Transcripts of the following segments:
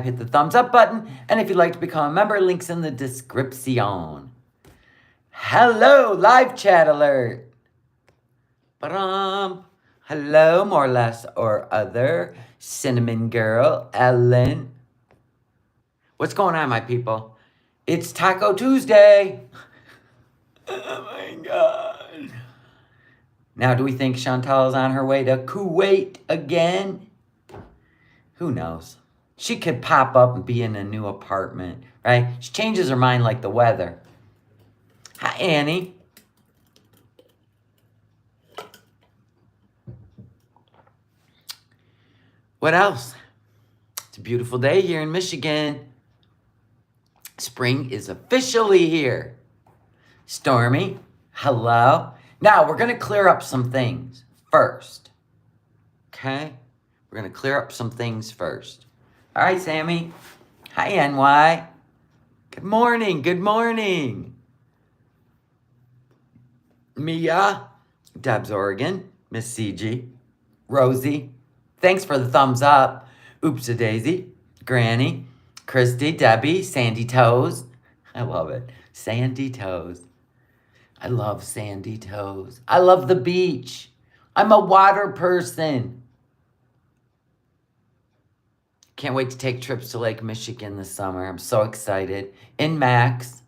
hit the thumbs up button. And if you'd like to become a member, links in the description. Hello, live chat alert. Ba-dum. Hello, more or less or other. Cinnamon Girl, Ellen. What's going on, my people? It's Taco Tuesday. Oh my God. Now, do we think Chantal is on her way to Kuwait again? Who knows? She could pop up and be in a new apartment, right? She changes her mind like the weather. Hi, Annie. What else? It's a beautiful day here in Michigan. Spring is officially here. Stormy, hello. Now, we're going to clear up some things first. Okay? We're going to clear up some things first. All right, Sammy. Hi, NY. Good morning. Good morning. Mia, Debs, Oregon, Miss CG, Rosie. Thanks for the thumbs up. Oops-a-daisy, Granny, Christy, Debbie, Sandy Toes. I love it. Sandy Toes. I love sandy toes. I love the beach. I'm a water person. Can't wait to take trips to Lake Michigan this summer. I'm so excited. In Max,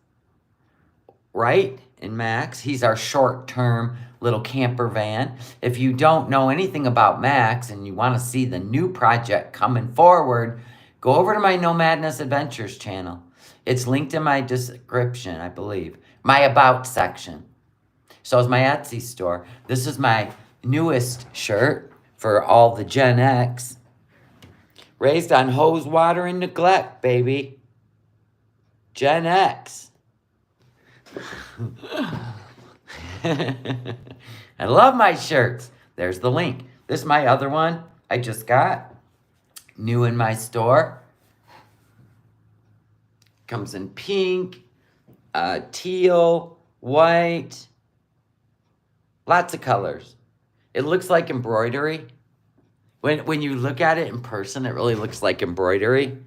right? In Max. He's our short-term little camper van. If you don't know anything about Max and you want to see the new project coming forward, go over to my No Madness Adventures channel. It's linked in my description, I believe. My About section. So is my Etsy store. This is my newest shirt for all the Gen X. Raised on hose, water, and neglect, baby. Gen X. I love my shirts. There's the link. This is my other one I just got. New in my store. Comes in pink, teal, white. Lots of colors. It looks like embroidery. When you look at it in person, it really looks like embroidery.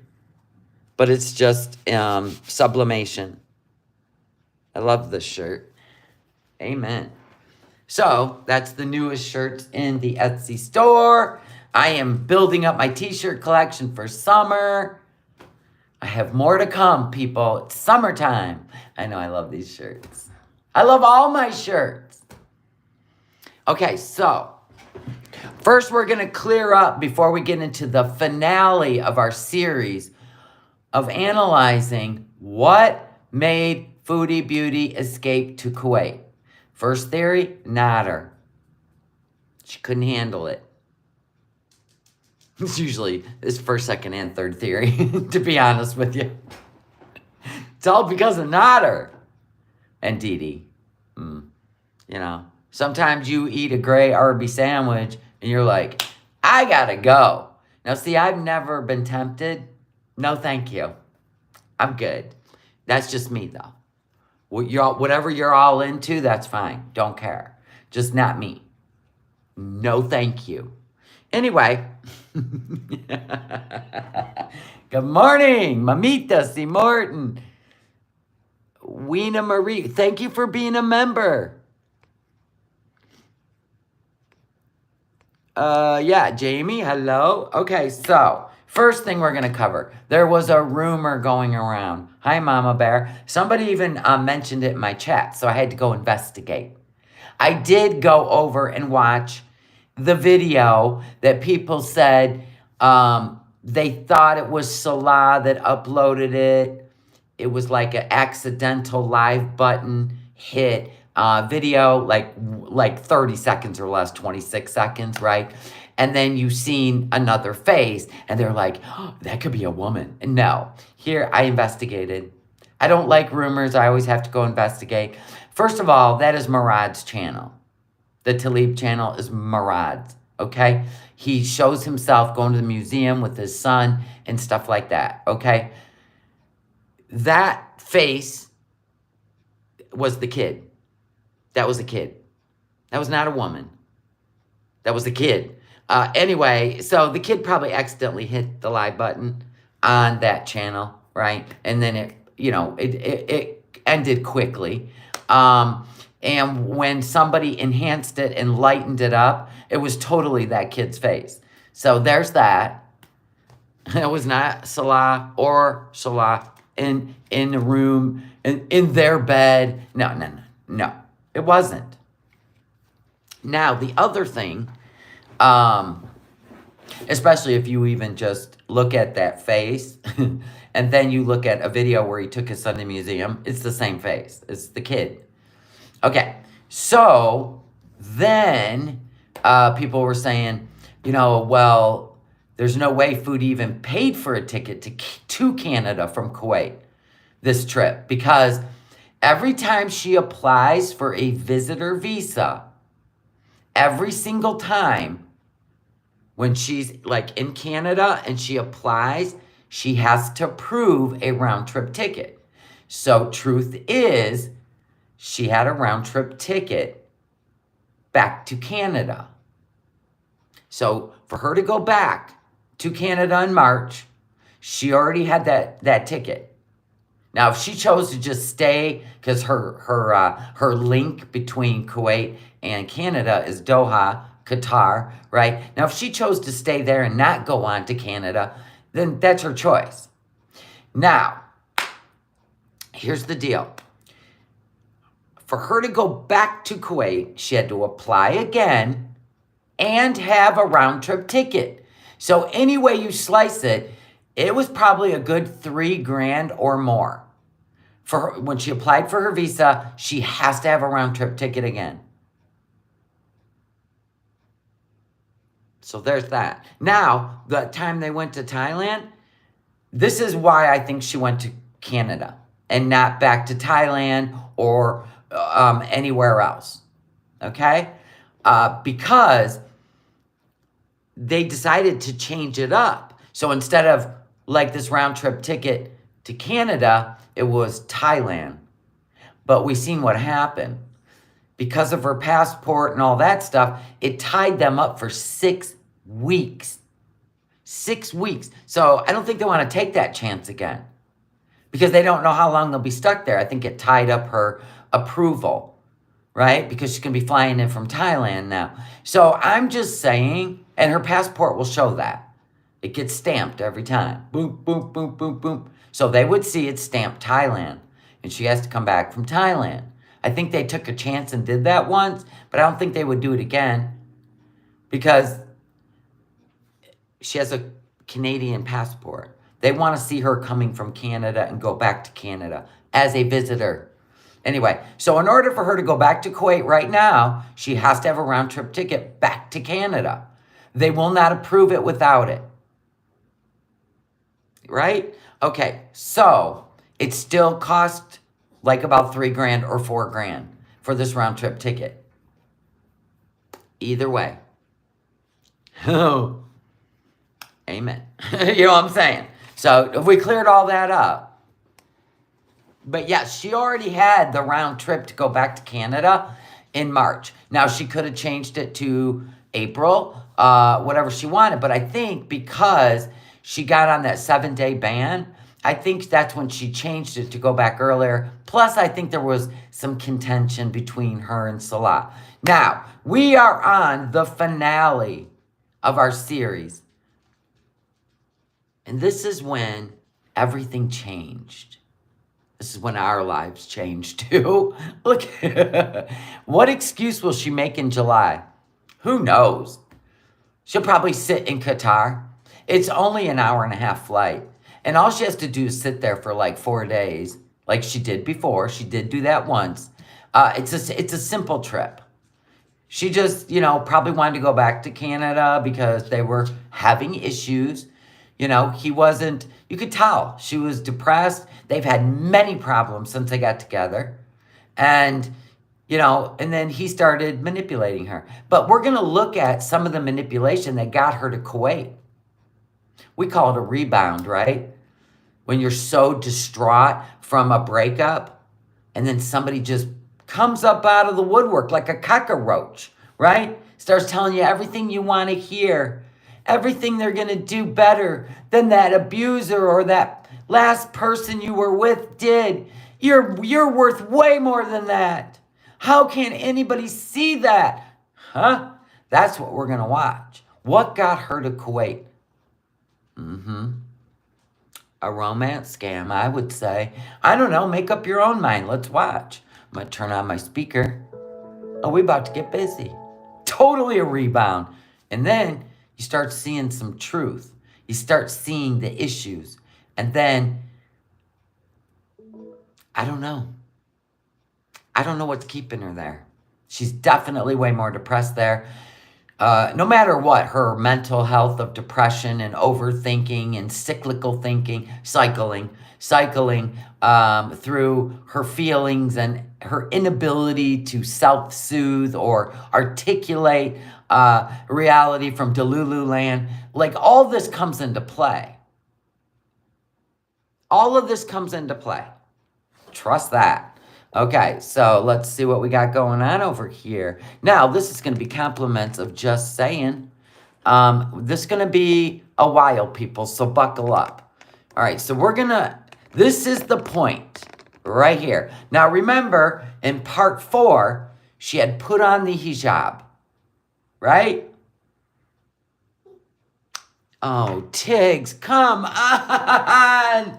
But it's just sublimation. I love this shirt. Amen. So, that's the newest shirts in the Etsy store. I am building up my t-shirt collection for summer. I have more to come, people. It's summertime. I know I love these shirts. I love all my shirts. Okay, so first we're going to clear up before we get into the finale of our series of analyzing what made Foodie Beauty escape to Kuwait. First theory, not her. She couldn't handle it. It's usually this first, second, and third theory, to be honest with you. It's all because of Nader and Dee Dee. You know, sometimes you eat a gray Arby sandwich and you're like, I gotta go. Now, see, I've never been tempted. No, thank you. I'm good. That's just me, though. Whatever you're all into, that's fine. Don't care. Just not me. No, thank you. Anyway. Good morning, Mamita C. Morton. Weena Marie, thank you for being a member. Yeah, Jamie, hello. Okay, so first thing we're going to cover. There was a rumor going around. Hi, Mama Bear. Somebody even mentioned it in my chat, so I had to go investigate. I did go over and watch the video that people said they thought it was Salah that uploaded it. It was like an accidental live button hit video, like 30 seconds or less, 26 seconds, right? And then you seen another face, and they're like, oh, that could be a woman. And no, here I investigated. I don't like rumors. I always have to go investigate. First of all, that is Murad's channel. The Talib channel is Murad's, okay? He shows himself going to the museum with his son and stuff like that, okay? That face was the kid. That was a kid. That was not a woman. That was the kid. Anyway, so the kid probably accidentally hit the live button. on that channel, right? And then it ended quickly. And when somebody enhanced it and lightened it up, it was totally that kid's face. So there's that. It was not Salah or Salah in the room, in their bed. No. It wasn't. Now, the other thing, especially if you even just look at that face and then you look at a video where he took his son to the museum, it's the same face. It's the kid. Okay, so then people were saying, well, there's no way Food even paid for a ticket to Canada from Kuwait, this trip, because every time she applies for a visitor visa, every single time when she's like in Canada and she applies, she has to prove a round trip ticket. So truth is, she had a round trip ticket back to Canada. So for her to go back to Canada in March, she already had that ticket. Now, if she chose to just stay, because her link between Kuwait and Canada is Doha, Qatar, right? Now, if she chose to stay there and not go on to Canada, then that's her choice. Now, here's the deal. For her to go back to Kuwait, she had to apply again and have a round-trip ticket. So any way you slice it, it was probably a good $3,000 or more. For her, when she applied for her visa, she has to have a round-trip ticket again. So there's that. Now, the time they went to Thailand, this is why I think she went to Canada and not back to Thailand or anywhere else. Okay? Because they decided to change it up. So instead of like this round trip ticket to Canada, it was Thailand. But we seen what happened. Because of her passport and all that stuff, it tied them up for 6 weeks. 6 weeks. So I don't think they want to take that chance again. Because they don't know how long they'll be stuck there. I think it tied up her approval, right? Because she's going to be flying in from Thailand now. So I'm just saying, and her passport will show that. It gets stamped every time. Boom, boom, boom, boom, boom. So they would see it stamped Thailand. And she has to come back from Thailand. I think they took a chance and did that once, but I don't think they would do it again. Because she has a Canadian passport. They want to see her coming from Canada and go back to Canada as a visitor. Anyway, so in order for her to go back to Kuwait right now, she has to have a round-trip ticket back to Canada. They will not approve it without it. Right? Okay, so it still cost like about $3,000 or $4,000 for this round-trip ticket. Either way. Oh, amen. You know what I'm saying? So if we cleared all that up. But yes, she already had the round trip to go back to Canada in March. Now, she could have changed it to April, whatever she wanted. But I think because she got on that 7-day ban, I think that's when she changed it to go back earlier. Plus, I think there was some contention between her and Salah. Now, we are on the finale of our series. And this is when everything changed. This is when our lives changed too. Look, what excuse will she make in July? Who knows? She'll probably sit in Qatar. It's only an hour-and-a-half flight. And all she has to do is sit there for like 4 days, like she did before. She did do that once. It's a simple trip. She just, probably wanted to go back to Canada because they were having issues. He wasn't, you could tell she was depressed. They've had many problems since they got together. And, and then he started manipulating her. But we're going to look at some of the manipulation that got her to Kuwait. We call it a rebound, right? When you're so distraught from a breakup and then somebody just comes up out of the woodwork like a cockroach, right? Starts telling you everything you want to hear. everything they're going to do better than that abuser or that last person you were with did. You're worth way more than that. How can anybody see that? Huh? That's what we're going to watch. What got her to Kuwait? A romance scam, I would say. I don't know. Make up your own mind. Let's watch. I'm going to turn on my speaker. Oh, we about to get busy. Totally a rebound. And then you start seeing some truth. You start seeing the issues. And then, I don't know. I don't know what's keeping her there. She's definitely way more depressed there. No matter what, her mental health of depression and overthinking and cyclical thinking, cycling through her feelings and her inability to self-soothe or articulate reality from Delulu land. Like, all this comes into play. All of this comes into play. Trust that. Okay, so let's see what we got going on over here. Now, this is going to be compliments of just saying. This is going to be a while, people, so buckle up. All right, so we're going to, this is the point right here. Now, remember, in part 4, she had put on the hijab, right? Oh, Tiggs, come on.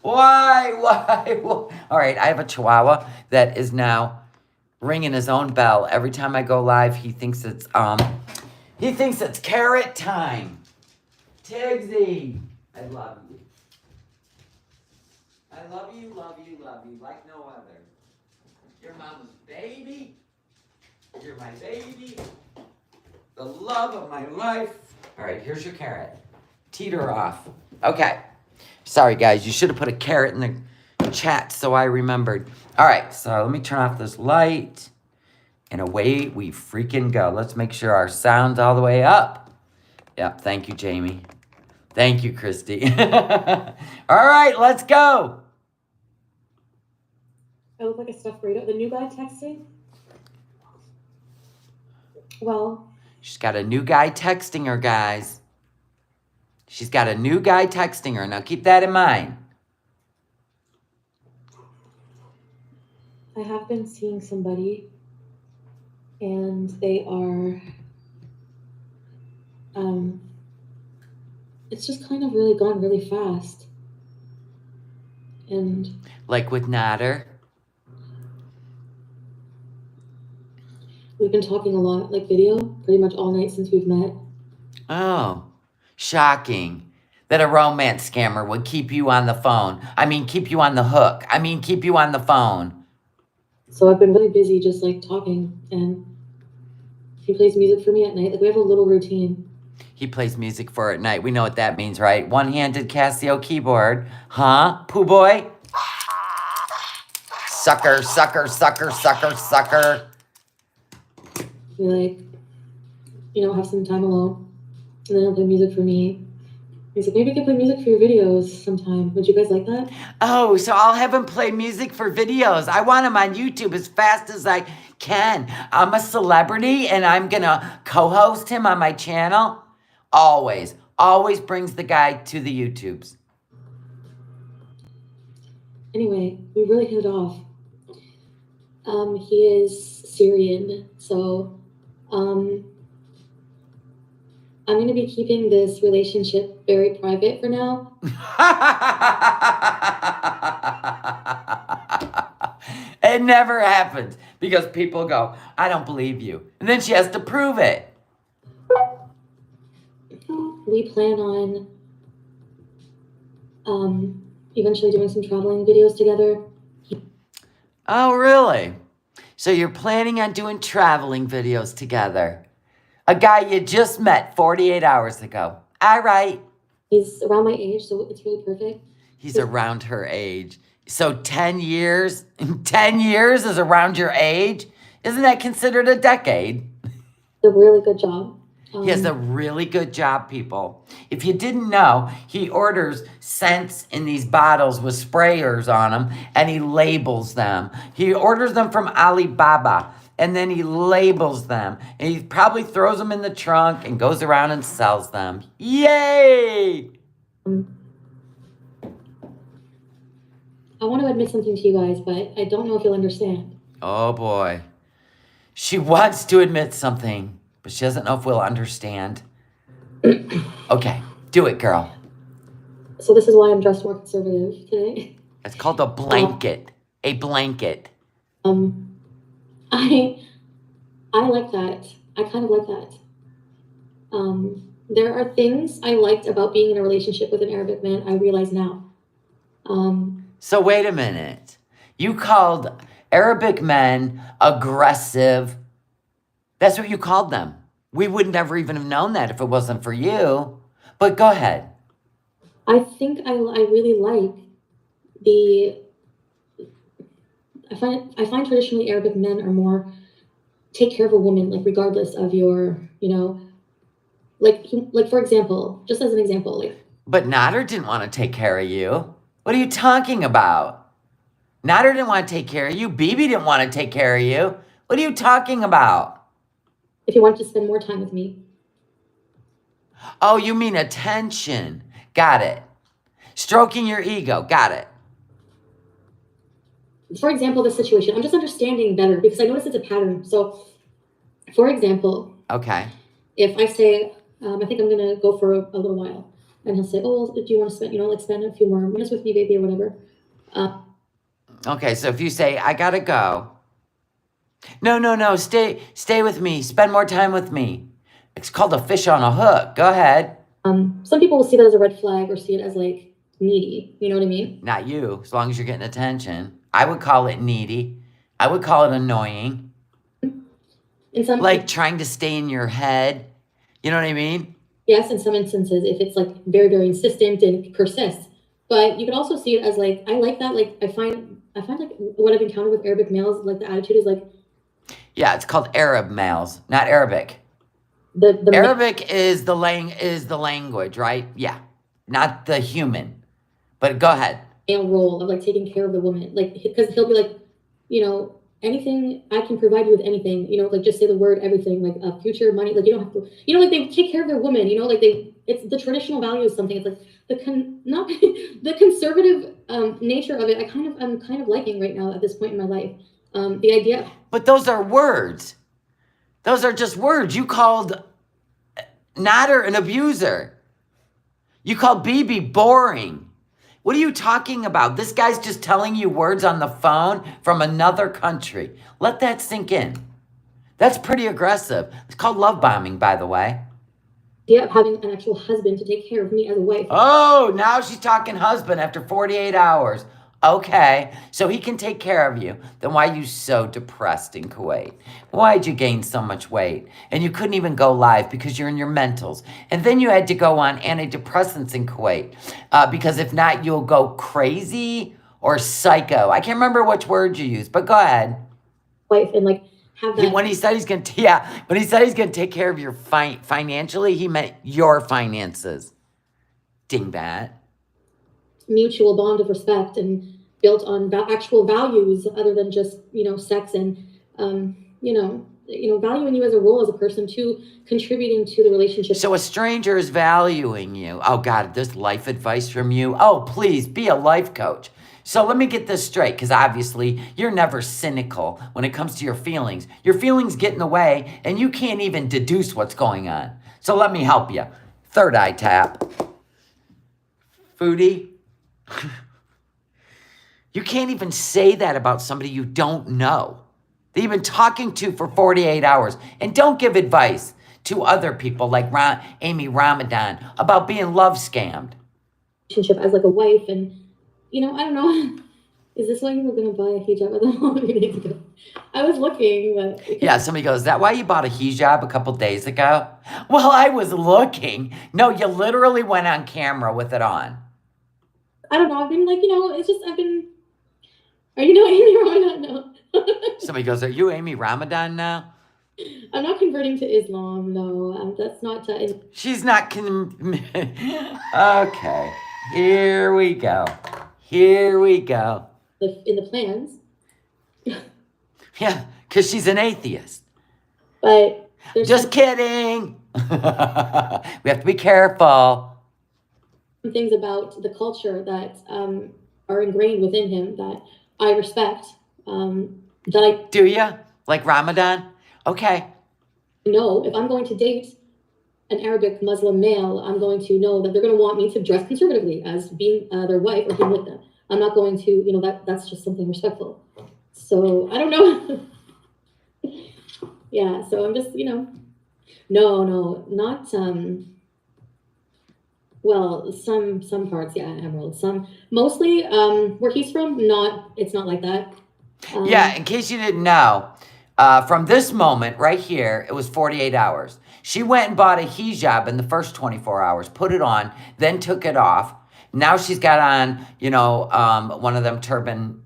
Why? All right, I have a chihuahua that is now ringing his own bell. Every time I go live, he thinks it's carrot time. Tiggsy, I love you. I love you, love you, love you, like no other. You're mama's baby. You're my baby. The love of my life. All right, here's your carrot. Teeter off. Okay. Sorry, guys. You should have put a carrot in the chat so I remembered. All right, so let me turn off this light. And away we freaking go. Let's make sure our sound's all the way up. Yep, thank you, Jamie. Thank you, Christy. All right, let's go. I look like a stuffed burrito. The new guy texting? Well. She's got a new guy texting her, guys. She's got a new guy texting her. Now, keep that in mind. I have been seeing somebody, and they are, it's just kind of really gone really fast. And... Like with Nader? We've been talking a lot, like video, pretty much all night since we've met. Oh. Shocking that a romance scammer would keep you on the phone. I mean, keep you on the hook. I mean, keep you on the phone. So I've been really busy just like talking, and he plays music for me at night. Like, we have a little routine. He plays music for her at night. We know what that means, right? One-handed Casio keyboard. Huh? Pooh boy? Sucker, sucker, sucker, sucker, sucker. We like, have some time alone. And then he'll play music for me. He's like, maybe you can play music for your videos sometime. Would you guys like that? Oh, so I'll have him play music for videos. I want him on YouTube as fast as I can. I'm a celebrity, and I'm going to co-host him on my channel. Always brings the guy to the YouTubes. Anyway, we really hit it off. He is Syrian, so... I'm going to be keeping this relationship very private for now. It never happens because people go, I don't believe you. And then she has to prove it. We plan on eventually doing some traveling videos together. Oh, really? So you're planning on doing traveling videos together? A guy you just met 48 hours ago. All right. He's around my age, so it's really perfect. He's around her age. So 10 years? 10 years is around your age? Isn't that considered a decade? A really good job. He has a really good job, people. If you didn't know, he orders scents in these bottles with sprayers on them, and he labels them. He orders them from Alibaba. and then he labels them. And he probably throws them in the trunk and goes around and sells them. Yay! I want to admit something to you guys, but I don't know if you'll understand. Oh boy. She wants to admit something, but she doesn't know if we'll understand. Okay, do it, girl. So this is why I'm dressed more conservative today. It's called a blanket. A blanket. I like that. I kind of like that. There are things I liked about being in a relationship with an Arabic man. I realize now. So wait a minute. You called Arabic men aggressive. That's what you called them. We would never even have known that if it wasn't for you. But go ahead. I think I really like the. I find traditionally Arabic men are more take care of a woman, like regardless of your, like for example, just as an example, like. But Nader didn't want to take care of you. What are you talking about? Nader didn't want to take care of you. Bibi didn't want to take care of you. What are you talking about? If you want to spend more time with me. Oh, you mean attention. Got it. Stroking your ego. Got it. For example, this situation, I'm just understanding better because I notice it's a pattern. So, for example, okay. If I say, I think I'm gonna go for a little while, and he'll say, "Oh, well, do you want to spend, spend a few more minutes with me, baby, or whatever?" Okay, so if you say, "I gotta go," no, stay with me, spend more time with me. It's called a fish on a hook. Go ahead. Some people will see that as a red flag or see it as like needy. You know what I mean? Not you, as long as you're getting attention. I would call it needy. I would call it annoying. Like trying to stay in your head. You know what I mean? Yes, in some instances, if it's like very, very insistent and persists. But you could also see it as like, I like that. Like I find like what I've encountered with Arabic males, like the attitude is like. Yeah, it's called Arab males, not Arabic. The Arabic is the language, right? Yeah, not the human. But go ahead. Male role of like taking care of the woman, like because he'll be like, anything I can provide you with anything, like just say the word everything, like future money, like you don't have to, like they take care of their woman, like it's the traditional value of something. It's like not the conservative nature of it. I'm kind of liking right now at this point in my life. The idea. But those are words. Those are just words. You called Nader an abuser. You called Bibi boring. What are you talking about? This guy's just telling you words on the phone from another country. Let that sink in. That's pretty aggressive. It's called love bombing, by the way. Yeah, having an actual husband to take care of me as a wife. Oh, now she's talking husband after 48 hours. Okay, so he can take care of you. Then why are you so depressed in Kuwait? Why'd you gain so much weight? And you couldn't even go live because you're in your mentals. And then you had to go on antidepressants in Kuwait. Because if not, you'll go crazy or psycho. I can't remember which word you used, but go ahead. Wife and like have that. When he said he's going to take care of your financially, he meant your finances. Dingbat. Mutual bond of respect and built on actual values other than just sex and valuing you as a role as a person too, contributing to the relationship. So a stranger is valuing you. Oh God, this life advice from you. Oh, please be a life coach. So let me get this straight, because obviously you're never cynical when it comes to your feelings. Your feelings get in the way and you can't even deduce what's going on. So let me help you. Third eye tap. Foodie. You can't even say that about somebody you don't know, that you've been talking to for 48 hours. And don't give advice to other people like Amy Ramadan about being love scammed. Relationship as like a wife, and I don't know. Is this why you were going to buy a hijab at the mall a few days ago? I was looking, but... Yeah, somebody goes, is that why you bought a hijab a couple days ago? Well, I was looking. No, you literally went on camera with it on. I don't know. I've been like, it's just, I've been... Are you Amy Ramadan? No. Somebody goes, are you Amy Ramadan now? I'm not converting to Islam, no. That's not... She's not... Okay. Here we go. Here we go. In the plans. Yeah, Because she's an atheist. But there's Just kidding. We have to be careful. some things about the culture that are ingrained within him that I respect. That I Do you? Like Ramadan? Okay. know if I'm going to date an Arabic Muslim male, I'm going to know that they're going to want me to dress conservatively as being their wife or being with them. I'm not going to, that's just something respectful. So I don't know. Yeah, so I'm just, no, not well, some parts, yeah, Emerald. Some mostly where he's from, it's not like that. Yeah, in case you didn't know, from this moment right here, it was 48 hours. She went and bought a hijab in the first 24 hours, put it on, then took it off. Now she's got on, one of them turban,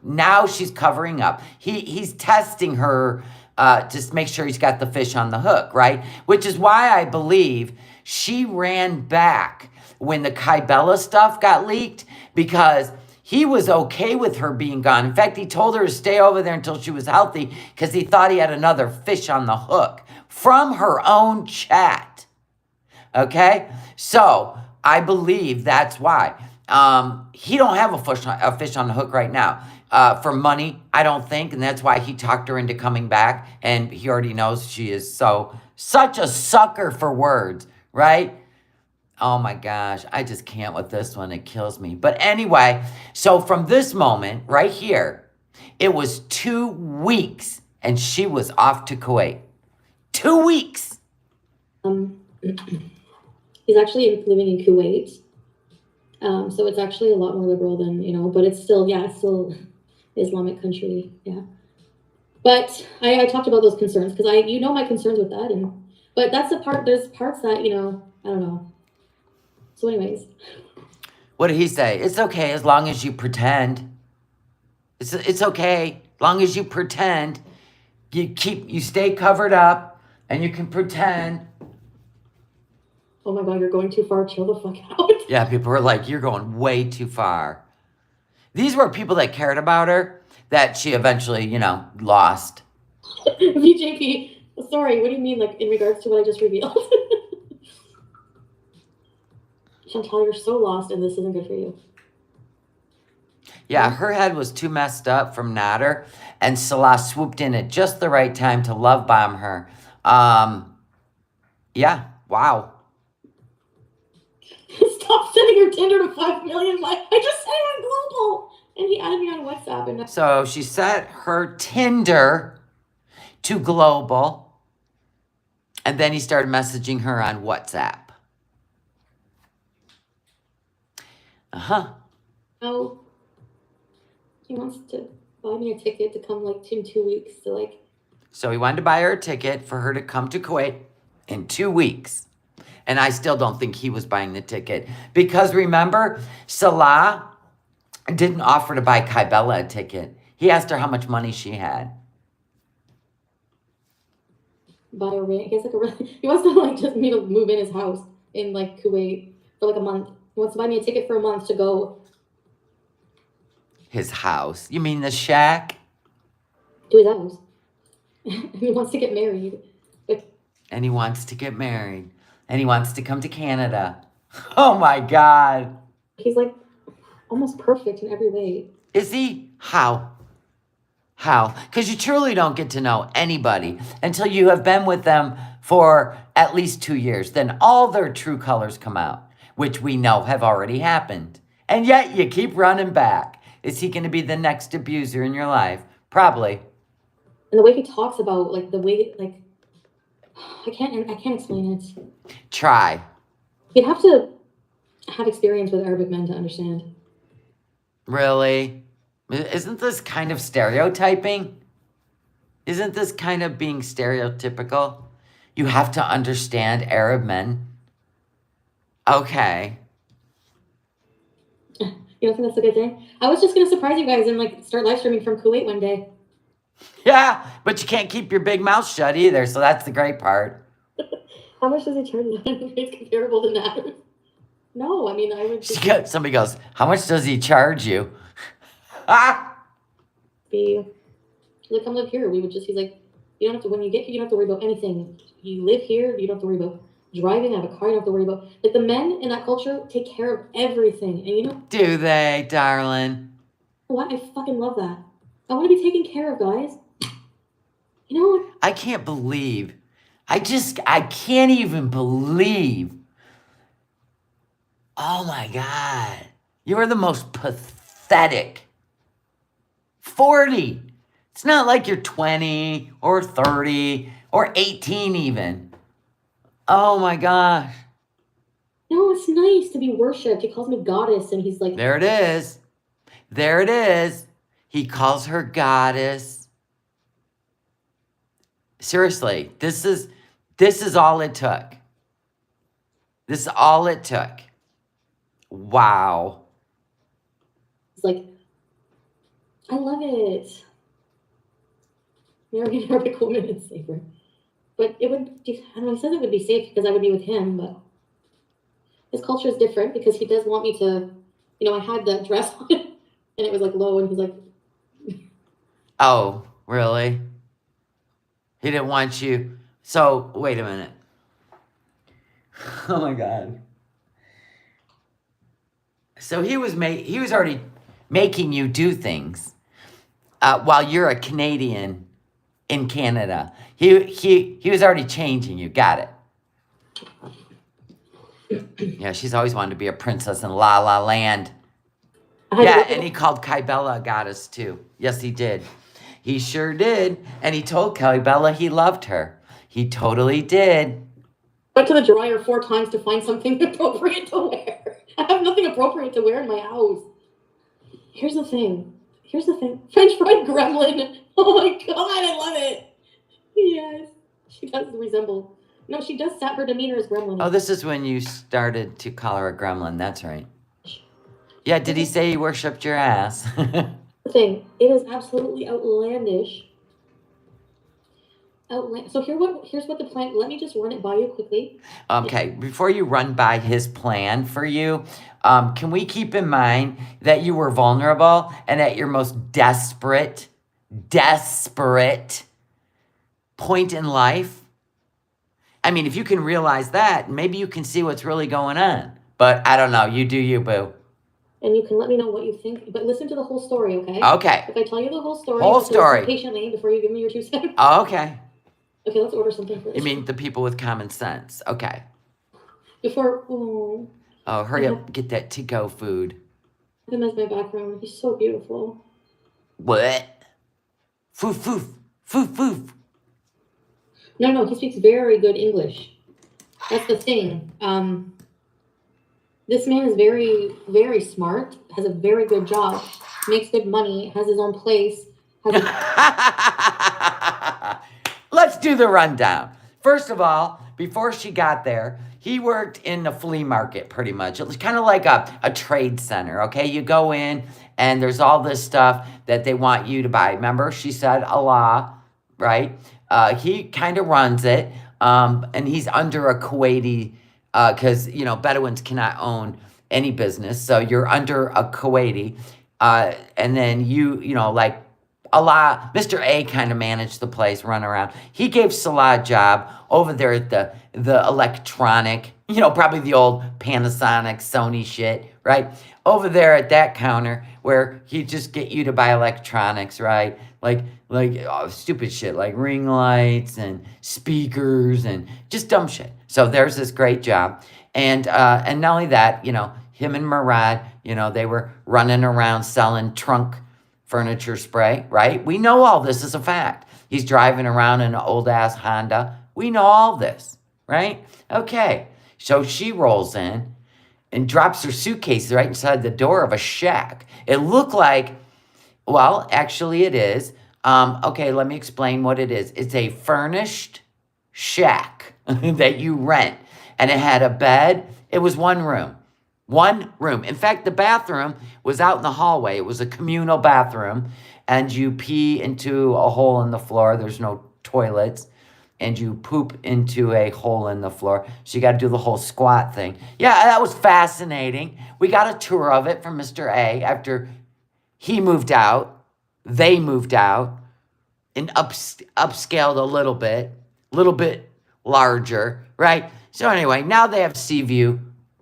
now she's covering up. He's testing her to make sure he's got the fish on the hook, right? Which is why I believe she ran back when the Kybella stuff got leaked, because he was okay with her being gone. In fact, he told her to stay over there until she was healthy because he thought he had another fish on the hook from her own chat. Okay? So I believe that's why. He don't have a fish on the hook right now. For money, I don't think, and that's why he talked her into coming back, and he already knows she is such a sucker for words, right? Oh my gosh, I just can't with this one. It kills me. But anyway, so from this moment right here, it was 2 weeks and she was off to Kuwait. 2 weeks. He's actually living in Kuwait. So it's actually a lot more liberal than, but it's still Islamic country. Yeah. But I talked about those concerns because my concerns with that. But that's the part, there's parts that, I don't know. So anyways. What did he say? It's okay as long as you pretend. It's okay as long as you pretend. You stay covered up and you can pretend. Oh my God, you're going too far. Chill the fuck out. Yeah, people were like, you're going way too far. These were people that cared about her that she eventually, lost. VJP, sorry, what do you mean, like, in regards to what I just revealed? Chantal, you're so lost and this isn't good for you. Yeah, her head was too messed up from Nader, and Salah swooped in at just the right time to love bomb her. Yeah, wow. Stop sending your Tinder to 5 million. I just said I'm global. And he added me on WhatsApp. And so she set her Tinder to global, and then he started messaging her on WhatsApp. Oh, he wants to buy me a ticket to come in 2 weeks to So he wanted to buy her a ticket for her to come to Kuwait in 2 weeks. And I still don't think he was buying the ticket. Because remember, Salah didn't offer to buy Kybella a ticket. He asked her how much money she had. Buy a ring. He has he wants to just me to move in his house in Kuwait for a month. He wants to buy me a ticket for a month to go. His house? You mean the shack? To his house. He wants to get married. And he wants to get married. And he wants to come to Canada. Oh my God. He's almost perfect in every way. Is he? How? How? Because you truly don't get to know anybody until you have been with them for at least 2 years. Then all their true colors come out, which we know have already happened. And yet you keep running back. Is he going to be the next abuser in your life? Probably. And the way he talks about, the way, I can't explain it. Try. You'd have to have experience with Arabic men to understand. Really? Isn't this kind of stereotyping? Isn't this kind of being stereotypical? You have to understand Arab men. Okay. You don't think that's a good thing? I was just going to surprise you guys and start live streaming from Kuwait one day. Yeah, but you can't keep your big mouth shut either, so that's the great part. How much does he charge? It's comparable to that. No, I mean, I would just... Somebody goes, how much does he charge you? be He's like, come live here. He's like, you don't have to, when you get here, you don't have to worry about anything. You live here, you don't have to worry about driving, have a car, you don't have to worry about, like, the men in that culture take care of everything. And you know Do they, darling? what? I fucking love that. I want to be taken care of, guys. You know what? I can't believe. I can't even believe. Oh my God. You are the most pathetic. 40. It's not like you're 20 or 30 or 18 even. Oh my gosh. No, it's nice to be worshipped. He calls me goddess, and he's like, There it is. There it is. He calls her goddess. Seriously, this is all it took. This is all it took. Wow. he's like, I love it. Marry an Arabic woman and save her. But it would, I don't know, he says it would be safe because I would be with him, but his culture is different because he does want me to, you know, I had that dress on and it was like low, and he's like, Oh, really? He didn't want you. So, wait a minute. Oh my God. So he was already making you do things while you're a Canadian in Canada. He was already changing you. Got it. Yeah, she's always wanted to be a princess in La La Land. Yeah, and he called Kybella a goddess too. Yes, he did. He sure did. And he told Kybella he loved her. He totally did. went to the dryer 4 times to find something appropriate to wear. I have nothing appropriate to wear in my house. Here's the thing. French fried gremlin. Oh my God, I love it. Yes, she does resemble. No, she does set her demeanor as gremlin. Oh, this is when you started to call her a gremlin. That's right. Yeah, did he say he worshipped your ass? The thing, it is absolutely outlandish. So here's what the plan. Let me just run it by you quickly. Okay, before you run by his plan for you, can we keep in mind that you were vulnerable and at your most desperate point in life? I mean, if you can realize that, maybe you can see what's really going on. But I don't know. You do you, boo. And you can let me know what you think. But listen to the whole story, okay? Okay. If I tell you the whole story, Whole you have to listen story. patiently before you give me your 2 cents. Okay. Okay, let's order something first. You mean the people with common sense? Okay. Oh, hurry up, get that to-go food. him as my background. He's so beautiful. What? Foof, foof, foof, foof. No, he speaks very good English. That's the thing. This man is very, very smart, has a very good job, makes good money, has his own place. Let's do the rundown. First of all, before she got there, he worked in the flea market pretty much. It was kind of like a trade center, okay? You go in and there's all this stuff that they want you to buy. Remember, she said Allah, right? He kind of runs it, and he's under a Kuwaiti, because, Bedouins cannot own any business. So you're under a Kuwaiti, and then like Allah, Mr. A kind of managed the place, run around. He gave Salah a job over there at the electronic, probably the old Panasonic, Sony shit, right? Over there at that counter where he'd just get you to buy electronics, right? Like stupid shit, like ring lights and speakers and just dumb shit. So there's this great job. And not only that, him and Murad, they were running around selling trunk furniture spray, right? We know all this is a fact. He's driving around in an old-ass Honda. We know all this, right? Okay. So she rolls in and drops her suitcase right inside the door of a shack. It looked like, well, actually it is. Okay, let me explain what it is. It's a furnished shack that you rent. And it had a bed. It was one room. One room. In fact, the bathroom was out in the hallway. It was a communal bathroom. And you pee into a hole in the floor. There's no toilets. And you poop into a hole in the floor. So you got to do the whole squat thing. Yeah, that was fascinating. We got a tour of it from Mr. A after he moved out. They moved out. and upscaled a little bit larger, right? So anyway, now they have sea view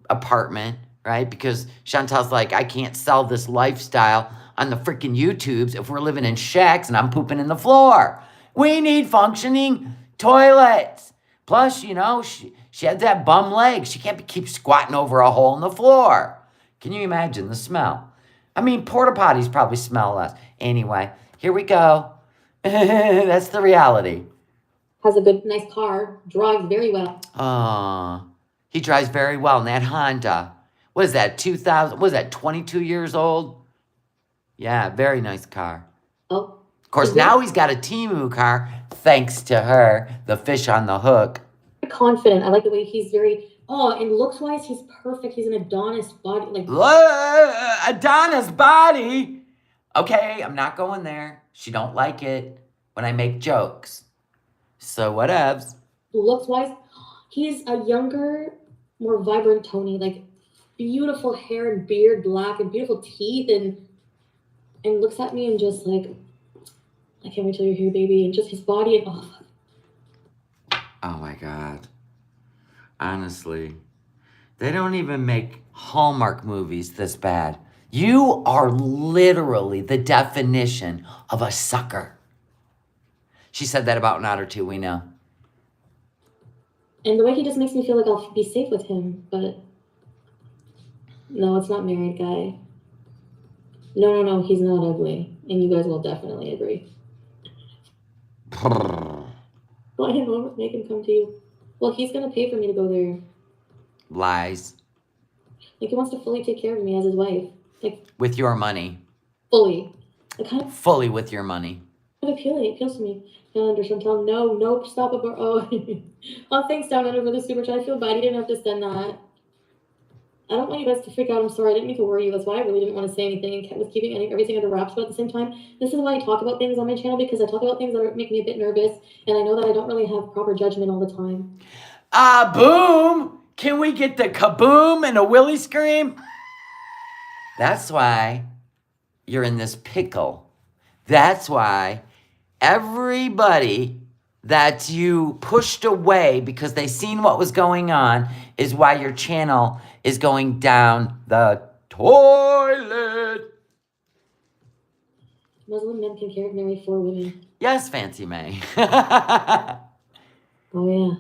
apartment, right? Because Chantal's like, I can't sell this lifestyle on the freaking YouTubes if we're living in shacks and I'm pooping in the floor. We need functioning toilets. Plus, you know, she had that bum leg. She can't keep squatting over a hole in the floor. Can you imagine the smell? I mean, porta potties probably smell less. Anyway, here we go. That's the reality. Has a good, nice car, drives very well. He drives very well in that Honda. What is that, 2000? What is that, 22 years old? Yeah, very nice car. Oh. Of course, now he's got a Temu car, thanks to her, the fish on the hook. Confident. I like the way he's very, and looks-wise, he's perfect. He's an Adonis body. Like Adonis body? Okay, I'm not going there. She don't like it when I make jokes. So whatevs. Looks-wise, he's a younger, more vibrant Tony. Like beautiful hair and beard, black, and beautiful teeth, and looks at me and just like, I can't wait till you're here, baby. And just his body and oh my God. Honestly, they don't even make Hallmark movies this bad. You are literally the definition of a sucker. She said that about an otter too, we know. And the way he just makes me feel like I'll be safe with him, but no, it's not married guy. No, he's not ugly. And you guys will definitely agree. Why not make him come to you? Well, he's gonna pay for me to go there. Lies. Like he wants to fully take care of me as his wife. Like with your money. Fully. Fully with your money. Appealing. It appeals to me. Down under Chantal. No, nope, stop it. Oh, thanks down under for the super chat. I feel bad. You didn't have to send that. I don't want you guys to freak out. I'm sorry. I didn't mean to worry you. That's why I really didn't want to say anything and was keeping everything under wraps. But at the same time, this is why I talk about things on my channel, because I talk about things that make me a bit nervous, and I know that I don't really have proper judgment all the time. Boom! Can we get the kaboom and a willy scream? That's why you're in this pickle. That's why everybody that you pushed away because they seen what was going on is why your channel is going down the toilet. Muslim men can marry 4 women. Yes, Fancy May. Oh, yeah.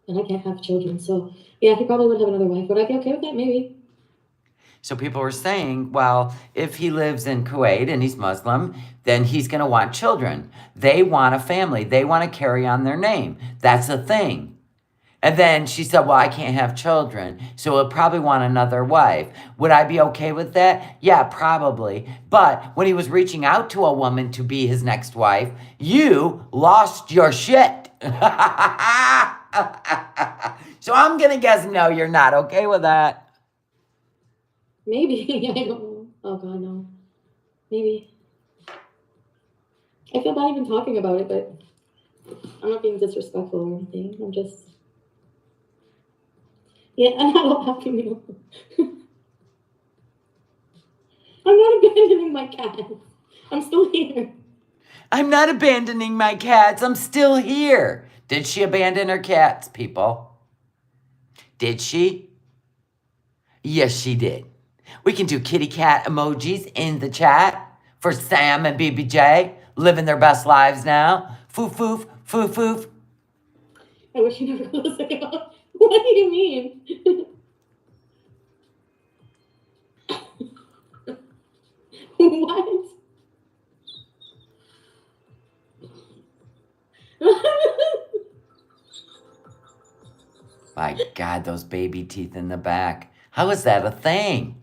And I can't have children. So, yeah, he probably would have another wife. Would I be okay with that? Maybe. So people were saying, well, if he lives in Kuwait and he's Muslim, then he's going to want children. They want a family. They want to carry on their name. That's the thing. And then she said, well, I can't have children, so he'll probably want another wife. Would I be okay with that? Yeah, probably. But when he was reaching out to a woman to be his next wife, you lost your shit. So I'm going to guess no, you're not okay with that. Maybe. I don't know. Oh, God, no. Maybe. I feel bad even talking about it, but I'm not being disrespectful or anything. I'm just... Yeah, I'm not happy meal. I'm not abandoning my cat. I'm still here. I'm not abandoning my cats. I'm still here. Did she abandon her cats, people? Did she? Yes, she did. We can do kitty cat emojis in the chat for Sam and BBJ, living their best lives now. Foof, foof, foof, foof. I wish you never closed it out. What do you mean? What? My God, those baby teeth in the back. How is that a thing?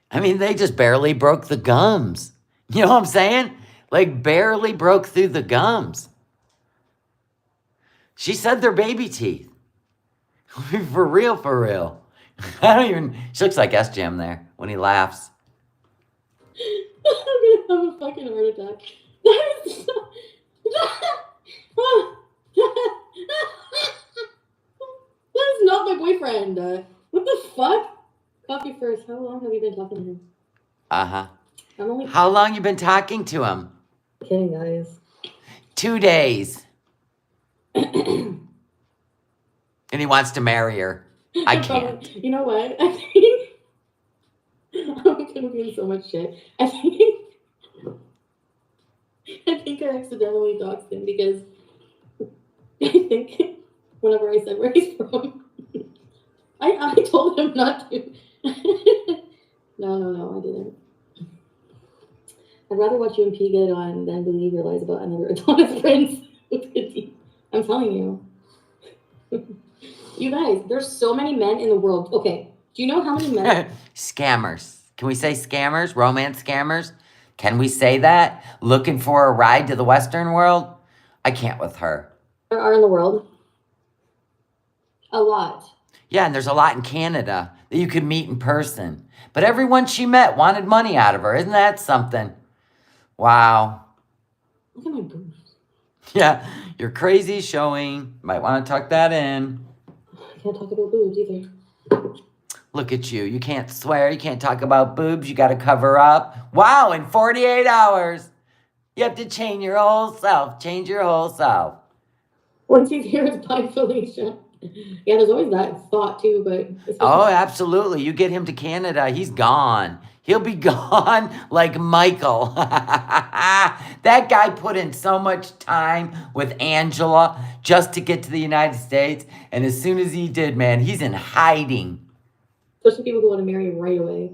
I mean, they just barely broke the gums. You know what I'm saying? Like, barely broke through the gums. She said they're baby teeth. For real, for real. I don't even... She looks like S-Jam there when he laughs. I'm gonna have a fucking heart attack. That is so... That is not my boyfriend. What the fuck? Coffee first. How long have you been talking to him? Uh-huh. How long you been talking to him? Kidding, guys. 2 days. And he wants to marry her. I can't. You know what? I think I'm gonna be in so much shit. I think I accidentally doxed him because I think whenever I said where he's from, I told him not to. No, I didn't. I'd rather watch you and P get on than believe your lies about another Adonis prince. I'm telling you. You guys, there's so many men in the world. Okay, do you know how many men? Scammers. Can we say scammers? Romance scammers? Can we say that? Looking for a ride to the Western world? I can't with her. There are in the world? A lot. Yeah, and there's a lot in Canada that you could meet in person. But everyone she met wanted money out of her. Isn't that something? Wow. Look at my boobs. Yeah, you're crazy showing. Might want to tuck that in. I can't talk about boobs either. Look at you. You can't swear. You can't talk about boobs. You got to cover up. Wow, in 48 hours. You have to change your whole self. Change your whole self. Once he's here, it's by Felicia. Yeah, there's always that thought too, but... Oh, absolutely. You get him to Canada, he's gone. He'll be gone like Michael. That guy put in so much time with Angela just to get to the United States. And as soon as he did, man, he's in hiding. Especially people who want to marry right away.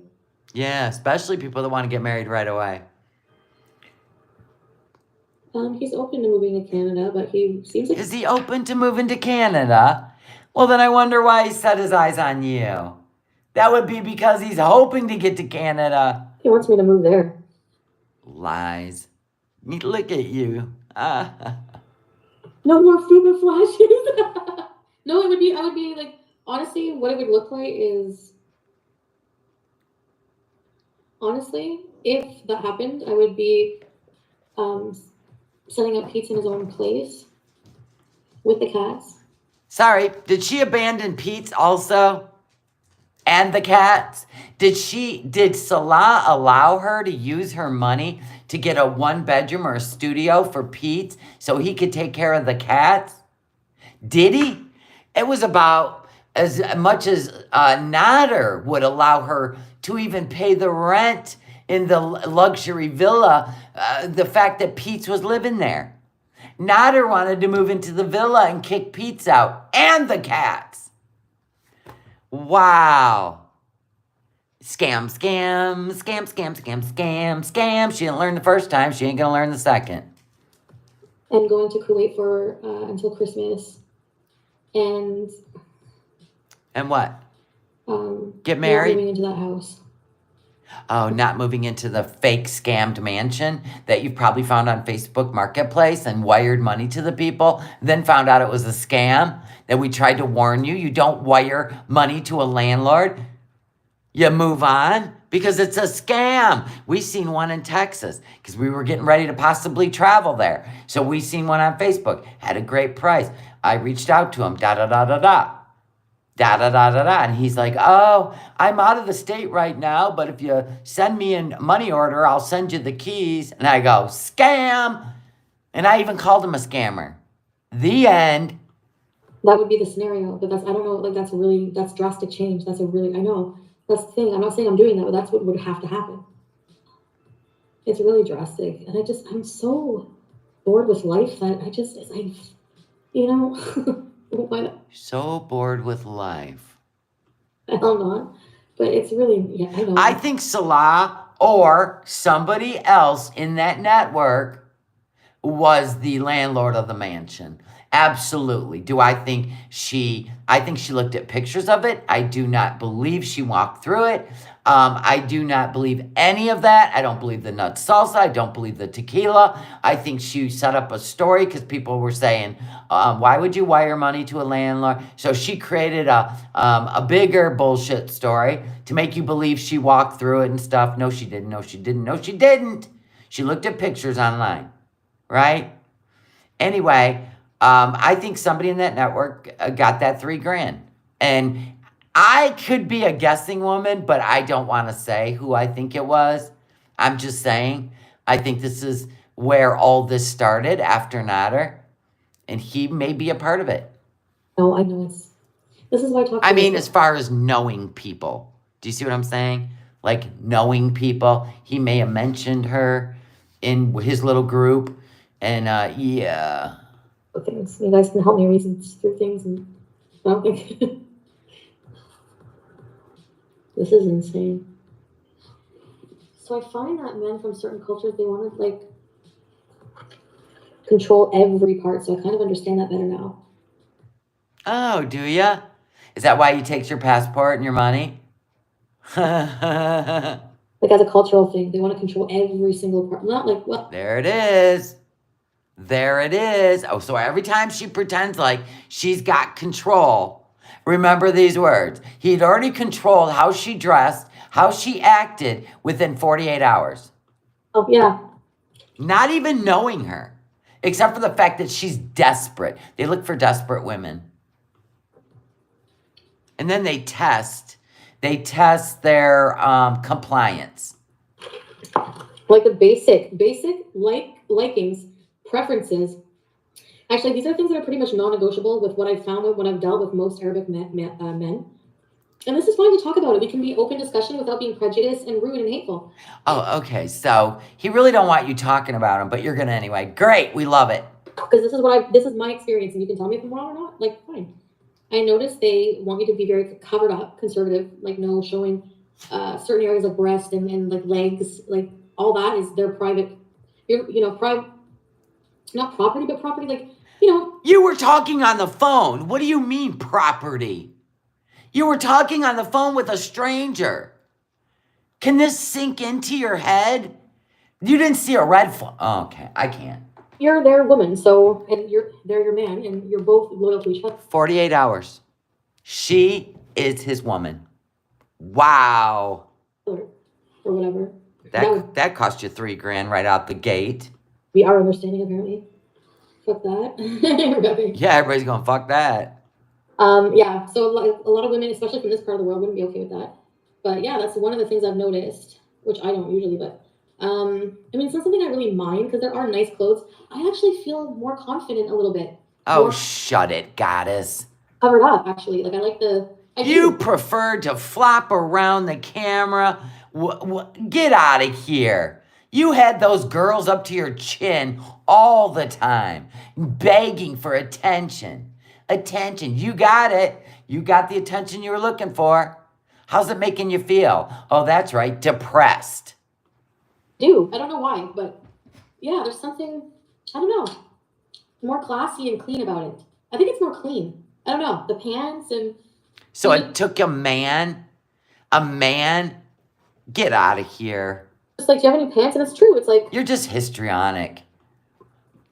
Yeah, especially people that want to get married right away. He's open to moving to Canada, but he seems like... Is he open to moving to Canada? Well, then I wonder why he set his eyes on you. That would be because he's hoping to get to Canada. He wants me to move there. Lies. Look at you. No more FUBA flashes. No, I would be like, honestly, what it would look like is, honestly, if that happened, I would be setting up Pete's in his own place with the cats. Sorry, did she abandon Pete's also? And the cats? Did Salah allow her to use her money to get a 1-bedroom or a studio for Pete so he could take care of the cats? Did he? It was about as much as Nader would allow her to even pay the rent in the luxury villa, the fact that Pete's was living there. Nader wanted to move into the villa and kick Pete's out and the cats. Wow. Scam. She didn't learn the first time. She ain't going to learn the second. And going to Kuwait for until Christmas. And what? Get married? Moving into that house. Oh, not moving into the fake scammed mansion that you've probably found on Facebook Marketplace and wired money to the people, then found out it was a scam, that we tried to warn you. You don't wire money to a landlord. You move on because it's a scam. We seen one in Texas because we were getting ready to possibly travel there. So we seen one on Facebook, had a great price. I reached out to him, and he's like, oh, I'm out of the state right now, but if you send me a money order, I'll send you the keys. And I go, scam. And I even called him a scammer. The end. That would be the scenario, but I don't know, like that's drastic change. I know, that's the thing. I'm not saying I'm doing that, but that's what would have to happen. It's really drastic. And I'm so bored with life that why? So bored with life. Hell not. But it's really, yeah, I know. I think Salah or somebody else in that network was the landlord of the mansion. Absolutely. I think she looked at pictures of it. I do not believe she walked through it. I do not believe any of that. I don't believe the nut salsa. I don't believe the tequila. I think she set up a story because people were saying, why would you wire money to a landlord? So she created a bigger bullshit story to make you believe she walked through it and stuff. No, she didn't. No, she didn't. No, she didn't. She looked at pictures online, right? Anyway, I think somebody in that network got that $3,000. And I could be a guessing woman, but I don't want to say who I think it was. I'm just saying, I think this is where all this started after Nader, and he may be a part of it. No, I know this is why I talk to I mean, myself. as far as knowing people. Do you see what I'm saying? Like knowing people. He may have mentioned her in his little group. And yeah. Things. You guys can help me reason through things, and I don't think this is insane. So I find that men from certain cultures, they want to like control every part. So I kind of understand that better now. Oh, do ya? Is that why he takes your passport and your money? Like as a cultural thing, they want to control every single part. Not like what? There it is. There it is. Oh, so every time she pretends like she's got control, remember these words. He'd already controlled how she dressed, how she acted within 48 hours. Oh yeah. Not even knowing her, except for the fact that she's desperate. They look for desperate women. And then they test their compliance. Like the basic likings, preferences. Actually, these are things that are pretty much non-negotiable with what I've found when I've dealt with most Arabic men. And this is fine to talk about it. We can be open discussion without being prejudiced and rude and hateful. Oh, okay. So he really don't want you talking about him, but you're gonna anyway. Great, we love it. Because this is my experience, and you can tell me if I'm wrong or not. Like, fine. I noticed they want you to be very covered up, conservative, like no showing certain areas of breast and like legs, like all that is their private, private, not property, but property, like, You were talking on the phone. What do you mean property? You were talking on the phone with a stranger. Can this sink into your head? You didn't see a red flag. Oh, okay, I can't. You're their woman, so, and they're your man, and you're both loyal to each other. 48 hours. She is his woman. Wow. Or whatever. That cost you $3,000 right out the gate. We are understanding, apparently. Fuck that. Yeah, everybody's going, fuck that. Yeah, so a lot of women, especially from this part of the world, wouldn't be okay with that. But yeah, that's one of the things I've noticed, which I don't usually, but I mean, it's not something I really mind because there are nice clothes. I actually feel more confident a little bit. Oh, shut it, goddess. Covered up, actually. Like, I like You prefer to flop around the camera. Get out of here. You had those girls up to your chin all the time, begging for attention. Attention. You got it. You got the attention you were looking for. How's it making you feel? Oh, that's right. Depressed. I don't know why, but yeah, there's something, I don't know, more classy and clean about it. I think it's more clean. I don't know. The pants and... So it took a man, get out of here. It's like, do you have any pants? And it's true. It's like... You're just histrionic.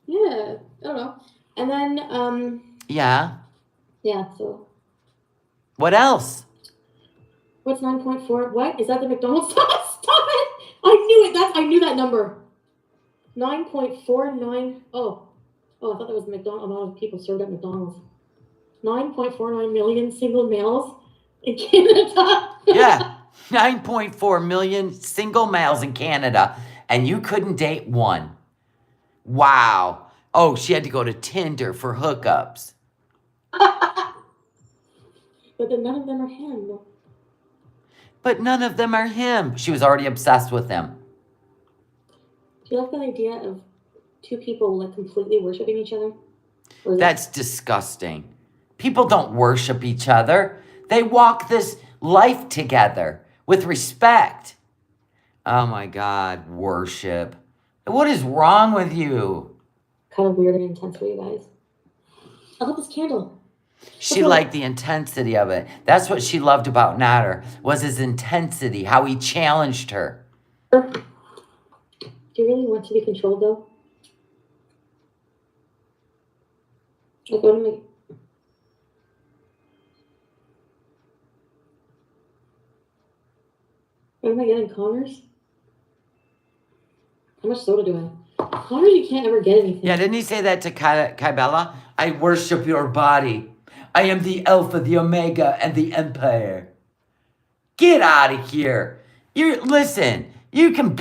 Yeah, I don't know. And then, Yeah? Yeah, so... What else? What's 9.4? What? Is that the McDonald's? Stop it! I knew that number. 9.49. Oh, I thought that was the amount of people served at McDonald's. 9.49 million single males in Canada. Yeah, 9.4 million single males in Canada, and you couldn't date one. Wow. Oh, she had to go to Tinder for hookups. But then none of them are him. But none of them are him. She was already obsessed with him. Do you like that idea of two people like completely worshiping each other? That's disgusting. People don't worship each other. They walk this life together with respect. Oh my God, worship. What is wrong with you? Kind of weird and intense for you guys. I love this candle. She liked the intensity of it. That's what she loved about Nader, was his intensity, how he challenged her. Do you really want to be controlled, though? Like, what am I getting, Connors? How much soda do I have? Connors, you can't ever get anything. Yeah, didn't he say that to Kybella? I worship your body. I am the Alpha, the Omega, and the Empire. Get out of here. Listen, you can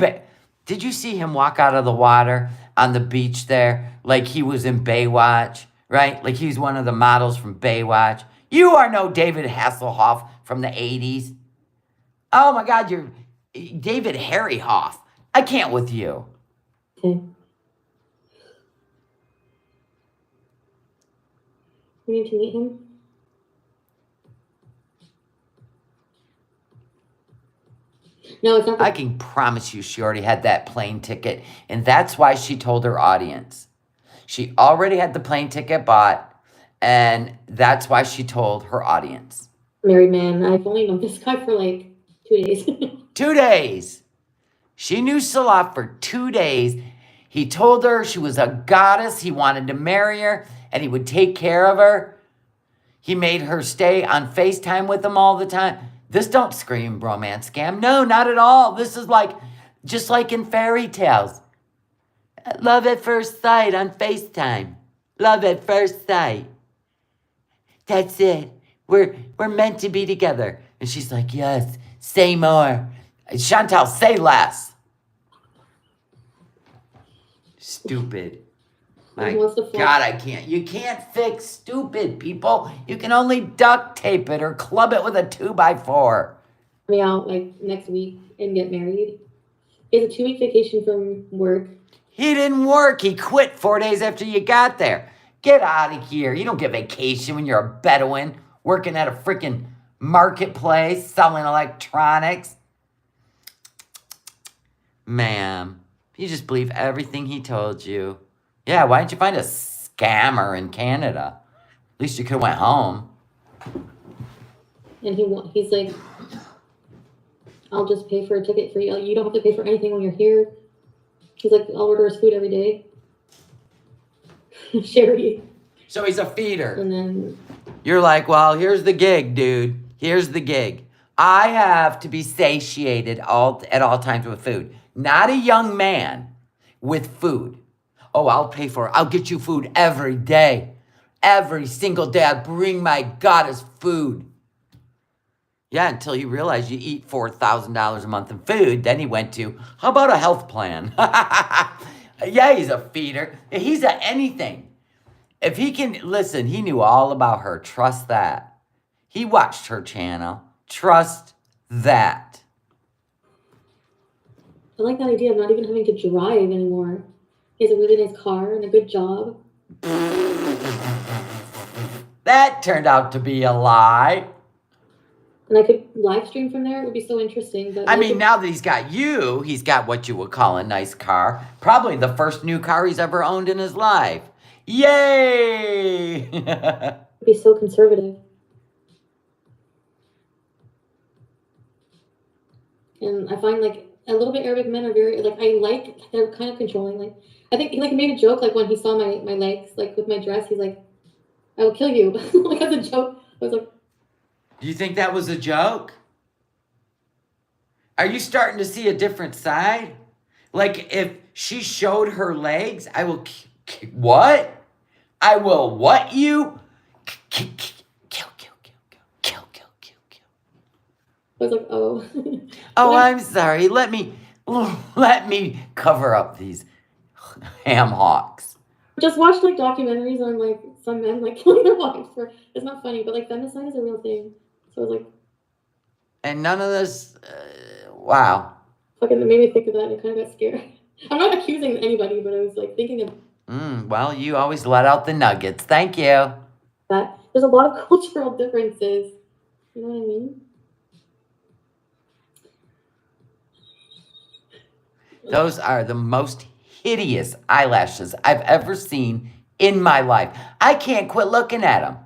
Did you see him walk out of the water on the beach there like he was in Baywatch, right? Like he's one of the models from Baywatch. You are no David Hasselhoff from the 80s. Oh my God, you're David Harryhoff. I can't with you. Okay. We need to meet him. No, it's not. I can promise you she already had that plane ticket, and that's why she told her audience. She already had the plane ticket bought, and that's why she told her audience. Married man. I've only known this guy for like 2 days. 2 days. She knew Salah for 2 days. He told her she was a goddess. He wanted to marry her, and he would take care of her. He made her stay on FaceTime with him all the time. This don't scream romance scam. No, not at all. This is like, just like in fairy tales. Love at first sight on FaceTime. Love at first sight. That's it. We're meant to be together. And she's like, yes, say more. Chantal, say less. Stupid. My God, I can't. You can't fix stupid, people. You can only duct tape it or club it with a 2x4. Me out like next week and get married. He has a 2-week vacation from work. He didn't work. He quit 4 days after you got there. Get out of here. You don't get vacation when you're a Bedouin working at a freaking marketplace selling electronics. Ma'am, you just believe everything he told you. Yeah, why didn't you find a scammer in Canada? At least you could have went home. And he's like, I'll just pay for a ticket for you. You don't have to pay for anything when you're here. He's like, I'll order his food every day. Sherry. So he's a feeder. And then you're like, well, here's the gig, dude. Here's the gig. I have to be satiated at all times with food. Not a young man with food. Oh, I'll pay for it. I'll get you food every day. Every single day, I bring my goddess food. Yeah, until he realized you eat $4,000 a month in food. Then he went to, how about a health plan? Yeah, he's a feeder. He's a anything. If he can, listen, he knew all about her. Trust that. He watched her channel. Trust that. I like that idea of not even having to drive anymore. He has a really nice car and a good job. That turned out to be a lie. And I could live stream from there. It would be so interesting. But I mean, now that he's got you, he's got what you would call a nice car. Probably the first new car he's ever owned in his life. Yay! It'd be so conservative. And I find like a little bit Arabic men are very like they're kind of controlling. Like I think he like made a joke like when he saw my legs like with my dress. He's like, "I will kill you." Like as a joke. I was like, do you think that was a joke? Are you starting to see a different side? Like if she showed her legs, I will what? I will what you? Kill. I was like, oh. Oh, I'm sorry. Let me cover up these ham hocks. Just watch like documentaries on like some men like killing their wives for. It's not funny, but like femicide is a real thing. So I was like, and none of this. Wow. Fucking, it made me think of that and I kind of got scared. I'm not accusing anybody, but I was like thinking of. Well, you always let out the nuggets. Thank you. That there's a lot of cultural differences. You know what I mean? Those are the most hideous eyelashes I've ever seen in my life. I can't quit looking at them.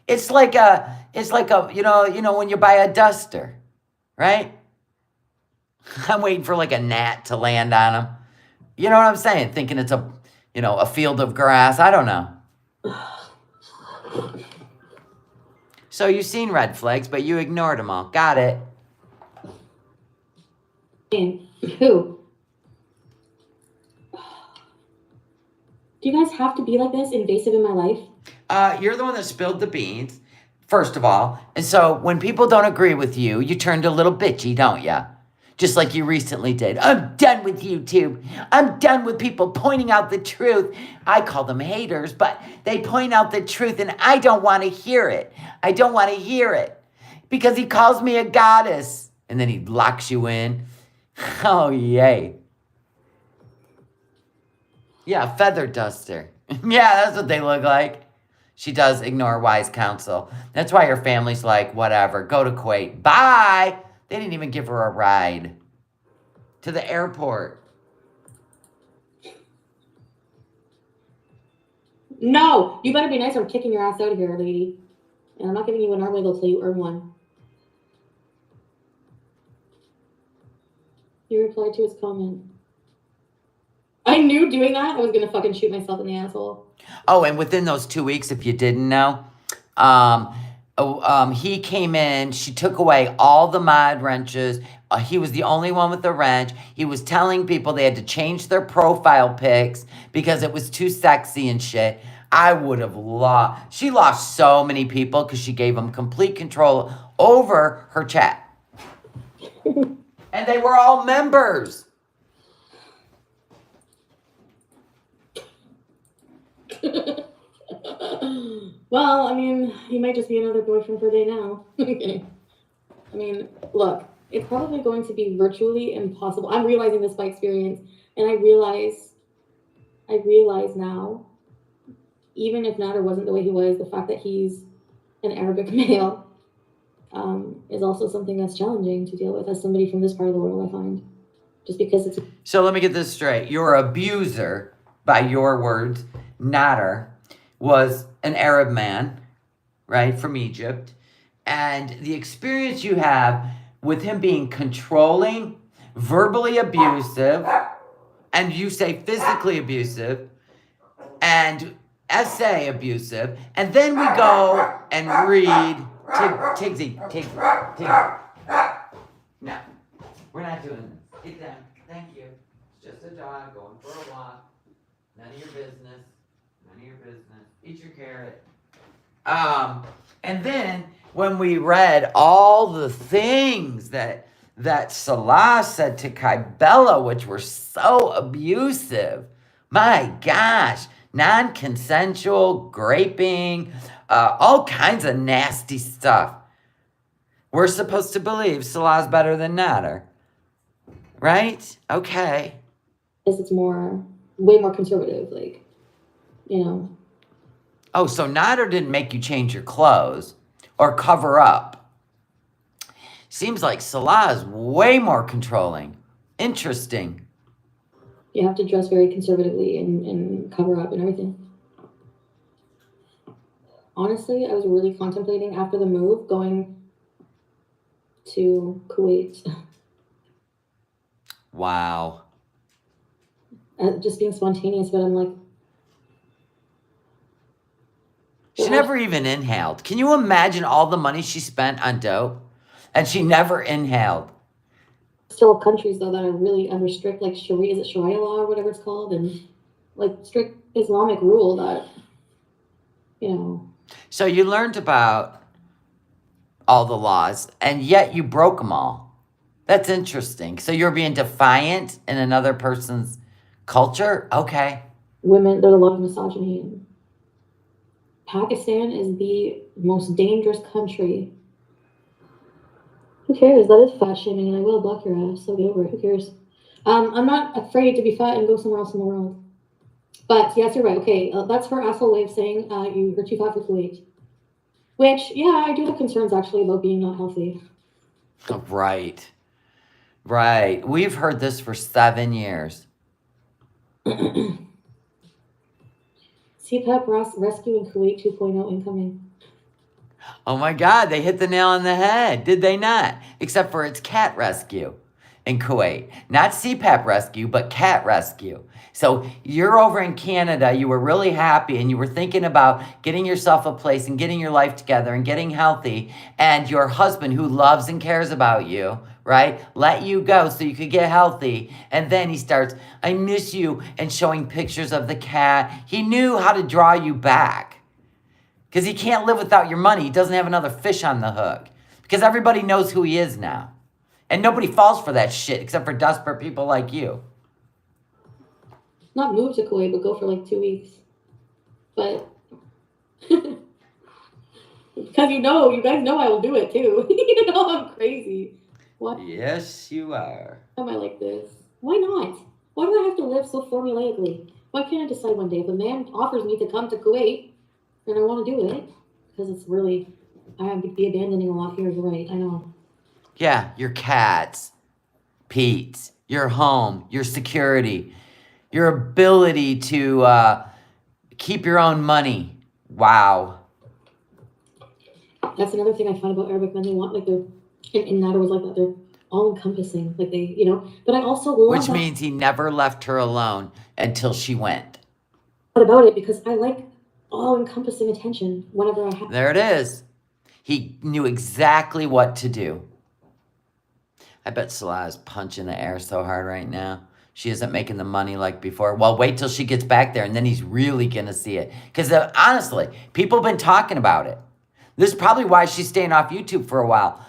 It's like a, you know, when you buy a duster, right? I'm waiting for like a gnat to land on them. You know what I'm saying? Thinking it's a field of grass. I don't know. So you've seen red flags, but you ignored them all. Got it. And who? Do you guys have to be like this, invasive in my life? You're the one that spilled the beans, first of all. And so when people don't agree with you, you turned a little bitchy, don't ya? Just like you recently did. I'm done with YouTube. I'm done with people pointing out the truth. I call them haters, but they point out the truth and I don't want to hear it. I don't want to hear it because he calls me a goddess. And then he locks you in. Oh, yay. Yeah, feather duster. Yeah, that's what they look like. She does ignore wise counsel. That's why her family's like, whatever, go to Kuwait. Bye. They didn't even give her a ride to the airport. No, you better be nice or I'm kicking your ass out of here, lady. And I'm not giving you an arm wiggle till you earn one. You replied to his comment. I knew doing that I was gonna fucking shoot myself in the asshole. Oh, and within those 2 weeks, if you didn't know, he came in. She took away all the mod wrenches. He was the only one with the wrench. He was telling people they had to change their profile pics because it was too sexy and shit. I would have lost. She lost so many people because she gave them complete control over her chat. And they were all members. Well, I mean, he might just be another boyfriend for a day now. I mean, look, it's probably going to be virtually impossible. I'm realizing this by experience, and I realize now, even if Nader wasn't the way he was, the fact that he's an Arabic male is also something that's challenging to deal with as somebody from this part of the world, I find. Just because it's... So let me get this straight. Your abuser, by your words, Nader, was an Arab man, right, from Egypt. And the experience you have with him being controlling, verbally abusive, and you say physically abusive, and essay abusive, and then we go and read Tigsy. No, we're not doing this. Get down. Thank you. It's just a dog going for a walk. None of your business. None of your business. Eat your carrot. And then when we read all the things that Salah said to Kybella, which were so abusive, my gosh, non-consensual, graping, all kinds of nasty stuff. We're supposed to believe Salah's better than Nader, right? Okay. It's way more conservative, like, you know. Oh, so Nader didn't make you change your clothes or cover up. Seems like Salah is way more controlling. Interesting. You have to dress very conservatively and cover up and everything. Honestly, I was really contemplating after the move going to Kuwait. Wow. Just being spontaneous, but I'm like... She never even inhaled. Can you imagine all the money she spent on dope? And she never inhaled. Still have countries, though, that are really under strict, like Sharia law or whatever it's called, and like strict Islamic rule that, you know. So you learned about all the laws, and yet you broke them all. That's interesting. So you're being defiant in another person's culture? Okay. Women, there's a lot of misogyny. Pakistan is the most dangerous country. Who cares? That is fat shaming, and I will block your ass, so get over it. Who cares? I'm not afraid to be fat and go somewhere else in the world. But yes, you're right. Okay, that's her asshole way of saying you're too fat for Kuwait. Which, yeah, I do have concerns actually about being not healthy. Right. Right. We've heard this for 7 years. CPAP rescue in Kuwait 2.0 incoming. Oh my God, they hit the nail on the head, did they not? Except for it's cat rescue in Kuwait. Not CPAP rescue, but cat rescue. So you're over in Canada, you were really happy and you were thinking about getting yourself a place and getting your life together and getting healthy, and your husband, who loves and cares about you, right, let you go so you could get healthy. And then he starts, I miss you, and showing pictures of the cat. He knew how to draw you back because he can't live without your money. He doesn't have another fish on the hook because everybody knows who he is now. And nobody falls for that shit except for desperate people like you. Not move to Kuwait, but go for like 2 weeks. But because you guys know I will do it too. You know I'm crazy. Why Yes, you are. am I like this? Why not? Why do I have to live so formulaically? Why can't I decide one day if a man offers me to come to Kuwait and I want to do it? Because it's really, I would be abandoning a lot here. You're right. I know. Yeah, your cats, Pete, your home, your security, your ability to keep your own money. Wow. That's another thing I find about Arabic men. They want like they're, and Nada was like that. They're all encompassing. Like they, But I also love Which means he never left her alone until she went. about it because I like all encompassing attention whenever I have. There it is. He knew exactly what to do. I bet Salah is punching the air so hard right now. She isn't making the money like before. Well, wait till she gets back there, and then he's really going to see it. Because honestly, people have been talking about it. This is probably why she's staying off YouTube for a while,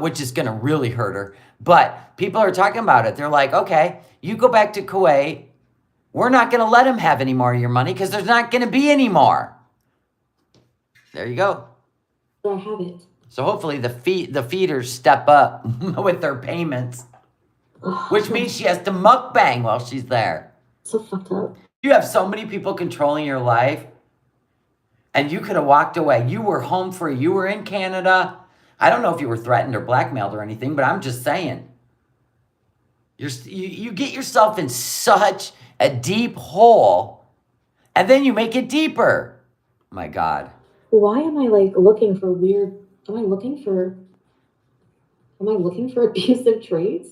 which is going to really hurt her. But people are talking about it. They're like, okay, you go back to Kuwait. We're not going to let him have any more of your money because there's not going to be any more. There you go. I have it. So hopefully the feeders step up with their payments, which means she has to mukbang while she's there. So fucked up. You have so many people controlling your life, and you could have walked away. You were home free. You were in Canada. I don't know if you were threatened or blackmailed or anything, but I'm just saying. You get yourself in such a deep hole, and then you make it deeper. My God. Why am I like looking for weird? Am I looking for abusive traits?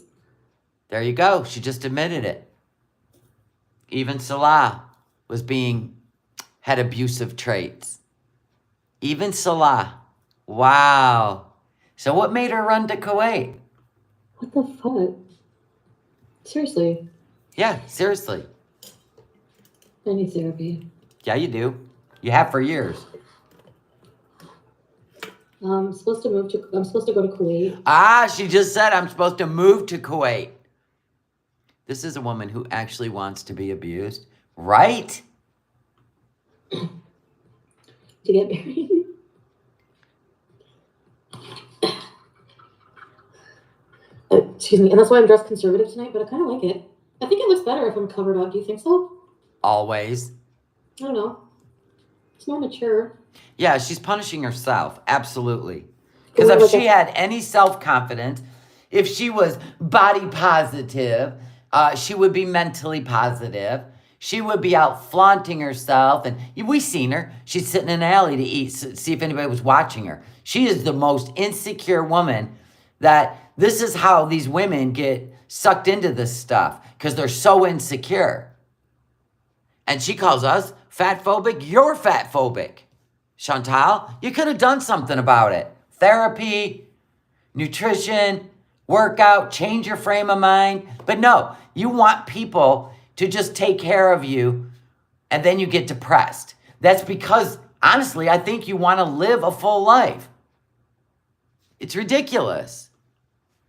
There you go. She just admitted it. Even Salah had abusive traits. Even Salah. Wow. So what made her run to Kuwait? What the fuck? Seriously. Yeah, seriously. I need therapy. Yeah, you do. You have for years. I'm supposed to go to Kuwait. Ah, she just said I'm supposed to move to Kuwait. This is a woman who actually wants to be abused, right? To get married. Excuse me. And that's why I'm dressed conservative tonight, but I kind of like it. I think it looks better if I'm covered up. Do you think so? Always. I don't know. It's more mature. Yeah, she's punishing herself. Absolutely. Because if she had any self-confidence, if she was body positive, she would be mentally positive. She would be out flaunting herself. And we seen her. She's sitting in an alley to eat, see if anybody was watching her. She is the most insecure woman that this is how these women get sucked into this stuff because they're so insecure. And she calls us fat phobic. You're fat phobic. Chantal, you could have done something about it. Therapy, nutrition, workout, change your frame of mind. But no, you want people to just take care of you and then you get depressed. That's because, honestly, I think you want to live a full life. It's ridiculous.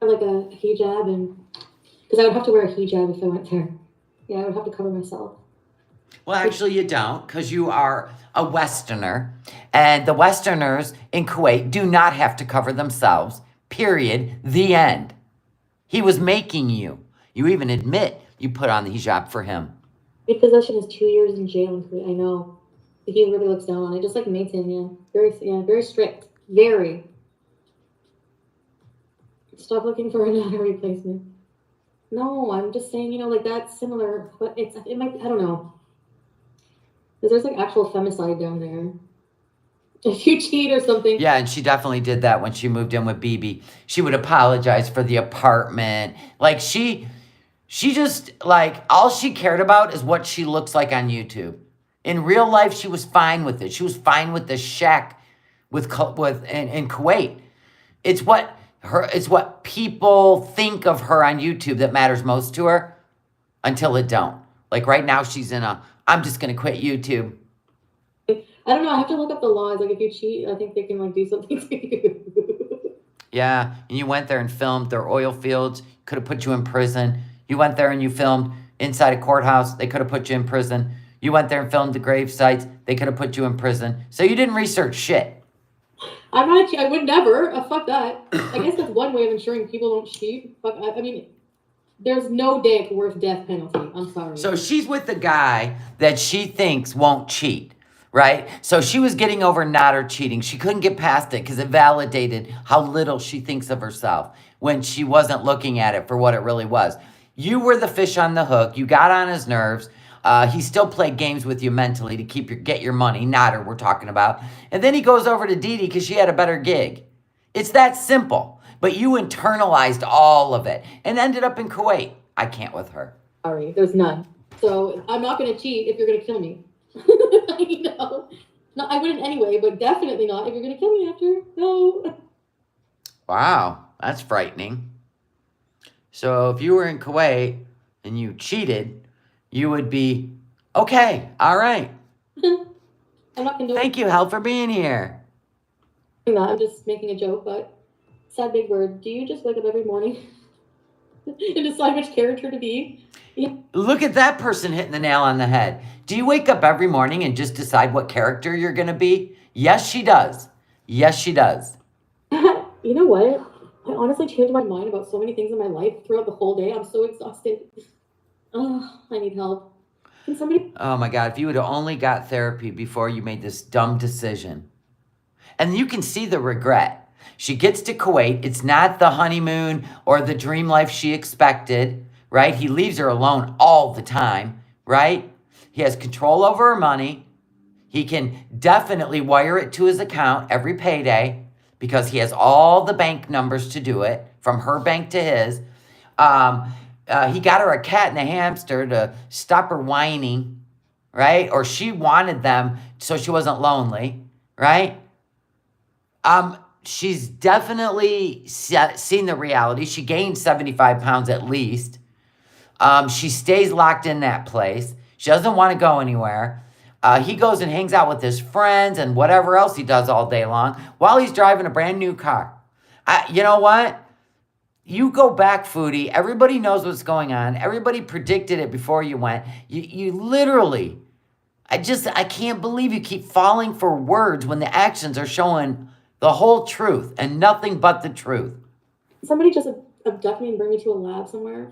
Like a hijab, and because I would have to wear a hijab if I went there. Yeah, I would have to cover myself. Well, actually, you don't, because you are a Westerner, and the Westerners in Kuwait do not have to cover themselves, period, the end. He was making you. You even admit you put on the hijab for him. Repossession is 2 years in jail in Kuwait. I know. He really looks down on it, just like Mason, very strict, very. Stop looking for another replacement. No, I'm just saying, like that's similar, but it might, I don't know. Because there's like actual femicide down there. If you cheat or something. Yeah, and she definitely did that when she moved in with BB. She would apologize for the apartment. Like she just, like, all she cared about is what she looks like on YouTube. In real life, she was fine with it. She was fine with the shack in Kuwait. It's what people think of her on YouTube that matters most to her until it don't. Like right now, she's in I'm just going to quit YouTube. I don't know. I have to look up the laws. Like if you cheat, I think they can like do something to you. Yeah, and you went there and filmed their oil fields. Could have put you in prison. You went there and you filmed inside a courthouse. They could have put you in prison. You went there and filmed the grave sites. They could have put you in prison. So you didn't research shit. I'm not. I would never. Fuck that. I guess that's one way of ensuring people don't cheat. Fuck. I mean, there's no dick worth death penalty. I'm sorry. So she's with the guy that she thinks won't cheat, right? So she was getting over not her cheating. She couldn't get past it because it validated how little she thinks of herself when she wasn't looking at it for what it really was. You were the fish on the hook. You got on his nerves. He still played games with you mentally to get your money. Not her, we're talking about. And then he goes over to Dee Dee because she had a better gig. It's that simple. But you internalized all of it and ended up in Kuwait. I can't with her. Sorry, there's none. So I'm not going to cheat if you're going to kill me. No, I wouldn't anyway, but definitely not if you're going to kill me after. No. Wow, that's frightening. So if you were in Kuwait and you cheated, you would be, okay, all right. I'm not condoning Thank you, Hel, for being here. that. I'm just making a joke, but sad big word. Do you just wake up every morning and decide which character to be? Yeah. Look at that person hitting the nail on the head. Do you wake up every morning and just decide what character you're going to be? Yes, she does. Yes, she does. You know what? I honestly changed my mind about so many things in my life throughout the whole day. I'm so exhausted. Oh, I need help. Can somebody? Oh my God, if you would have only got therapy before you made this dumb decision. And you can see the regret. She gets to Kuwait. It's not the honeymoon or the dream life she expected, right? He leaves her alone all the time, right? He has control over her money. He can definitely wire it to his account every payday because he has all the bank numbers to do it, from her bank to his. He got her a cat and a hamster to stop her whining, right? Or she wanted them so she wasn't lonely, right? She's definitely seen the reality. She gained 75 pounds at least. She stays locked in that place. She doesn't want to go anywhere. He goes and hangs out with his friends and whatever else he does all day long while he's driving a brand new car. You know what? You go back, Foodie. Everybody knows what's going on. Everybody predicted it before you went. You literally, I can't believe you keep falling for words when the actions are showing the whole truth and nothing but the truth. Somebody just abduct me and bring me to a lab somewhere.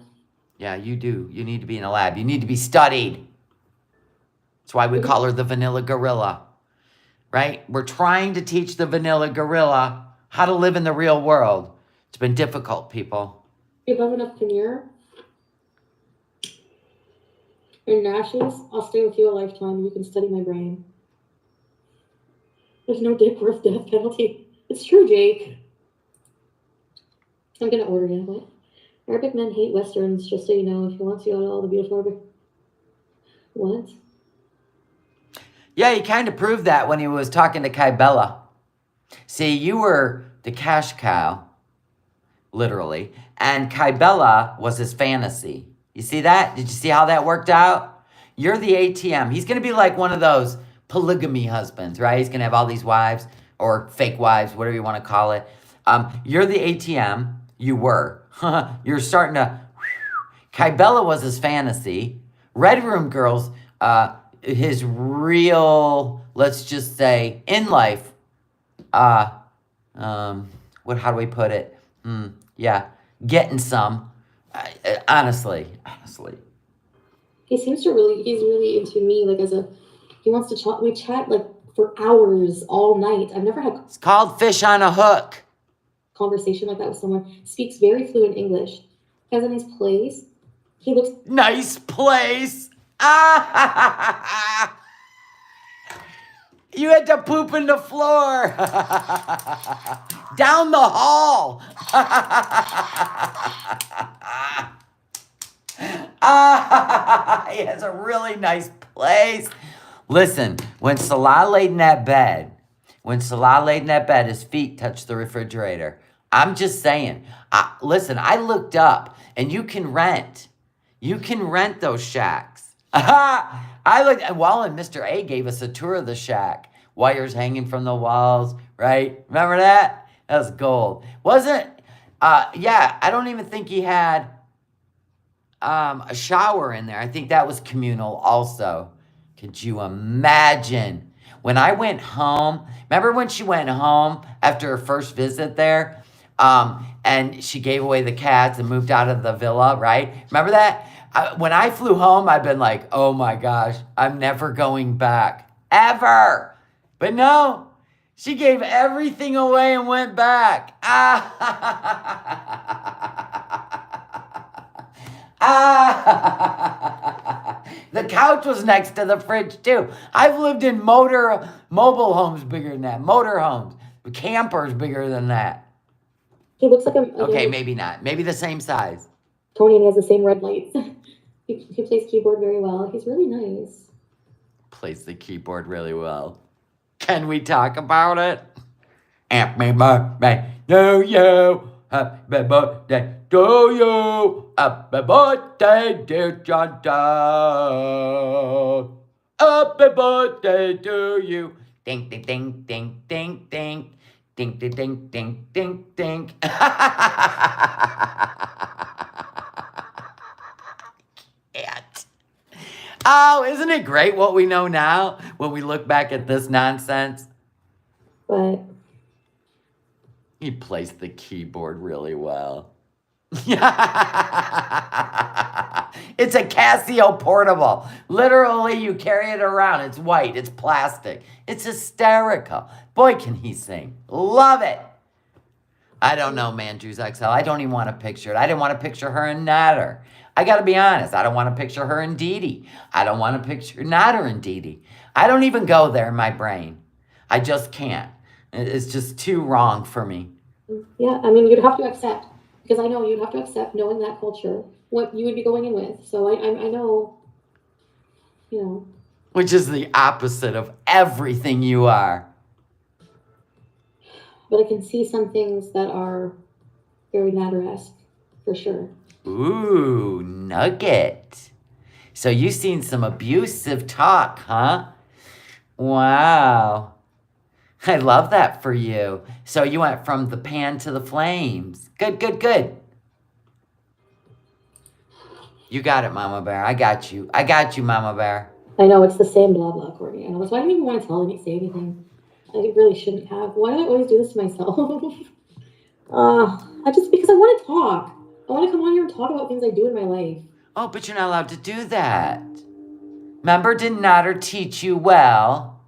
Yeah, you do. You need to be in a lab. You need to be studied. That's why we call her the vanilla gorilla, right? We're trying to teach the vanilla gorilla how to live in the real world. It's been difficult, people. If you have enough paneer and Nash's, I'll stay with you a lifetime. You can study my brain. There's no dick worth death penalty. It's true, Jake. I'm gonna order it. What? Arabic men hate Westerns, just so you know. If you want to go to all the beautiful Arabic. What? Yeah, he kind of proved that when he was talking to Kai Bella. See, you were the cash cow, literally, and Kai Bella was his fantasy. You see that? Did you see how that worked out? You're the ATM. He's going to be like one of those polygamy husbands, right? He's going to have all these wives or fake wives, whatever you want to call it. You're the ATM. You were. You're starting to... Kai Bella was his fantasy. Red Room Girls, his real, let's just say, in life, how do we put it? Yeah, getting some. Honestly. He's really into me, like he wants to chat. We chat like for hours all night. I've never had It's called fish on a hook. conversation like that with someone. Speaks very fluent English. Has a nice place. He looks Nice place. You had to poop in the floor. Down the hall. He has a really nice place. Listen, when Salah laid in that bed, his feet touched the refrigerator. I'm just saying. Listen, I looked up, and you can rent. You can rent those shacks. I looked, and Mr. A gave us a tour of the shack. Wires hanging from the walls, right? Remember that? That was gold. Wasn't, yeah, I don't even think he had a shower in there. I think that was communal also. Could you imagine? When I went home, remember when she went home after her first visit there? And she gave away the cats and moved out of the villa, right? Remember that? When I flew home, I've been like, oh my gosh, I'm never going back. Ever. But no, she gave everything away and went back. The couch was next to the fridge too. I've lived in mobile homes bigger than that. Motor homes. Campers bigger than that. He looks like Okay, maybe not. Maybe the same size. Tony, and he has the same red lights. He plays keyboard very well. He's really nice. Plays the keyboard really well. Can we talk about it? Happy birthday to you. Happy birthday to you. Happy birthday, dear John Dog. Happy birthday to you. Ding, ding, ding, ding, ding, ding. Ding, ding, ding, ding, ding, ding. Can't. Oh, isn't it great what we know now when we look back at this nonsense? But He plays the keyboard really well. It's a Casio portable. Literally, you carry it around. It's white. It's plastic. It's hysterical. Boy, can he sing. Love it. I don't know, man, Drew's XL. I don't even want to picture it. I didn't want to picture her and Natter. I got to be honest. I don't want to picture her and Dee Dee. I don't want to picture Natter and Dee Dee. I don't even go there in my brain. I just can't. It's just too wrong for me. yeah, I mean, you'd have to accept, because I know you'd have to accept knowing that culture, what you would be going in with. So I know, you know. Which is the opposite of everything you are. But I can see some things that are very Natter-esque, for sure. Ooh, nugget. So you've seen some abusive talk, huh? Wow. I love that for you. So you went from the pan to the flames. Good, good, good. You got it, Mama Bear. I got you. I got you, Mama Bear. I know, it's the same blah, blah, Courtney. I know. That's why I didn't even want to tell him to say anything. I really shouldn't have. Why do I always do this to myself? Because I want to talk. I want to come on here and talk about things I do in my life. Oh, but you're not allowed to do that. Remember, did Natter teach you well?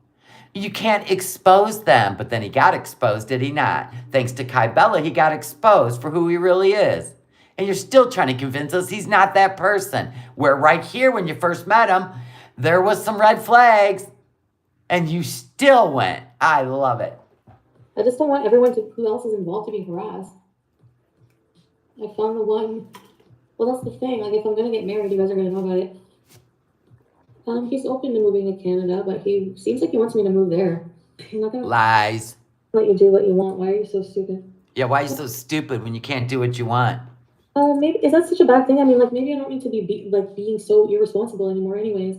You can't expose them. But then he got exposed, did he not? Thanks to Kai Bella, he got exposed for who he really is. And you're still trying to convince us he's not that person. Where right here, when you first met him, there was some red flags. And you still went. I love it. I just don't want everyone who else is involved to be harassed. I found the one. Well, that's the thing. Like, if I'm going to get married, you guys are going to know about it. He's open to moving to Canada, but he seems like he wants me to move there. I'm not going to Lies. let you do what you want. Why are you so stupid? Yeah, why are you so stupid when you can't do what you want? Maybe, is that such a bad thing? I mean, like, maybe I don't need to be being so irresponsible anymore anyways.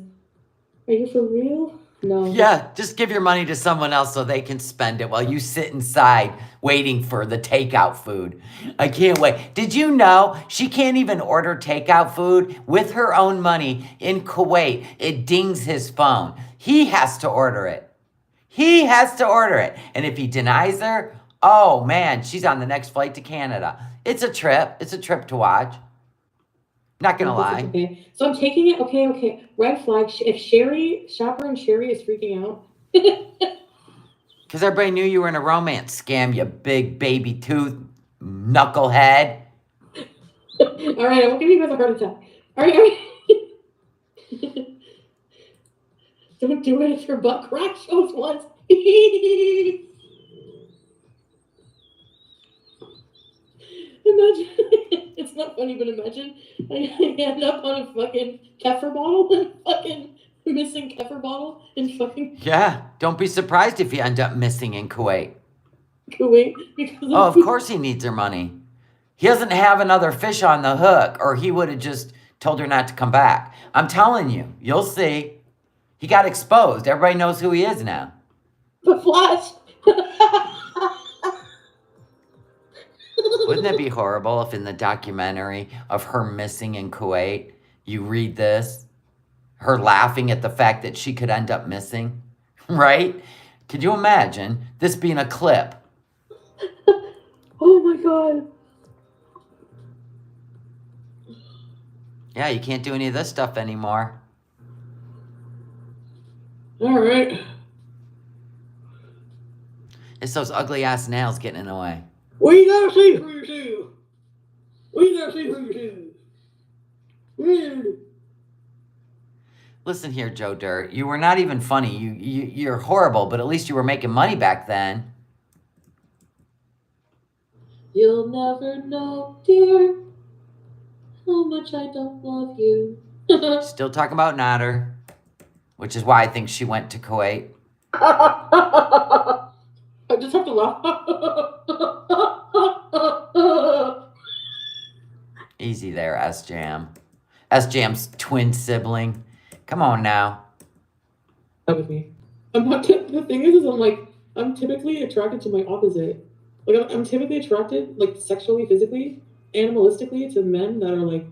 Are you for real? No. Yeah, just give your money to someone else so they can spend it while you sit inside waiting for the takeout food. I can't wait. Did you know she can't even order takeout food with her own money in Kuwait? It dings his phone. He has to order it. He has to order it. And if he denies her, oh man, she's on the next flight to Canada. It's a trip. It's a trip to watch. Not gonna lie. Okay. So I'm taking it. Okay. Red flag. If Shopper and Sherry is freaking out. Because everybody knew you were in a romance scam, you big baby tooth knucklehead. All right, I won't give you guys a heart attack. All right. Don't do it if your butt crack shows once. Imagine, it's not funny, but imagine I end up on a fucking kefir bottle and fucking missing kefir bottle and fucking Yeah, don't be surprised if you end up missing in Kuwait. Kuwait because Oh, of course he needs her money. He doesn't have another fish on the hook, or he would have just told her not to come back. I'm telling you, you'll see. He got exposed. Everybody knows who he is now. The Flash. Wouldn't that be horrible if in the documentary of her missing in Kuwait, you read this, her laughing at the fact that she could end up missing, right? Could you imagine this being a clip? Oh my god. Yeah, you can't do any of this stuff anymore. All right. It's those ugly ass nails getting in the way. Well, you gotta see for yourself. Well, you gotta see for yourself. Listen here, Joe Dirt. You were not even funny. You're horrible, but at least you were making money back then. You'll never know, dear, how much I don't love you. Still talking about Nader, which is why I think she went to Kuwait. I just have to laugh. Easy there, S-Jam. S-Jam's twin sibling. Come on now. That was me. I'm not. The thing is I'm typically attracted to my opposite. Like I'm typically attracted, like sexually, physically, animalistically, to men that are like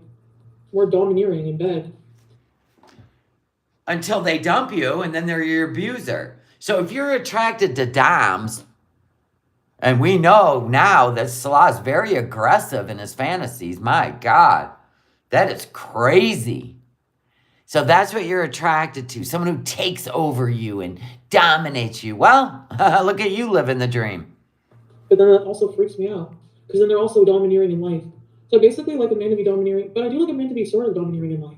more domineering in bed. Until they dump you, and then they're your abuser. So if you're attracted to doms, and we know now that Salah's very aggressive in his fantasies, my God, that is crazy. So that's what you're attracted to, someone who takes over you and dominates you. Well, look at you living the dream. But then that also freaks me out, because then they're also domineering in life. So basically, I like a man to be domineering, but I do like a man to be sort of domineering in life.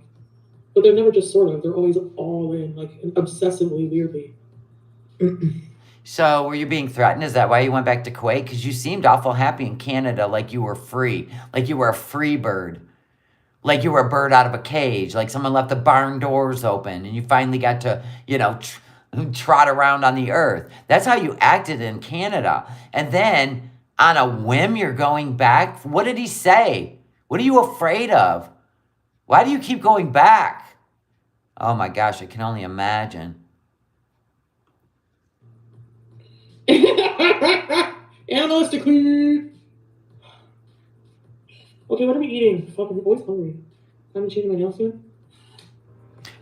But they're never just sort of; they're always all in, like obsessively, weirdly. So were you being threatened? Is that why you went back to Kuwait? Because you seemed awful happy in Canada, like you were free, like you were a free bird, like you were a bird out of a cage, like someone left the barn doors open and you finally got to, trot around on the earth. That's how you acted in Canada. And then on a whim, you're going back. What did he say? What are you afraid of? Why do you keep going back? Oh my gosh, I can only imagine. Animalistically. Okay, what are we eating? Fuck, I'm always hungry. Haven't changed my nails soon.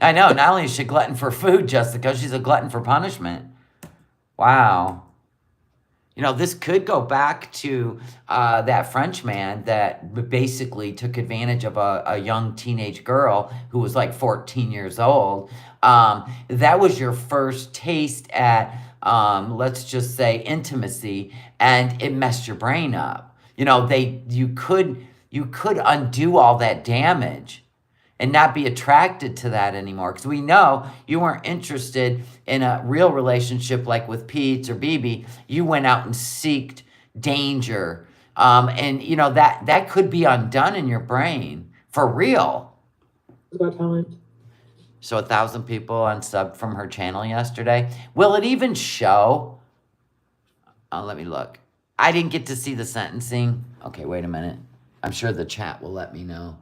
I know, not only is she a glutton for food, Jessica, she's a glutton for punishment. Wow. This could go back to that French man that basically took advantage of a young teenage girl who was like 14 years old. That was your first taste at, let's just say, intimacy, and it messed your brain up. You could undo all that damage and not be attracted to that anymore. Because we know you weren't interested in a real relationship like with Pete or BB. You went out and seeked danger. And that could be undone in your brain for real. It's about talent. So 1,000 people unsubbed from her channel yesterday. Will it even show? Let me look. I didn't get to see the sentencing. Okay, wait a minute. I'm sure the chat will let me know.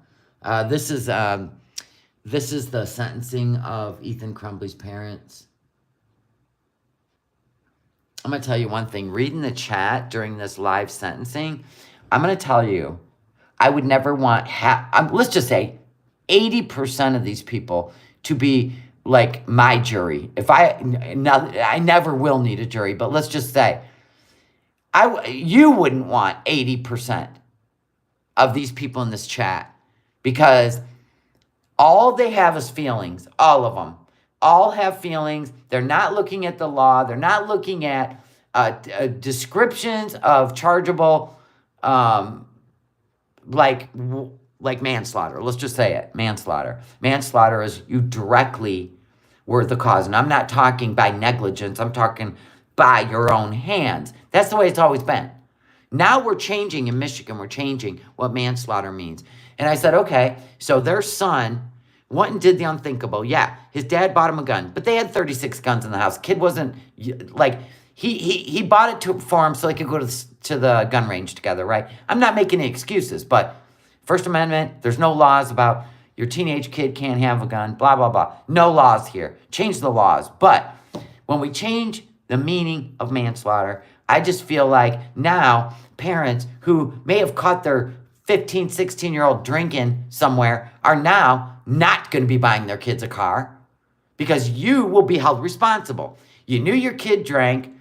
This is the sentencing of Ethan Crumbley's parents. I'm going to tell you one thing. Reading the chat during this live sentencing, I'm going to tell you, I would never want, let's just say, 80% of these people to be like my jury. I never will need a jury, but let's just say, you wouldn't want 80% of these people in this chat, because all they have is feelings. All of them all have feelings. They're not looking at the law. They're not looking at descriptions of chargeable, like manslaughter. Let's just say it, manslaughter. Manslaughter is you directly were the cause. And I'm not talking by negligence. I'm talking by your own hands. That's the way it's always been. Now we're changing in Michigan. We're changing what manslaughter means. And I said, okay, so their son went and did the unthinkable. Yeah, his dad bought him a gun, but they had 36 guns in the house. Kid wasn't, like, he bought it for him so they could go to the gun range together, right? I'm not making any excuses, but First Amendment, there's no laws about your teenage kid can't have a gun, blah, blah, blah. No laws here. Change the laws. But when we change the meaning of manslaughter, I just feel like now parents who may have caught their 15, 16-year-old drinking somewhere are now not going to be buying their kids a car because you will be held responsible. You knew your kid drank.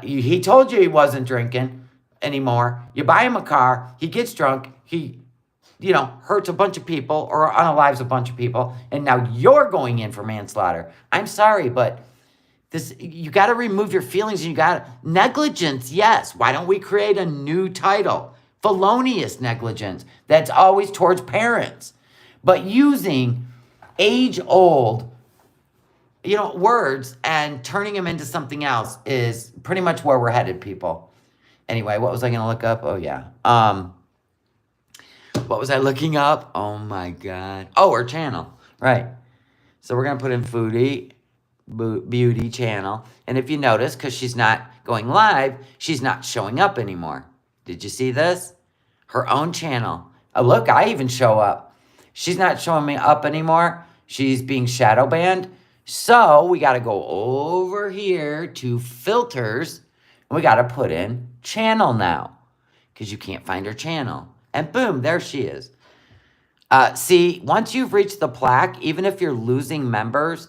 He told you he wasn't drinking anymore. You buy him a car. He gets drunk. He, hurts a bunch of people or unalives a bunch of people. And now you're going in for manslaughter. I'm sorry, but you got to remove your feelings. And you got negligence. Yes. Why don't we create a new title? Felonious negligence. That's always towards parents. But using age-old words and turning them into something else is pretty much where we're headed, people. Anyway, what was I going to look up? Oh, yeah. What was I looking up? Oh, my God. Oh, her channel. Right. So we're going to put in Foodie Beauty channel. And if you notice, because she's not going live, she's not showing up anymore. Did you see this? Her own channel. Oh, look, I even show up. She's not showing me up anymore. She's being shadow banned. So we got to go over here to filters. And we got to put in channel now because you can't find her channel. And boom, there she is. See, once you've reached the plaque, even if you're losing members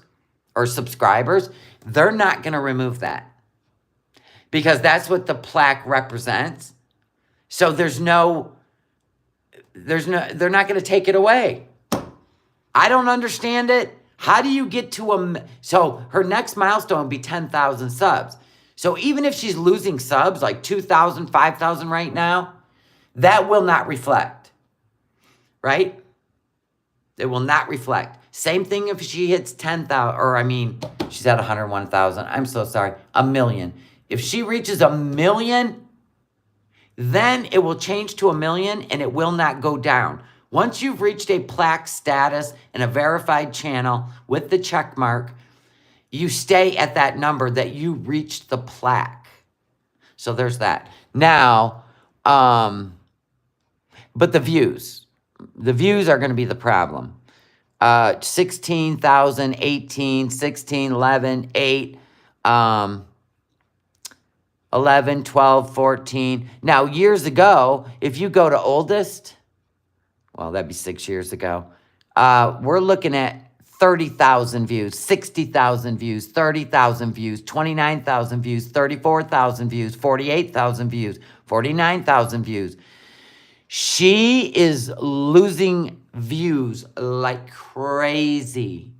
or subscribers, they're not going to remove that because that's what the plaque represents. So they're not going to take it away. I don't understand it. How do you get to so her next milestone would be 10,000 subs. So even if she's losing subs, like 2,000, 5,000 right now, that will not reflect, right? It will not reflect. Same thing if she hits 10,000, she's at 101,000. I'm so sorry, 1 million. If she reaches 1 million, then it will change to 1 million and it will not go down. Once you've reached a plaque status and a verified channel with the check mark, you stay at that number that you reached the plaque. So there's that. Now, but the views are going to be the problem. 16,000, 18, 16, 11, 8, 11, 12, 14. Now, years ago, if you go to oldest, well, that'd be 6 years ago. We're looking at 30,000 views, 60,000 views, 30,000 views, 29,000 views, 34,000 views, 48,000 views, 49,000 views. She is losing views like crazy.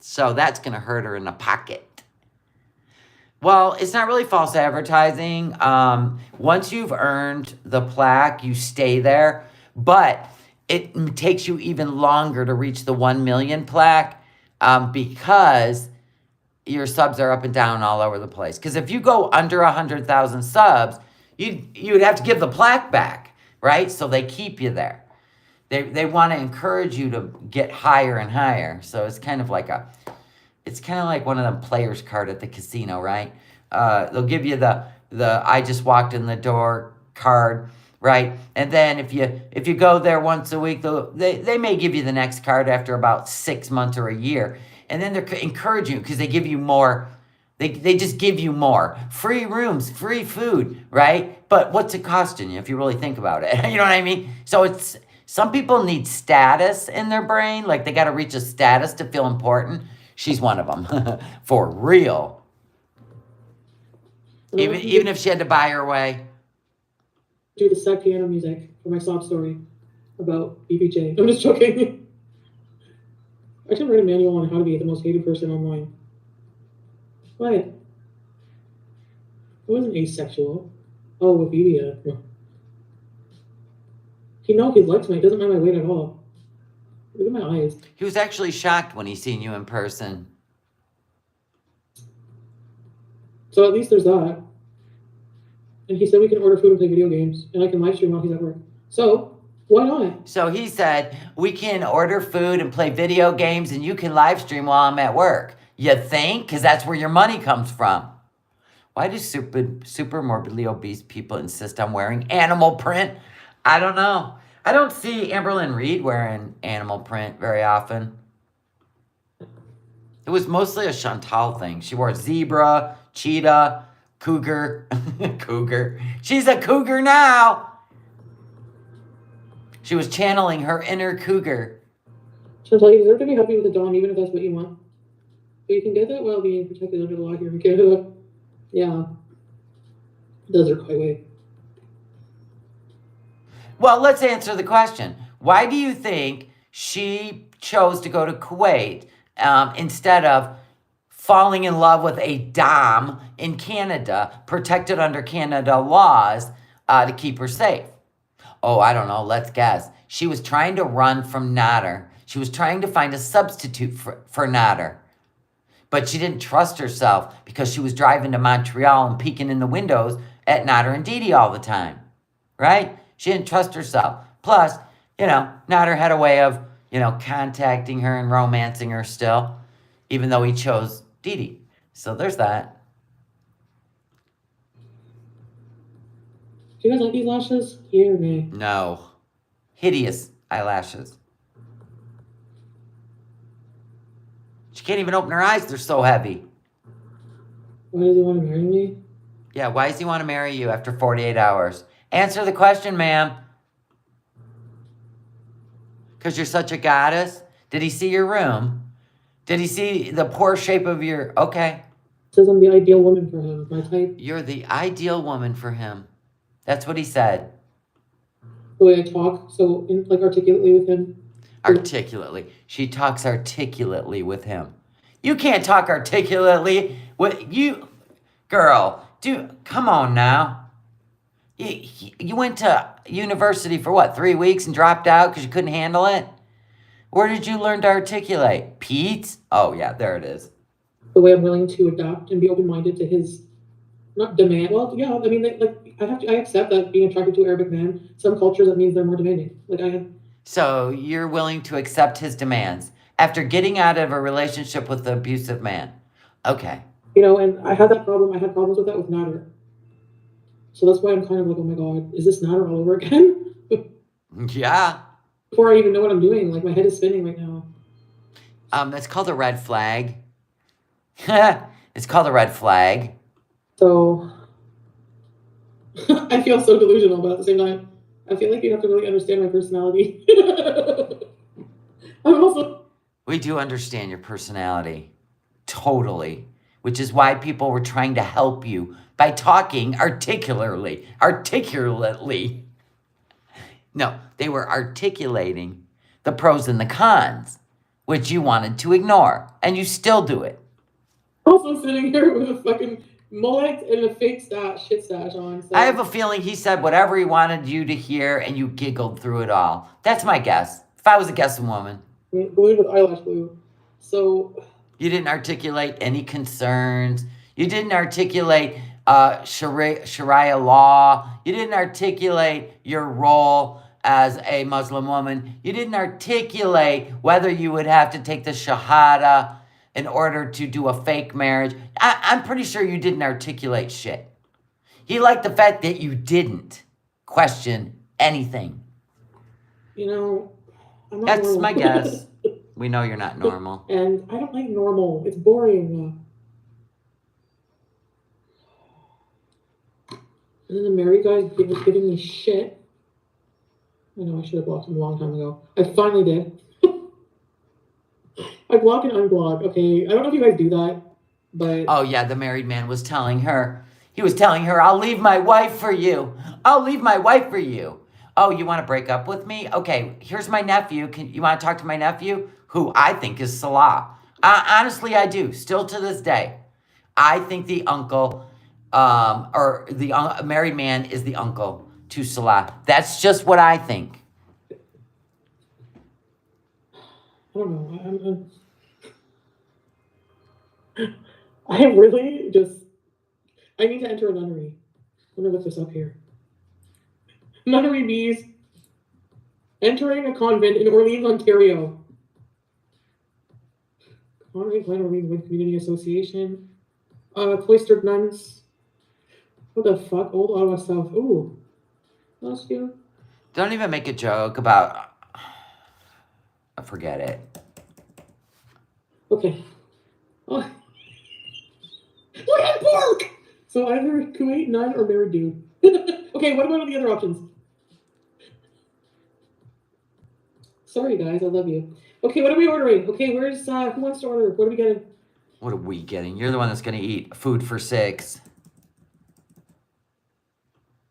So that's going to hurt her in the pocket. Well, it's not really false advertising. Once you've earned the plaque, you stay there. But it takes you even longer to reach the 1 million plaque because your subs are up and down all over the place. Because if you go under 100,000 subs, you'd have to give the plaque back, right? So they keep you there. They want to encourage you to get higher and higher. So it's kind of like one of them players card at the casino, right? They'll give you the I just walked in the door card, right? And then if you go there once a week, they may give you the next card after about 6 months or a year. And then they're encouraging you because they give you more. They just give you more. Free rooms, free food, right? But what's it costing you if you really think about it? You know what I mean? So some people need status in their brain. Like they got to reach a status to feel important. She's one of them. For real. Even if she had to buy her way. Do the sad piano music for my sob story about BBJ. I'm just joking. I should write a manual on how to be the most hated person online. What? I wasn't asexual. Oh, with Evia. He likes me. He doesn't mind my weight at all. Look at my eyes. He was actually shocked when he seen you in person. So at least there's that. And he said we can order food and play video games, and I can live stream while he's at work. So why not? So he said we can order food and play video games, and you can live stream while I'm at work. You think? Because that's where your money comes from. Why do super morbidly obese people insist on wearing animal print? I don't know. I don't see Amberlynn Reed wearing animal print very often. It was mostly a Chantal thing. She wore zebra, cheetah, cougar. Cougar. She's a cougar now. She was channeling her inner cougar. Chantal, you deserve to be happy with a dom, even if that's what you want. But you can get that while being protected under the law here in Canada. Yeah. Desert highway. Well, let's answer the question. Why do you think she chose to go to Kuwait instead of falling in love with a dom in Canada, protected under Canada laws to keep her safe? Oh, I don't know. Let's guess. She was trying to run from Nader. She was trying to find a substitute for Nader. But she didn't trust herself because she was driving to Montreal and peeking in the windows at Nader and Didi all the time. Right? She didn't trust herself. Plus, Nader had a way of, contacting her and romancing her still, even though he chose Didi. So there's that. Do you guys like these lashes? Yeah or nay? No. Hideous eyelashes. She can't even open her eyes. They're so heavy. Why does he want to marry me? Yeah, why does he want to marry you after 48 hours? Answer the question, ma'am. Because you're such a goddess? Did he see your room? Did he see the poor shape of your... Okay. Says I'm the ideal woman for him, my type. You're the ideal woman for him. That's what he said. The way I talk, so articulately with him. Articulately. She talks articulately with him. You can't talk articulately with you... Girl, come on now. You went to university for what, 3 weeks and dropped out because you couldn't handle it? Where did you learn to articulate? Pete? Oh, yeah, there it is. The way I'm willing to adapt and be open-minded to his, not demand. Well, yeah, I mean, I accept that being attracted to an Arabic man, some cultures that means they're more demanding. So you're willing to accept his demands after getting out of a relationship with an abusive man. Okay. And I had that problem. I had problems with that with Nader. So that's why I'm kind of like, oh my God, is this Nader all over again? Yeah. Before I even know what I'm doing, my head is spinning right now. That's called a red flag. It's called a red flag. So I feel so delusional, but at the same time, I feel like you have to really understand my personality. We do understand your personality. Totally. Which is why people were trying to help you by talking articulately. Articulately. No, they were articulating the pros and the cons, which you wanted to ignore, and you still do it. Also sitting here with a fucking mullet and a fake shit stash on. So. I have a feeling he said whatever he wanted you to hear, and you giggled through it all. That's my guess. If I was a guessing woman. Glued with eyelash glue. So... You didn't articulate any concerns. You didn't articulate Sharia law. You didn't articulate your role as a Muslim woman. You didn't articulate whether you would have to take the Shahada in order to do a fake marriage. I'm pretty sure you didn't articulate shit. He liked the fact that you didn't question anything. I'm not That's normal. my guess. We know you're not normal. And I don't like normal. It's boring. And then the married guy was giving me shit. I know I should have blocked him a long time ago. I finally did. I block and unblock. Okay, I don't know if you guys do that, but... Oh, yeah, the married man was telling her. He was telling her, I'll leave my wife for you. I'll leave my wife for you. Oh, you want to break up with me? Okay, here's my nephew. You want to talk to my nephew? Who I think is Salah. Honestly, I do. Still to this day. I think the uncle, or the married man is the uncle to Salah. That's just what I think. I don't know. I really just... I need to enter a nunnery. Let me look this up here. Nunnery bees. Entering a convent in Orleans, Ontario. Convent Glen Orleans Community Association. Cloistered nuns. What the fuck? Old Ottawa South. Ooh. That's cute. Don't even make a joke about... Forget it. Okay. Oh. Look at pork! So either Kuwait nun or married dude. Okay, what about the other options? Sorry, guys, I love you. Okay, what are we ordering? Okay, where's who wants to order? What are we getting? What are we getting? You're the one that's gonna eat food for 6.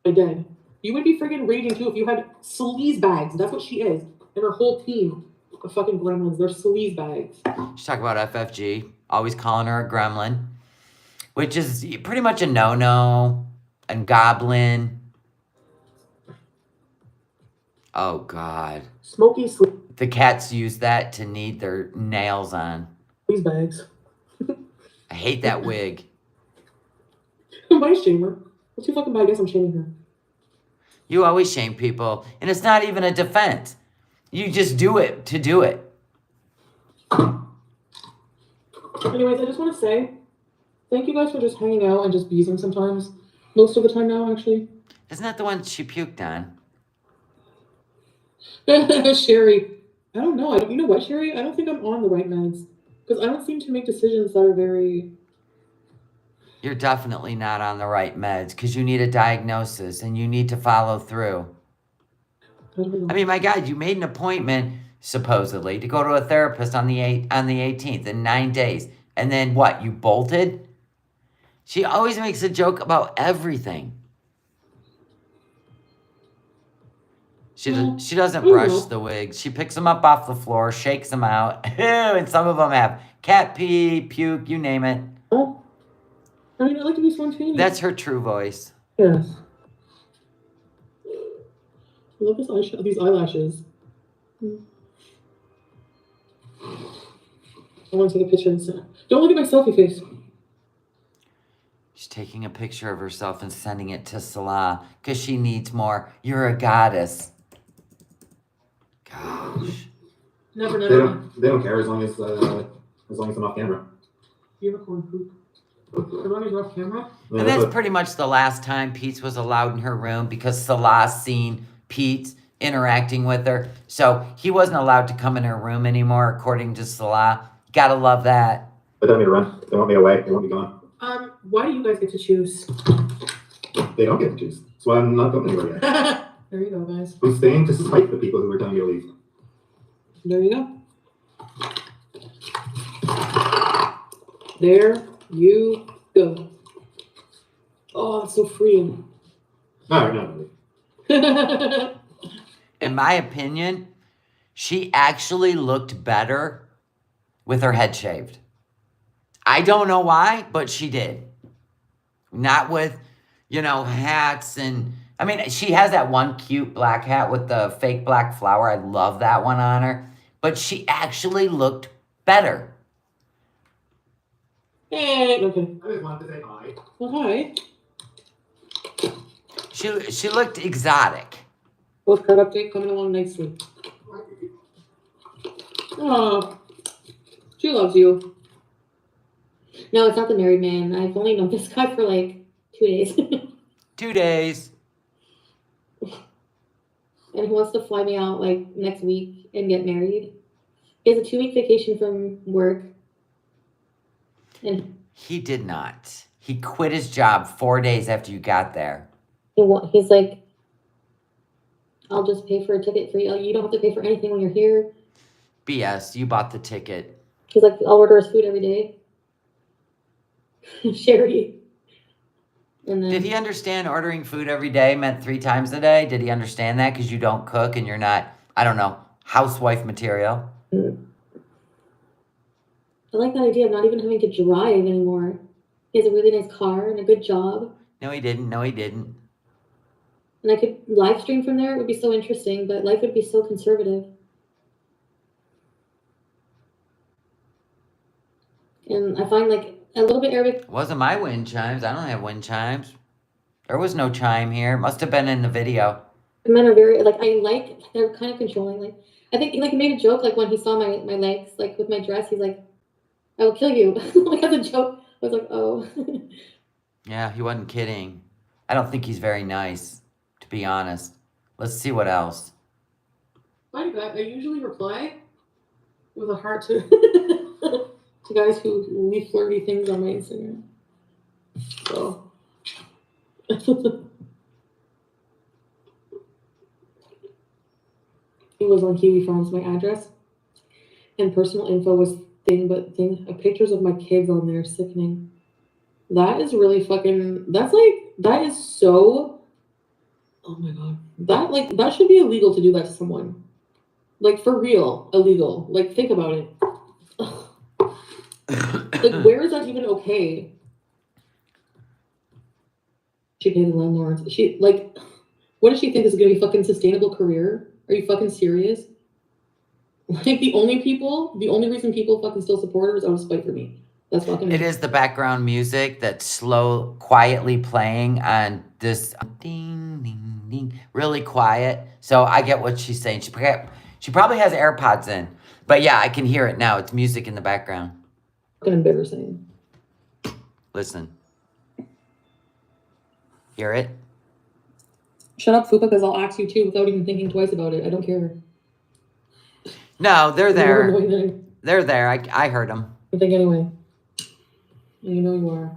I did. You would be friggin' raging too if you had sleaze bags. That's what she is. And her whole team of fucking gremlins. They're sleaze bags. She's talking about FFG, always calling her a gremlin, which is pretty much a no-no. And goblin. Oh, God. Smoky sleaze The cats use that to knead their nails on. bags. I hate that wig. Why shame her? What's your fucking bad? I guess I'm shaming her. You always shame people, and it's not even a defense. You just do it to do it. Anyways, I just want to say thank you guys for just hanging out and just beezing sometimes. Most of the time now, actually. Isn't that the one she puked on? Sherry. I don't know. You know what, Sherry? I don't think I'm on the right meds. Because I don't seem to make decisions that are very... You're definitely not on the right meds because you need a diagnosis and you need to follow through. I mean, my God, you made an appointment, supposedly, to go to a therapist on the 18th in 9 days. And then what? You bolted? She always makes a joke about everything. She doesn't brush the wigs. She picks them up off the floor, shakes them out. And some of them have cat pee, puke, you name it. Oh. I mean, I like to be spontaneous. That's her true voice. Yes. I love these eyelashes. I want to take a picture and send it. Don't look at my selfie face. She's taking a picture of herself and sending it to Salah because she needs more. You're a goddess. Gosh. Never. They don't care as long as I'm off camera. Unicorn poop. As long as you're off camera. And that's pretty much the last time Pete's was allowed in her room because Salah's seen Pete interacting with her. So he wasn't allowed to come in her room anymore, according to Salah. Gotta love that. They don't want me to run. They want me away. They want me gone. Why do you guys get to choose? They don't get to choose. That's why I'm not going anywhere yet. There you go, guys. I'm staying to spite the people who are telling me to leave. There you go. There you go. Oh, it's so freeing. No, no. In my opinion, she actually looked better with her head shaved. I don't know why, but she did. Not with, hats and... I mean, she has that one cute black hat with the fake black flower. I love that one on her. But she actually looked better. Hey, okay. I just wanted to say hi. Well, hi. She looked exotic. Both card update coming along nicely. Oh, she loves you. No, it's not the married man. I've only known this guy for like 2 days. 2 days. And he wants to fly me out like next week and get married. He has a 2-week vacation from work. And he did not. He quit his job 4 days after you got there. He's like, I'll just pay for a ticket for you. You don't have to pay for anything when you're here. BS, you bought the ticket. He's like, I'll order his food every day. Sherry. And then, Did he understand ordering food every day meant 3 times a day? Did he understand that? Because you don't cook and you're not, I don't know, housewife material. I like that idea of not even having to drive anymore. He has a really nice car and a good job. No, he didn't. No, he didn't. And I could live stream from there. It would be so interesting, but life would be so conservative. And I find like a little bit Arabic. It wasn't my wind chimes. I don't have wind chimes. There was no chime here. Must have been in the video. Men are very they're kind of controlling. Like I think he made a joke like when he saw my legs like with my dress. He's like, "I will kill you." Like as a joke. I was like, "Oh." Yeah, he wasn't kidding. I don't think he's very nice, to be honest. Let's see what else. I usually reply with a heart to. to guys who leave flirty things on my Instagram. So. It was on Kiwi Farms, my address. And personal info was pictures of my kids on there, sickening. That is really fucking, that is so, oh my god. That should be illegal to do that to someone. Like, for real, illegal. Like, think about it. Like, where is that even okay? She paid the landlords. What does she think this is gonna be a fucking sustainable career? Are you fucking serious? Like, the only reason people fucking still support her is out of spite for me. That's fucking. It is the background music that's slow, quietly playing on this ding, ding, ding, really quiet. So I get what she's saying. She probably has AirPods in, but yeah, I can hear it now. It's music in the background. Fucking embarrassing. Listen. Hear it? Shut up, Fupa, because I'll ask you too without even thinking twice about it. I don't care. No, they're there. They're They're there. I heard them. I think anyway. You know you are.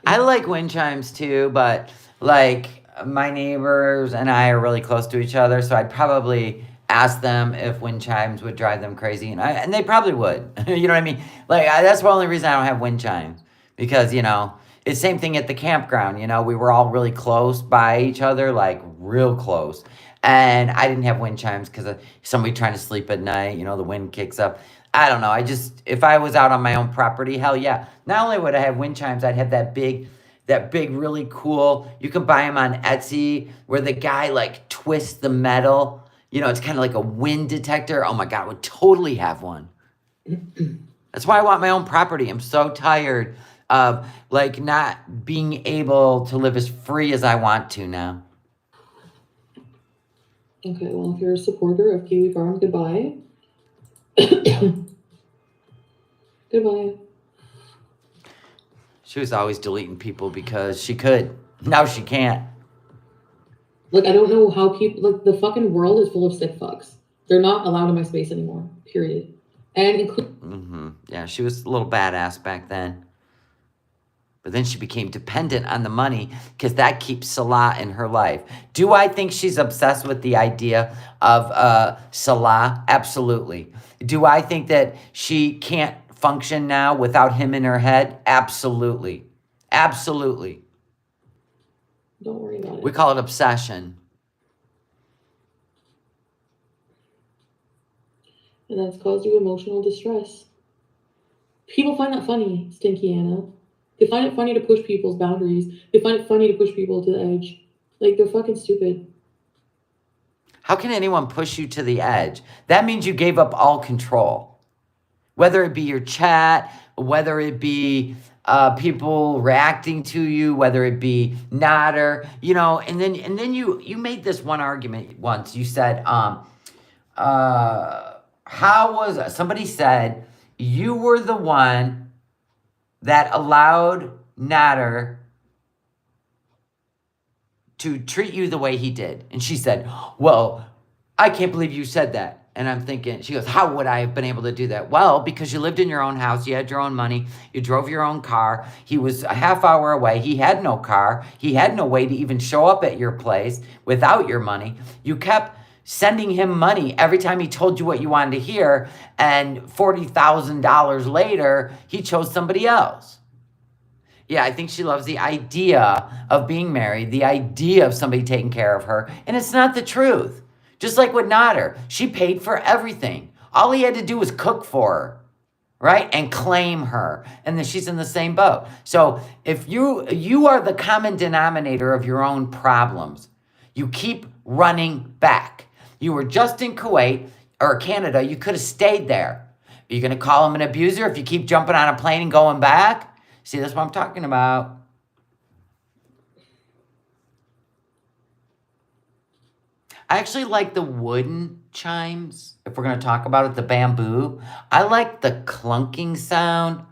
I like wind chimes too, but like my neighbors and I are really close to each other, so I'd probably ask them if wind chimes would drive them crazy, and they probably would. You know what I mean? Like that's the only reason I don't have wind chimes, because it's the same thing at the campground. We were all really close by each other, like real close, and I didn't have wind chimes because of somebody trying to sleep at night. The wind kicks up. I don't know. If I was out on my own property, hell yeah. Not only would I have wind chimes, I'd have that big, really cool, you can buy them on Etsy, where the guy like twists the metal. It's kind of like a wind detector. Oh my God, I would totally have one. That's why I want my own property. I'm so tired of like not being able to live as free as I want to now. Okay, well, if you're a supporter of Kiwi Farms, goodbye. Goodbye. She was always deleting people because she could. Now she can't. Like, I don't know how people, like, the fucking world is full of sick fucks. They're not allowed in my space anymore, period. And Yeah, she was a little badass back then. But then she became dependent on the money because that keeps Salah in her life. Do I think she's obsessed with the idea of Salah? Absolutely. Do I think that she can't function now without him in her head? Absolutely. Absolutely. Don't worry about it. We call it obsession. And that's caused you emotional distress. People find that funny, Stinky Anna. They find it funny to push people's boundaries. They find it funny to push people to the edge. Like, they're fucking stupid. How can anyone push you to the edge? That means you gave up all control. Whether it be your chat, whether it be people reacting to you, whether it be Nader, and then you made this one argument once. You said, somebody said you were the one that allowed Nader to treat you the way he did. And she said, well, I can't believe you said that. And I'm thinking, she goes, how would I have been able to do that? Well, because you lived in your own house, you had your own money, you drove your own car, he was a half hour away, he had no car, he had no way to even show up at your place without your money. You kept sending him money every time he told you what you wanted to hear, and $40,000 later, he chose somebody else. Yeah, I think she loves the idea of being married, the idea of somebody taking care of her, and it's not the truth. Just like with Nader, she paid for everything. All he had to do was cook for her, right? And claim her, and then she's in the same boat. So if you are the common denominator of your own problems, you keep running back. You were just in Kuwait or Canada. You could have stayed there. Are you going to call him an abuser if you keep jumping on a plane and going back? See, that's what I'm talking about. I actually like the wooden chimes, if we're going to talk about it, the bamboo. I like the clunking sound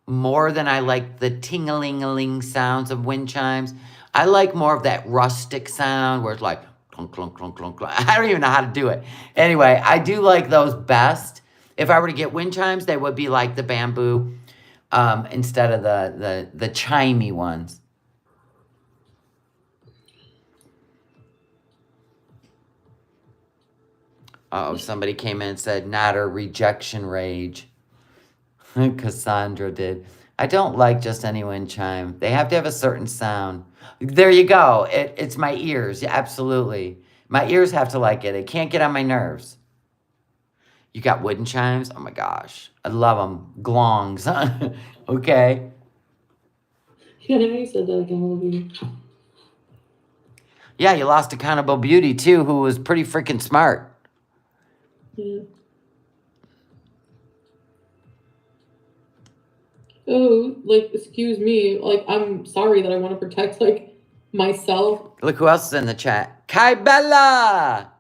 more than I like the ting-a-ling-a-ling sounds of wind chimes. I like more of that rustic sound where it's like clunk, clunk, clunk, clunk, clunk. I don't even know how to do it. Anyway, I do like those best. If I were to get wind chimes, they would be like the bamboo instead of the chimey ones. Oh, somebody came in and said, not a rejection rage. Cassandra did. I don't like just any wind chime. They have to have a certain sound. There you go. It's my ears. Yeah, absolutely. My ears have to like it. It can't get on my nerves. You got wooden chimes? Oh my gosh. I love them. Glongs. Okay. Yeah, I know you said that like a whole video. Yeah, you lost Accountable Beauty too, who was pretty freaking smart. Yeah. Oh, like, excuse me. Like, I'm sorry that I want to protect, like, myself. Look who else is in the chat. Kai Bella!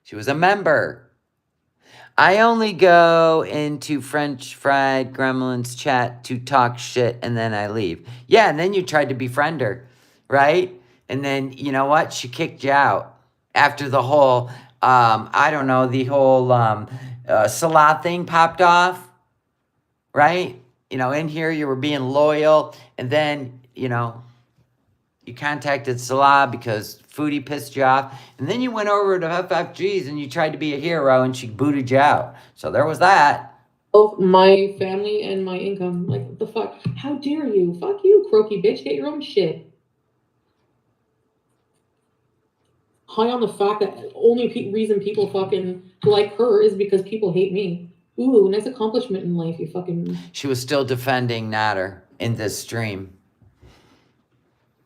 She was a member. I only go into French Fried Gremlins chat to talk shit and then I leave. Yeah, and then you tried to befriend her, right? And then, you know what? She kicked you out after the whole, I don't know, the whole Salah thing popped off, right? You know, in here you were being loyal and then, you know, you contacted Salah because Foodie pissed you off. And then you went over to FFG's and you tried to be a hero and she booted you out. So there was that. Both my family and my income. Like, what the fuck? How dare you? Fuck you, croaky bitch. Get your own shit. High on the fact that only reason people fucking like her is because people hate me. Ooh, nice accomplishment in life, you fucking... She was still defending Natter in this stream.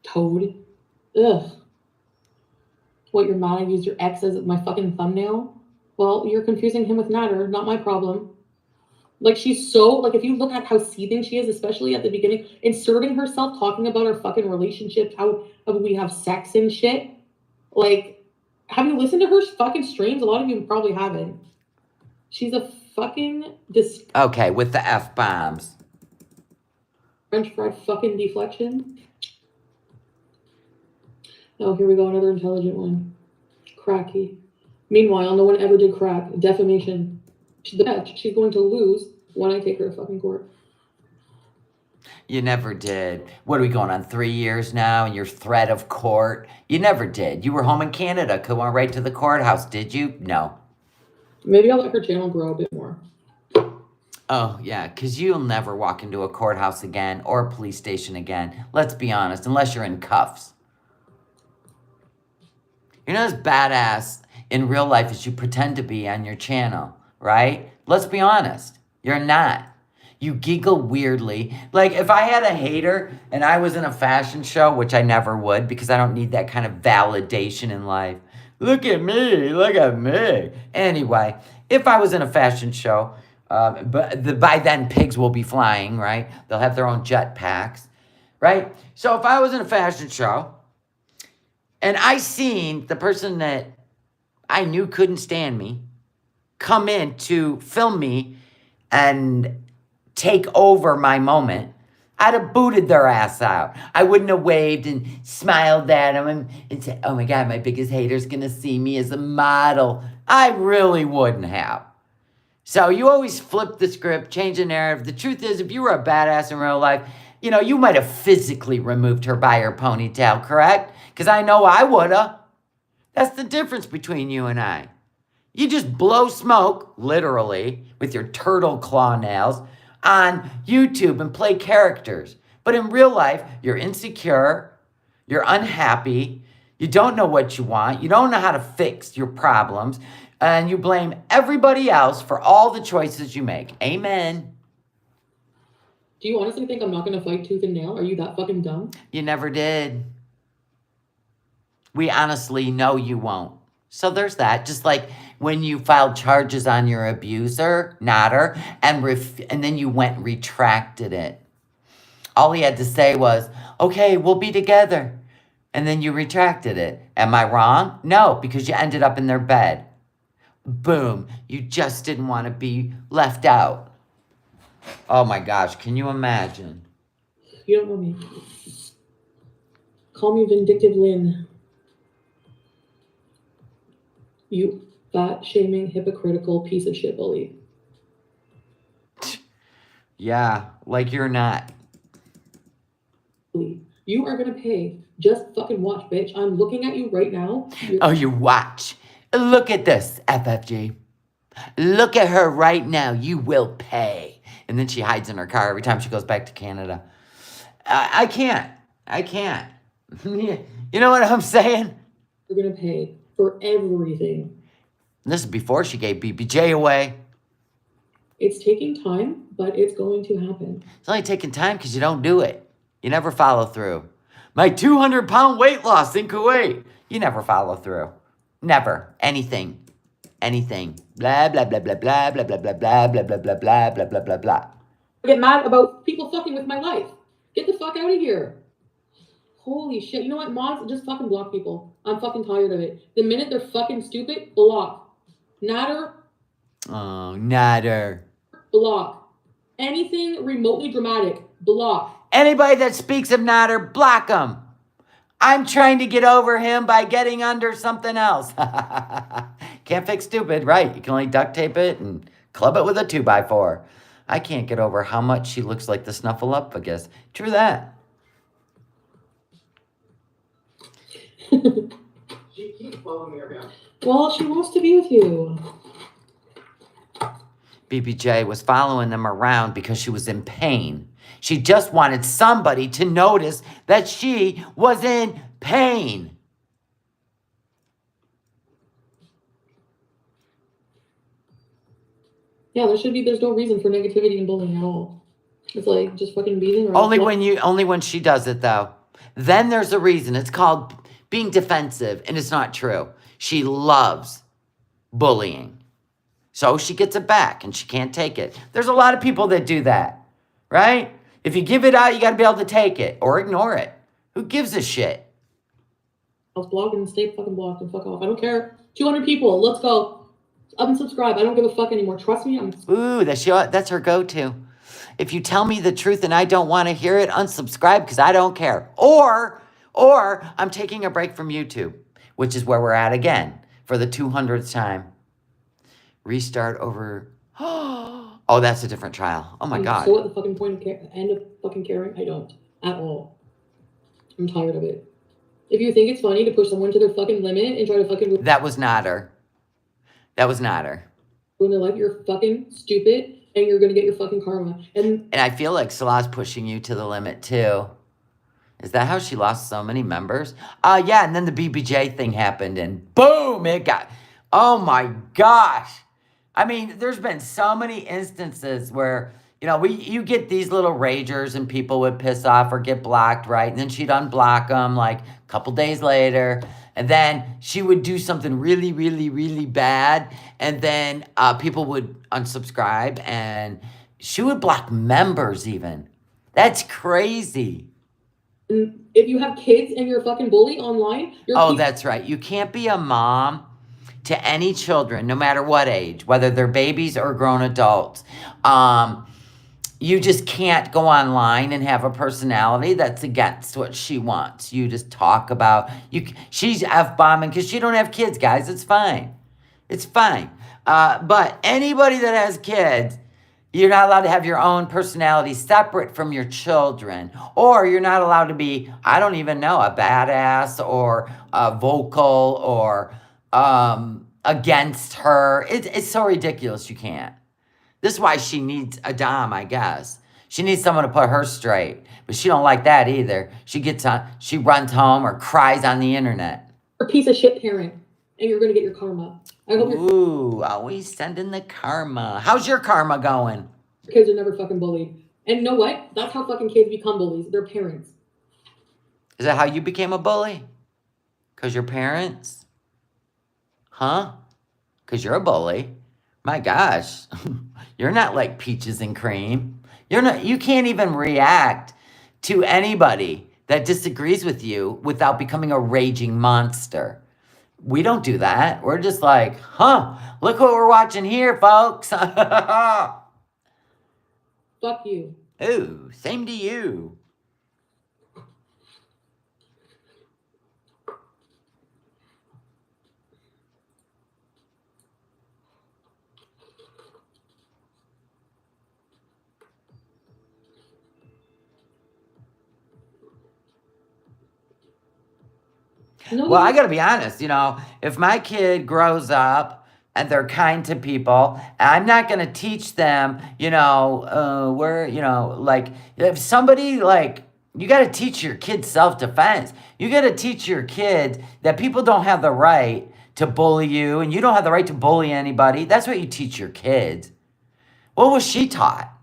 Toad. Ugh. What, you're mad I used your ex as my fucking thumbnail? Well, you're confusing him with Natter, not my problem. Like, she's so, like, if you look at how seething she is, especially at the beginning, inserting herself, talking about her fucking relationships, how we have sex and shit. Like, have you listened to her fucking streams? A lot of you probably haven't. She's a fucking okay, with the F-bombs. French fried fucking deflection. Oh, here we go, another intelligent one. Cracky. Meanwhile, no one ever did crack. Defamation. She's going to lose when I take her to fucking court. You never did. What are we going on, 3 years now and your threat of court? You never did. You were home in Canada. Could went right to the courthouse, did you? No. Maybe I'll let her channel grow a bit more. Oh, yeah, because you'll never walk into a courthouse again or a police station again. Let's be honest, unless you're in cuffs. You're not as badass in real life as you pretend to be on your channel, right? Let's be honest. You're not. You giggle weirdly. Like, if I had a hater and I was in a fashion show, which I never would because I don't need that kind of validation in life. Look at me. Look at me. Anyway, if I was in a fashion show, but by then pigs will be flying, right? They'll have their own jet packs, right? So if I was in a fashion show and I seen the person that I knew couldn't stand me come in to film me and take over my moment, I'd have booted their ass out. I wouldn't have waved and smiled at them and said, oh my God, my biggest hater's gonna see me as a model. I really wouldn't have. So you always flip the script, change the narrative. The truth is, if you were a badass in real life, you know, you might have physically removed her by her ponytail, correct? Because I know I woulda. That's the difference between you and I. You just blow smoke, literally, with your turtle claw nails on YouTube and play characters. But in real life, you're insecure, you're unhappy, you don't know what you want, you don't know how to fix your problems, and you blame everybody else for all the choices you make. Amen. Do you honestly think I'm not going to fight tooth and nail? Are you that fucking dumb? You never did. We honestly know you won't. So there's that. Just like when you filed charges on your abuser, Natter, and then you went and retracted it. All he had to say was, okay, we'll be together. And then you retracted it. Am I wrong? No, because you ended up in their bed. Boom. You just didn't want to be left out. Oh my gosh, can you imagine? You don't know me. Call me Vindictive Lynn. You fat shaming hypocritical piece of shit bully. Yeah, like you're not. You are gonna pay. Just fucking watch, bitch. I'm looking at you right now. Oh, you watch. Look at this, FFG. Look at her right now. You will pay. And then she hides in her car every time she goes back to Canada. I can't. I can't. You know what I'm saying? You're gonna pay for everything. This is before she gave BBJ away. It's taking time, but it's going to happen. It's only taking time because you don't do it. You never follow through. My 200-pound weight loss in Kuwait. You never follow through. Never. Anything. Anything. Blah, blah, blah, blah, blah, blah, blah, blah, blah, blah, blah, blah, blah, blah, blah, blah, blah. I get mad about people fucking with my life. Get the fuck out of here. Holy shit. You know what, mods? Just fucking block people. I'm fucking tired of it. The minute they're fucking stupid, block. Natter, Oh, natter. block. Anything remotely dramatic, block. Anybody that speaks of natter, block them. I'm trying to get over him by getting under something else. Can't fix stupid, right? You can only duct tape it and club it with a 2x4. I can't get over how much she looks like the Snuffleupagus. True that. She keeps following me around. Well, she wants to be with you. BBJ was following them around because she was in pain. She just wanted somebody to notice that she was in pain. Yeah, there's no reason for negativity and bullying at all. It's like, just fucking be there. Only when she does it though. Then there's a reason. It's called being defensive, and it's not true. She loves bullying. So she gets it back, and she can't take it. There's a lot of people that do that, right? If you give it out, you got to be able to take it or ignore it. Who gives a shit? I was blocked and stay fucking blocked and fuck off. I don't care. 200 people, let's go. Unsubscribe. I don't give a fuck anymore. Trust me. Ooh, that's her go-to. If you tell me the truth and I don't want to hear it, unsubscribe because I don't care. Or I'm taking a break from YouTube, which is where we're at again for the 200th time. Restart over. Oh, that's a different trial. Oh my God. So what the fucking point of end of fucking caring? I don't at all. I'm tired of it. If you think it's funny to push someone to their fucking limit and try to fucking That was not her. That was not her. ruin their life, you're fucking stupid and you're gonna get your fucking karma. And I feel like Salah's pushing you to the limit too. Is that how she lost so many members? Yeah, and then the BBJ thing happened and boom, it got, oh my gosh. I mean, there's been so many instances where, you know, you get these little ragers and people would piss off or get blocked, right? And then she'd unblock them like a couple days later. And then she would do something really, really, really bad. And then people would unsubscribe and she would block members even. That's crazy. if you have kids and you're a fucking bully online, That's right. You can't be a mom to any children, no matter what age, whether they're babies or grown adults. You just can't go online and have a personality that's against what she wants. You just talk about, she's F-bombing because she don't have kids, guys. It's fine. It's fine. But anybody that has kids, you're not allowed to have your own personality separate from your children. Or you're not allowed to be, I don't even know, a badass or vocal or against her. It's so ridiculous you can't. This is why she needs a dom, I guess. She needs someone to put her straight. But she don't like that either. She runs home or cries on the internet. You're a piece of shit parent. And you're going to get your karma. I hope Ooh, always sending the karma. How's your karma going? your kids are never fucking bullied. And you know what? That's how fucking kids become bullies. Their parents. Is that how you became a bully? Because your parents? Huh? Because you're a bully. My gosh. You're not like peaches and cream. You can't even react to anybody that disagrees with you without becoming a raging monster. We don't do that. We're just like, look what we're watching here, folks. Well, you know what? That's how fucking kids become bullies. Their parents. Is that how you became a bully? Because your parents. Because you're a bully. My gosh. You're not like peaches and cream. You're not. You can't even react to anybody that disagrees with you without becoming a raging monster. We don't do that. We're just like, look what we're watching here, folks. Fuck you. Ooh, same to you. No, Well, I got to be honest, if my kid grows up and they're kind to people, I'm not going to teach them, like if somebody like, you got to teach your kids self-defense. You got to teach your kids that people don't have the right to bully you and you don't have the right to bully anybody. That's what you teach your kids. What was she taught?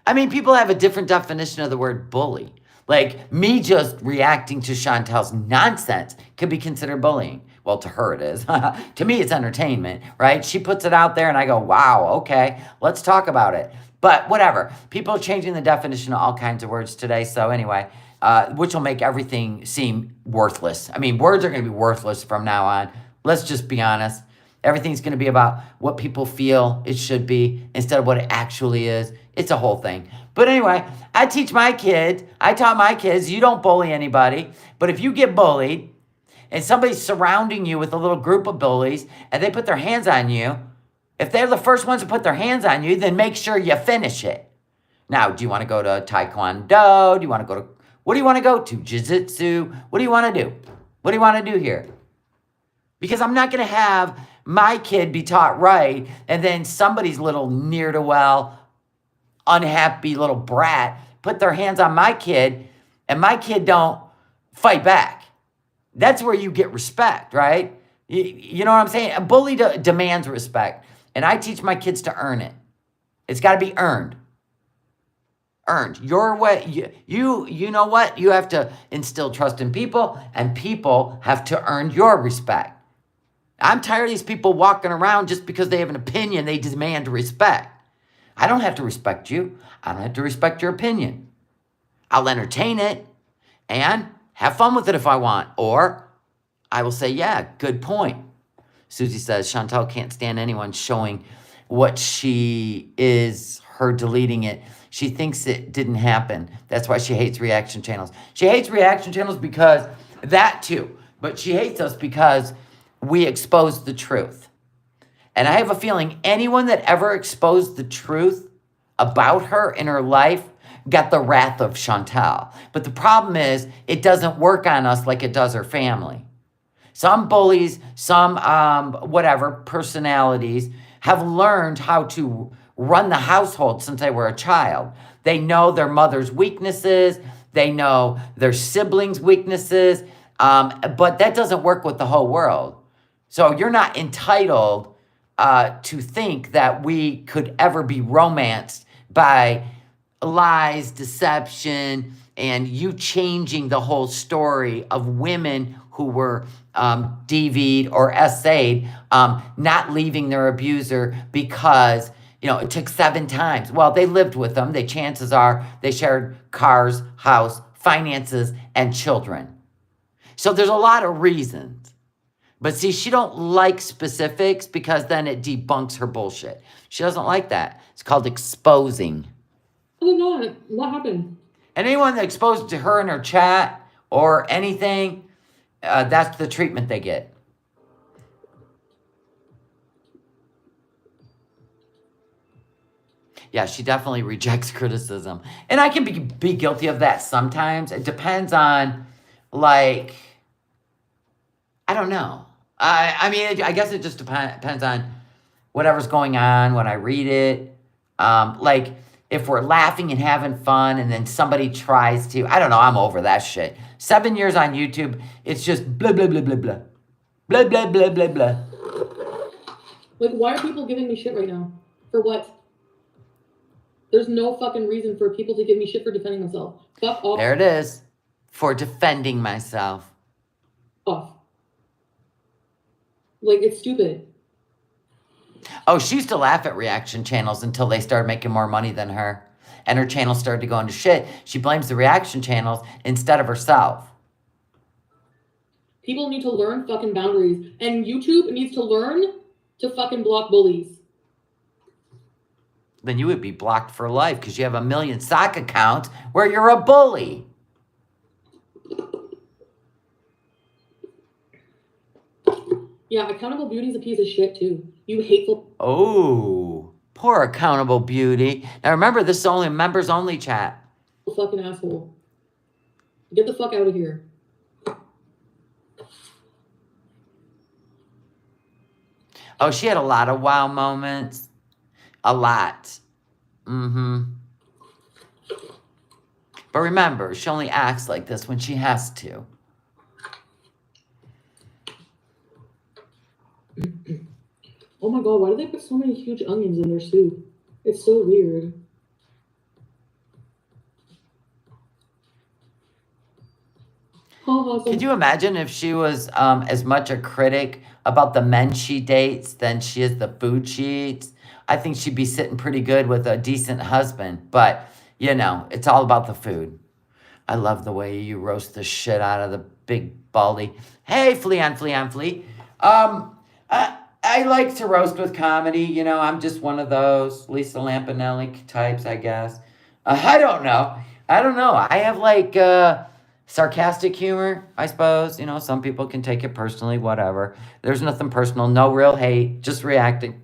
I mean, people have a different definition of the word bully. Like me just reacting to Chantel's nonsense could be considered bullying. Well, to her it is. To me, it's entertainment, right? She puts it out there and I go, wow, okay, let's talk about it. But whatever. People are changing the definition of all kinds of words today. So anyway, which will make everything seem worthless. I mean, words are going to be worthless from now on. Let's just be honest. Everything's going to be about what people feel it should be instead of what it actually is. It's a whole thing. But anyway, I taught my kids, you don't bully anybody. But if you get bullied and somebody's surrounding you with a little group of bullies and they put their hands on you, if they're the first ones to put their hands on you, then make sure you finish it. Now, do you want to go to Taekwondo? What do you want to go to? Jiu-Jitsu? What do you want to do? What do you want to do here? Because I'm not going to have my kid be taught right and then somebody's little ne'er-do-well, unhappy little brat put their hands on my kid and my kid don't fight back. That's where you get respect, right? You know what I'm saying? A bully demands respect. And I teach my kids to earn it. It's got to be earned. Earned. Your way. You know what? You have to instill trust in people and people have to earn your respect. I'm tired of these people walking around just because they have an opinion, they demand respect. I don't have to respect you. I don't have to respect your opinion. I'll entertain it and have fun with it if I want. Or I will say, yeah, good point. Susie says, Chantel can't stand anyone showing what she is, her deleting it. She thinks it didn't happen. That's why she hates reaction channels. She hates reaction channels because that too. But she hates us because we expose the truth. And I have a feeling anyone that ever exposed the truth about her in her life got the wrath of Chantel. But the problem is it doesn't work on us like it does her family. Some bullies, some personalities have learned how to run the household since they were a child. They know their mother's weaknesses. They know their siblings' weaknesses. But that doesn't work with the whole world. So you're not entitled to think that we could ever be romanced by lies, deception, and you changing the whole story of women who were DV'd or SA'd, not leaving their abuser because, it took 7 times. Well, they lived with them. Chances are they shared cars, house, finances, and children. So there's a lot of reasons. But see, she don't like specifics because then it debunks her bullshit. She doesn't like that. It's called exposing. Oh, no. What happened? And anyone that exposed to her in her chat or anything, that's the treatment they get. Yeah, she definitely rejects criticism. And I can be guilty of that sometimes. It depends on, I don't know. I guess it just depends on whatever's going on when I read it. If we're laughing and having fun and then somebody tries to, I don't know, I'm over that shit. 7 years on YouTube, it's just blah, blah, blah, blah, blah. Blah, blah, blah, blah, blah. Why are people giving me shit right now? For what? There's no fucking reason for people to give me shit for defending myself. Fuck off. There it is. For defending myself. Off. It's stupid. Oh, she used to laugh at reaction channels until they started making more money than her. And her channel started to go into shit. She blames the reaction channels instead of herself. People need to learn fucking boundaries. And YouTube needs to learn to fucking block bullies. then you would be blocked for life because you have a million sock accounts where you're a bully. Yeah, accountable beauty's a piece of shit too. You hateful. Oh, poor accountable beauty. Now remember, this is only a members only chat. Fucking asshole. Get the fuck out of here. Oh, she had a lot of wow moments. A lot. Mm-hmm. But remember, she only acts like this when she has to. Oh my god, why do they put so many huge onions in their soup? It's so weird. Could you imagine if she was as much a critic about the men she dates than she is the food she eats? I think she'd be sitting pretty good with a decent husband. But, you know, it's all about the food. I love the way you roast the shit out of the big baldy. Hey, Flea on Flea on Flea. I like to roast with comedy. You know, I'm just one of those Lisa Lampanelli types, I guess. I don't know. I have like sarcastic humor, I suppose. You know, some people can take it personally, whatever. There's nothing personal, no real hate, just reacting.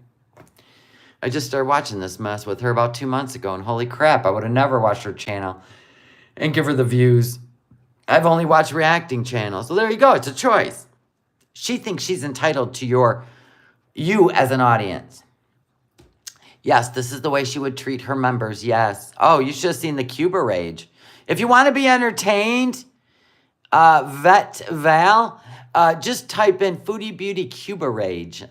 I just started watching this mess with her about 2 months ago, and holy crap, I would have never watched her channel and give her the views. I've only watched reacting channels. So there you go, it's a choice. She thinks she's entitled to you as an audience. Yes, this is the way she would treat her members, yes. Oh, you should have seen the Cuba rage. If you want to be entertained, Vet Val, just type in Foodie Beauty Cuba rage.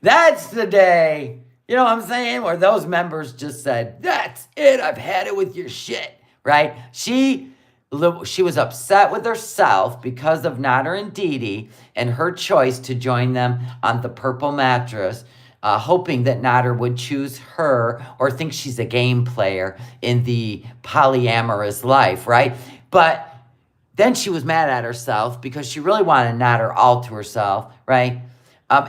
That's the day, you know what I'm saying, where those members just said, that's it, I've had it with your shit, right? She was upset with herself because of Nader and Didi and her choice to join them on the purple mattress, hoping that Nader would choose her or think she's a game player in the polyamorous life, right? But then she was mad at herself because she really wanted Nader all to herself, right?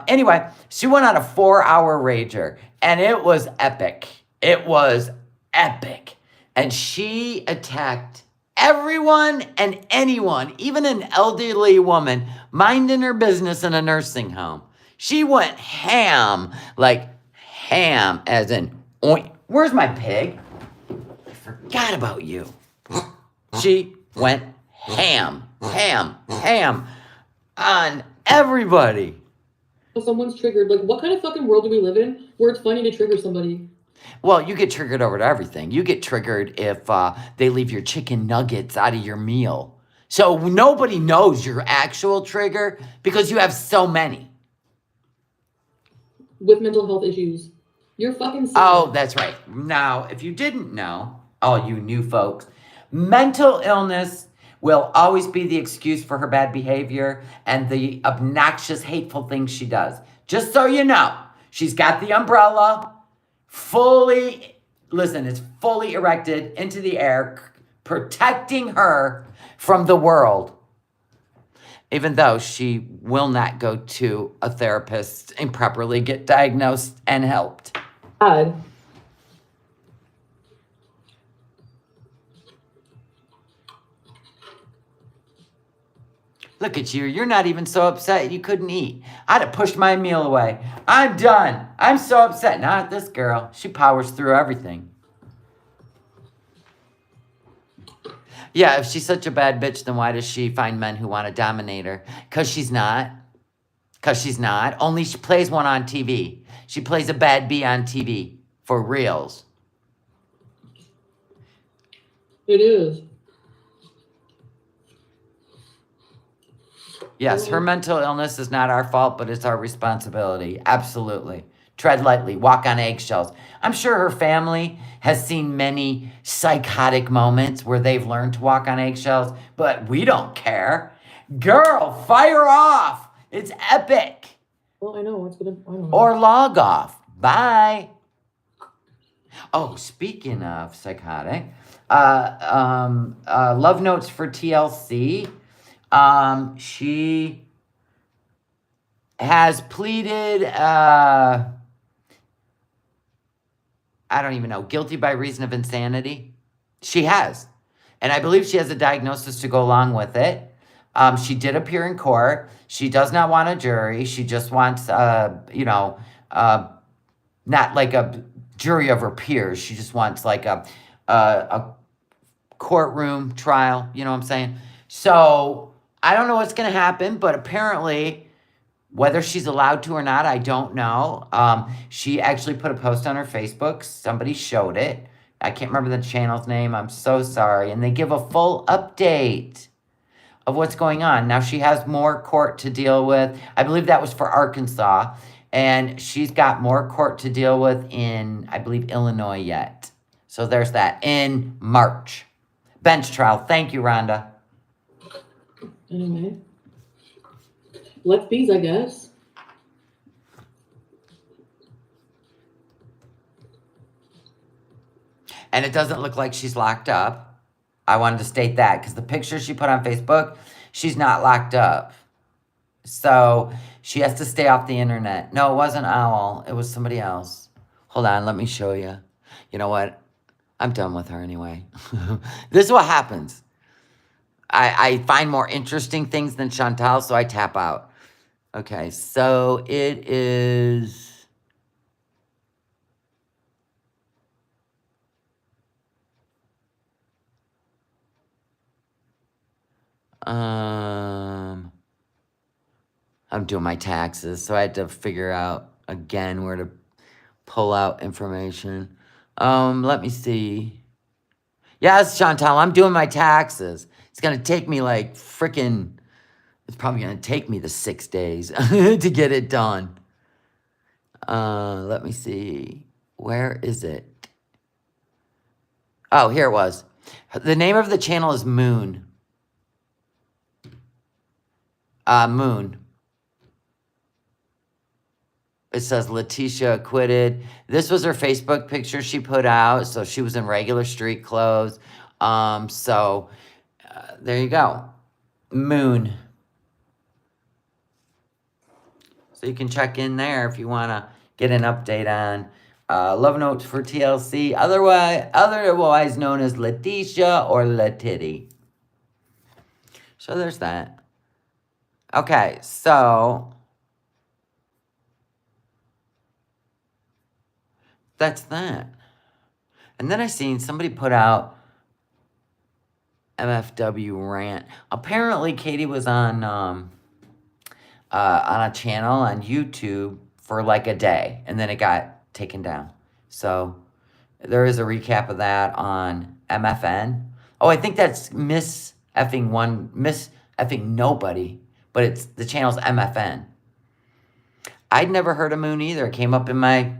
Anyway, she went on a 4-hour rager, and it was epic. It was epic. And she attacked everyone and anyone, even an elderly woman minding her business in a nursing home. She went ham, like ham as in, oink. Where's my pig? I forgot about you. She went ham on everybody. Someone's triggered. Like, what kind of fucking world do we live in where it's funny to trigger somebody? Well, you get triggered over to everything. You get triggered if they leave your chicken nuggets out of your meal. So nobody knows your actual trigger because you have so many. With mental health issues. You're fucking sick. Oh, that's right. Now, if you didn't know, all you new folks, mental illness will always be the excuse for her bad behavior and the obnoxious, hateful things she does. Just so you know, she's got the umbrella it's fully erected into the air, protecting her from the world. Even though she will not go to a therapist and properly get diagnosed and helped. God. Look at you. You're not even so upset you couldn't eat. I'd have pushed my meal away. I'm done. I'm so upset. Not this girl. She powers through everything. Yeah, if she's such a bad bitch, then why does she find men who want to dominate her? Because she's not. Only she plays one on TV. She plays a bad bee on TV. For reals. It is. Yes, her mental illness is not our fault, but it's our responsibility. Absolutely. Tread lightly, walk on eggshells. I'm sure her family has seen many psychotic moments where they've learned to walk on eggshells, but we don't care. Girl, fire off. It's epic. Well, I know. I don't know. Or log off. Bye. Oh, speaking of psychotic, love notes for TLC. She has pleaded I don't even know, guilty by reason of insanity. She has. And I believe she has a diagnosis to go along with it. She did appear in court. She does not want a jury. She just wants, not like a jury of her peers. She just wants like a courtroom trial. You know what I'm saying? So I don't know what's going to happen, but apparently, whether she's allowed to or not, I don't know. She actually put a post on her Facebook. Somebody showed it. I can't remember the channel's name. I'm so sorry. And they give a full update of what's going on. Now, she has more court to deal with. I believe that was for Arkansas. And she's got more court to deal with in, I believe, Illinois yet. So there's that. In March. Bench trial. Thank you, Rhonda. Anyway. Let's bees, I guess. And it doesn't look like she's locked up. I wanted to state that because the picture she put on Facebook, she's not locked up. So she has to stay off the internet. No, it wasn't Owl. It was somebody else. Hold on, let me show you. You know what? I'm done with her anyway. This is what happens. I find more interesting things than Chantal, so I tap out. Okay, so it is... I'm doing my taxes, so I had to figure out again where to pull out information. Let me see. Yes, Chantal, I'm doing my taxes. It's gonna take me like freaking, it's probably gonna take me the 6 days to get it done. Let me see. Where is it? Oh, here it was. The name of the channel is Moon. Moon. It says Letitia acquitted. This was her Facebook picture she put out. So she was in regular street clothes. There you go. Moon. So you can check in there if you want to get an update on Love Notes for TLC. Otherwise known as Letitia or Letitty. So there's that. Okay, so... that's that. And then I seen somebody put out MFW rant. Apparently, Katie was on a channel on YouTube for like a day, and then it got taken down. So there is a recap of that on MFN. Oh, I think that's Miss Effing Nobody, but it's the channel's MFN. I'd never heard of Moon either. It came up in my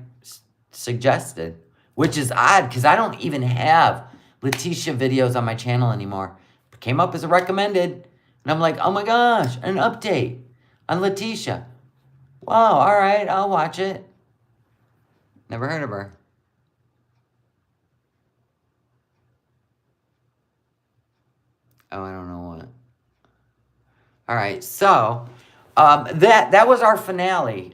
suggested, which is odd because I don't even have Letitia videos on my channel anymore. It came up as a recommended, and I'm like, oh my gosh, an update on Letitia. Wow, all right, I'll watch it. Never heard of her. Oh, I don't know what. All right, so that was our finale.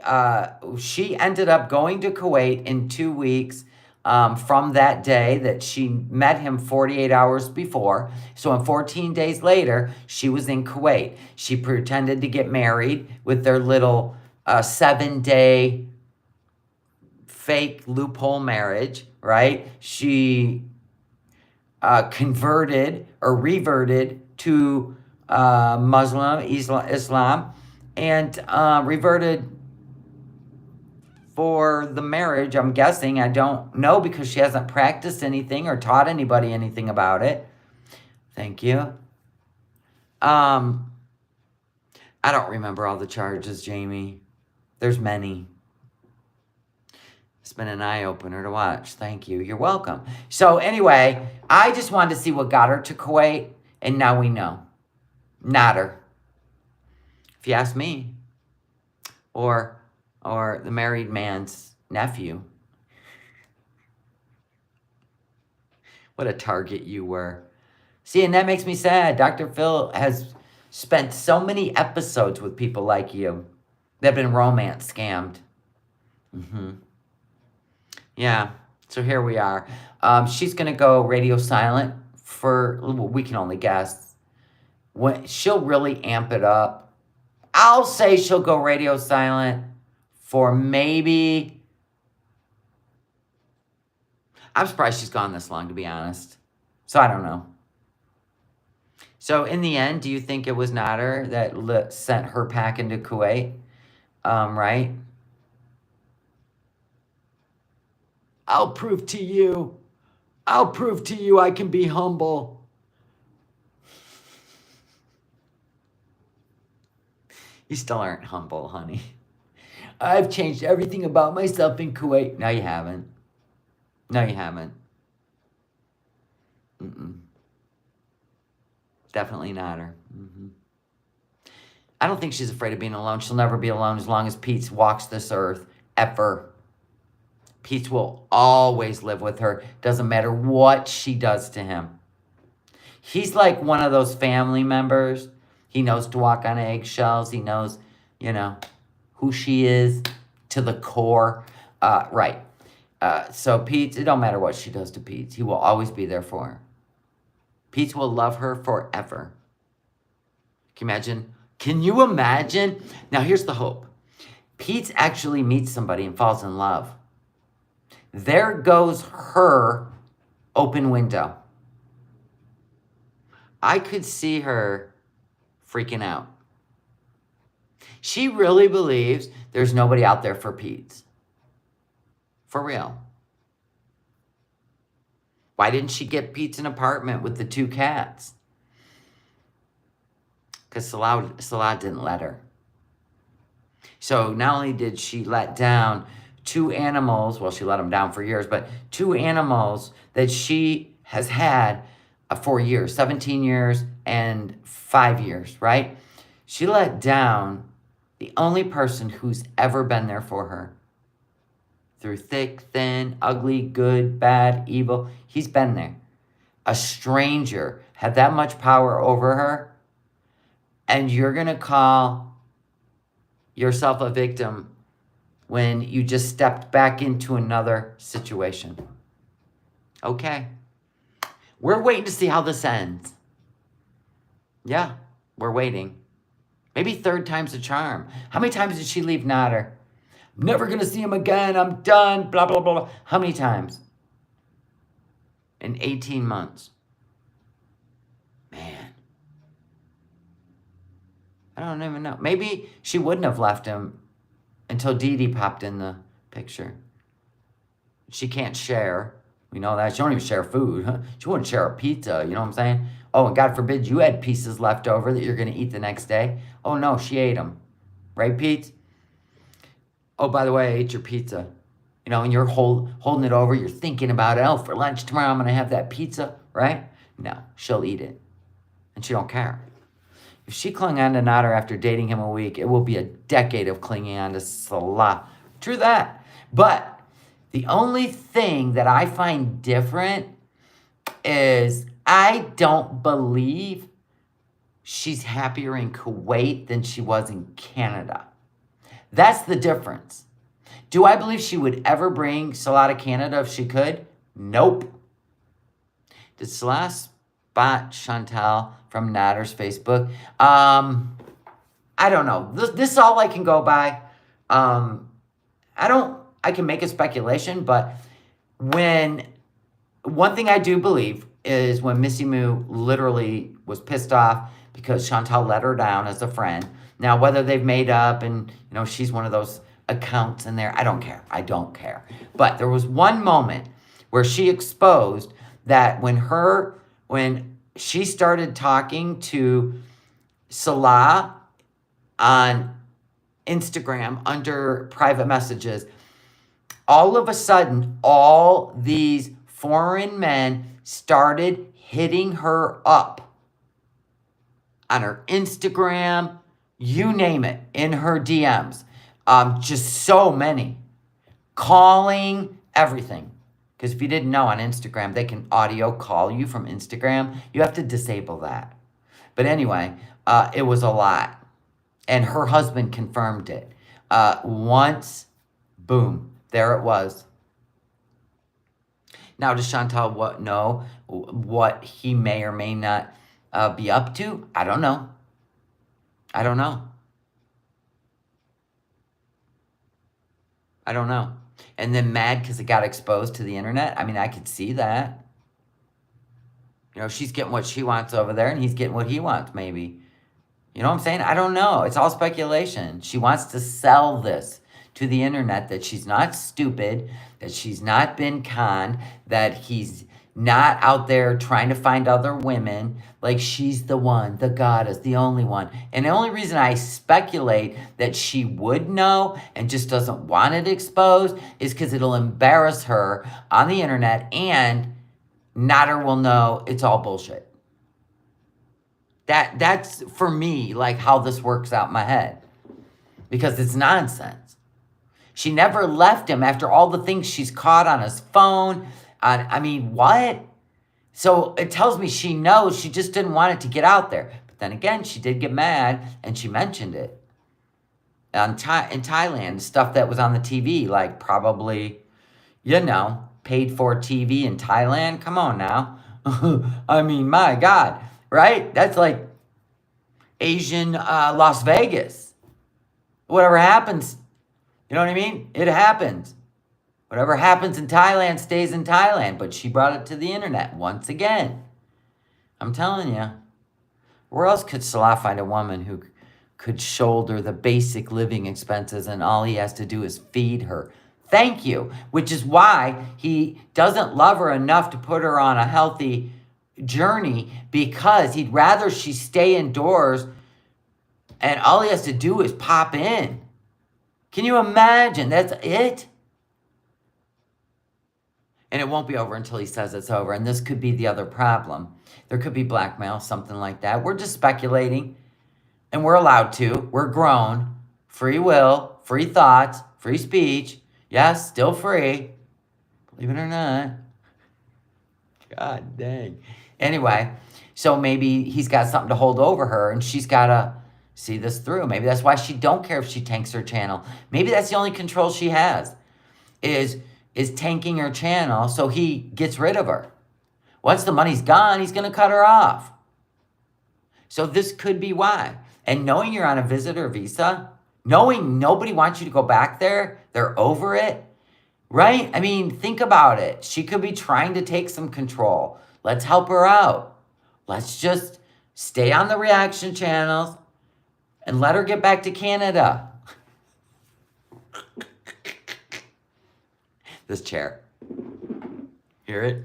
She ended up going to Kuwait in 2 weeks from that day that she met him 48 hours before. So in 14 days later, she was in Kuwait. She pretended to get married with their little 7-day fake loophole marriage, right? She converted or reverted to Islam, and reverted for the marriage, I'm guessing. I don't know because she hasn't practiced anything or taught anybody anything about it. Thank you. I don't remember all the charges, Jamie. There's many. It's been an eye-opener to watch. Thank you. You're welcome. So anyway, I just wanted to see what got her to Kuwait, and now we know. Not her. If you ask me. Or the married man's nephew. What a target you were. See, and that makes me sad. Dr. Phil has spent so many episodes with people like you that have been romance scammed. Yeah. So here we are. She's going to go radio silent for, we can only guess. When she'll really amp it up. I'll say she'll go radio silent for maybe... I'm surprised she's gone this long, to be honest. So I don't know. So in the end, do you think it was Nader that sent her pack into Kuwait? Right? I'll prove to you. I'll prove to you I can be humble. You still aren't humble, honey. I've changed everything about myself in Kuwait. No, you haven't. No, you haven't. Definitely not her. I don't think she's afraid of being alone. She'll never be alone as long as Pete walks this earth. Ever. Pete will always live with her. Doesn't matter what she does to him. He's like one of those family members. He knows to walk on eggshells. He knows, who she is to the core. Right. So Pete, it don't matter what she does to Pete. He will always be there for her. Pete will love her forever. Can you imagine? Now here's the hope. Pete actually meets somebody and falls in love. There goes her open window. I could see her freaking out. She really believes there's nobody out there for Pete. For real. Why didn't she get Pete an apartment with the 2 cats? Because Salah didn't let her. So not only did she let down 2 animals, well, she let them down for years, but 2 animals that she has had for years, 17 years and 5 years, right? She let down the only person who's ever been there for her. Through thick, thin, ugly, good, bad, evil. He's been there. A stranger had that much power over her, and you're going to call yourself a victim when you just stepped back into another situation. Okay. We're waiting to see how this ends. Yeah, we're waiting. Maybe 3rd time's a charm. How many times did she leave Nader? I'm never going to see him again. I'm done. Blah, blah, blah, blah. How many times? In 18 months. Man. I don't even know. Maybe she wouldn't have left him until Dee Dee popped in the picture. She can't share. We know that. She don't even share food. She wouldn't share a pizza. You know what I'm saying? Oh, and God forbid you had pieces left over that you're going to eat the next day. Oh, no, she ate them. Right, Pete? Oh, by the way, I ate your pizza. And you're holding it over. You're thinking about it. Oh, for lunch tomorrow, I'm going to have that pizza, right? No, she'll eat it. And she don't care. If she clung on to Nader after dating him a week, it will be a decade of clinging on to Salah. True that. But the only thing that I find different is I don't believe she's happier in Kuwait than she was in Canada. That's the difference. Do I believe she would ever bring Salah to Canada if she could? Nope. Did Salah spot Chantal from Nader's Facebook? I don't know. This is all I can go by. I can make a speculation, but one thing I do believe is when Missy Moo literally was pissed off because Chantal let her down as a friend. Now, whether they've made up and, she's one of those accounts in there, I don't care. I don't care. But there was one moment where she exposed that when she started talking to Salah on Instagram under private messages, all of a sudden, all these foreign men started hitting her up on her Instagram, you name it, in her DMs. Just so many. Calling, everything. Because if you didn't know, on Instagram, they can audio call you from Instagram. You have to disable that. But anyway, it was a lot. And her husband confirmed it. Once, boom, there it was. Now, does Chantal know what he may or may not be up to? I don't know. I don't know. I don't know. And then mad because it got exposed to the internet. I mean, I could see that. You know, she's getting what she wants over there, and he's getting what he wants, maybe. You know what I'm saying? I don't know. It's all speculation. She wants to sell this to the internet, that she's not stupid, that she's not been conned, that he's not out there trying to find other women. Like, she's the one, the goddess, the only one. And the only reason I speculate that she would know and just doesn't want it exposed is because it'll embarrass her on the internet, and Nader will know it's all bullshit. That's for me, like, how this works out in my head, because it's nonsense. She never left him after all the things she's caught on his phone. I mean, what? So it tells me she knows, she just didn't want it to get out there. But then again, she did get mad, and she mentioned it in Thailand, stuff that was on the TV, like probably, you know, paid for TV in Thailand. Come on now. I mean, my God, right? That's like Asian Las Vegas. Whatever happens, you know what I mean? It happens. Whatever happens in Thailand stays in Thailand. But she brought it to the internet once again. I'm telling you. Where else could Salah find a woman who could shoulder the basic living expenses, and all he has to do is feed her? Thank you. Which is why he doesn't love her enough to put her on a healthy journey, because he'd rather she stay indoors and all he has to do is pop in. Can you imagine? That's it. And it won't be over until he says it's over. And this could be the other problem. There could be blackmail, something like that. We're just speculating, and we're allowed to. We're grown. Free will, free thoughts, free speech. Yes, still free. Believe it or not. God dang. Anyway, so maybe he's got something to hold over her, and she's got to see this through. Maybe that's why she don't care if she tanks her channel. Maybe that's the only control she has, is tanking her channel so he gets rid of her. Once the money's gone, he's going to cut her off. So this could be why. And knowing you're on a visitor visa, knowing nobody wants you to go back there, they're over it, right? I mean, think about it. She could be trying to take some control. Let's help her out. Let's just stay on the reaction channels and let her get back to Canada. This chair. Hear it?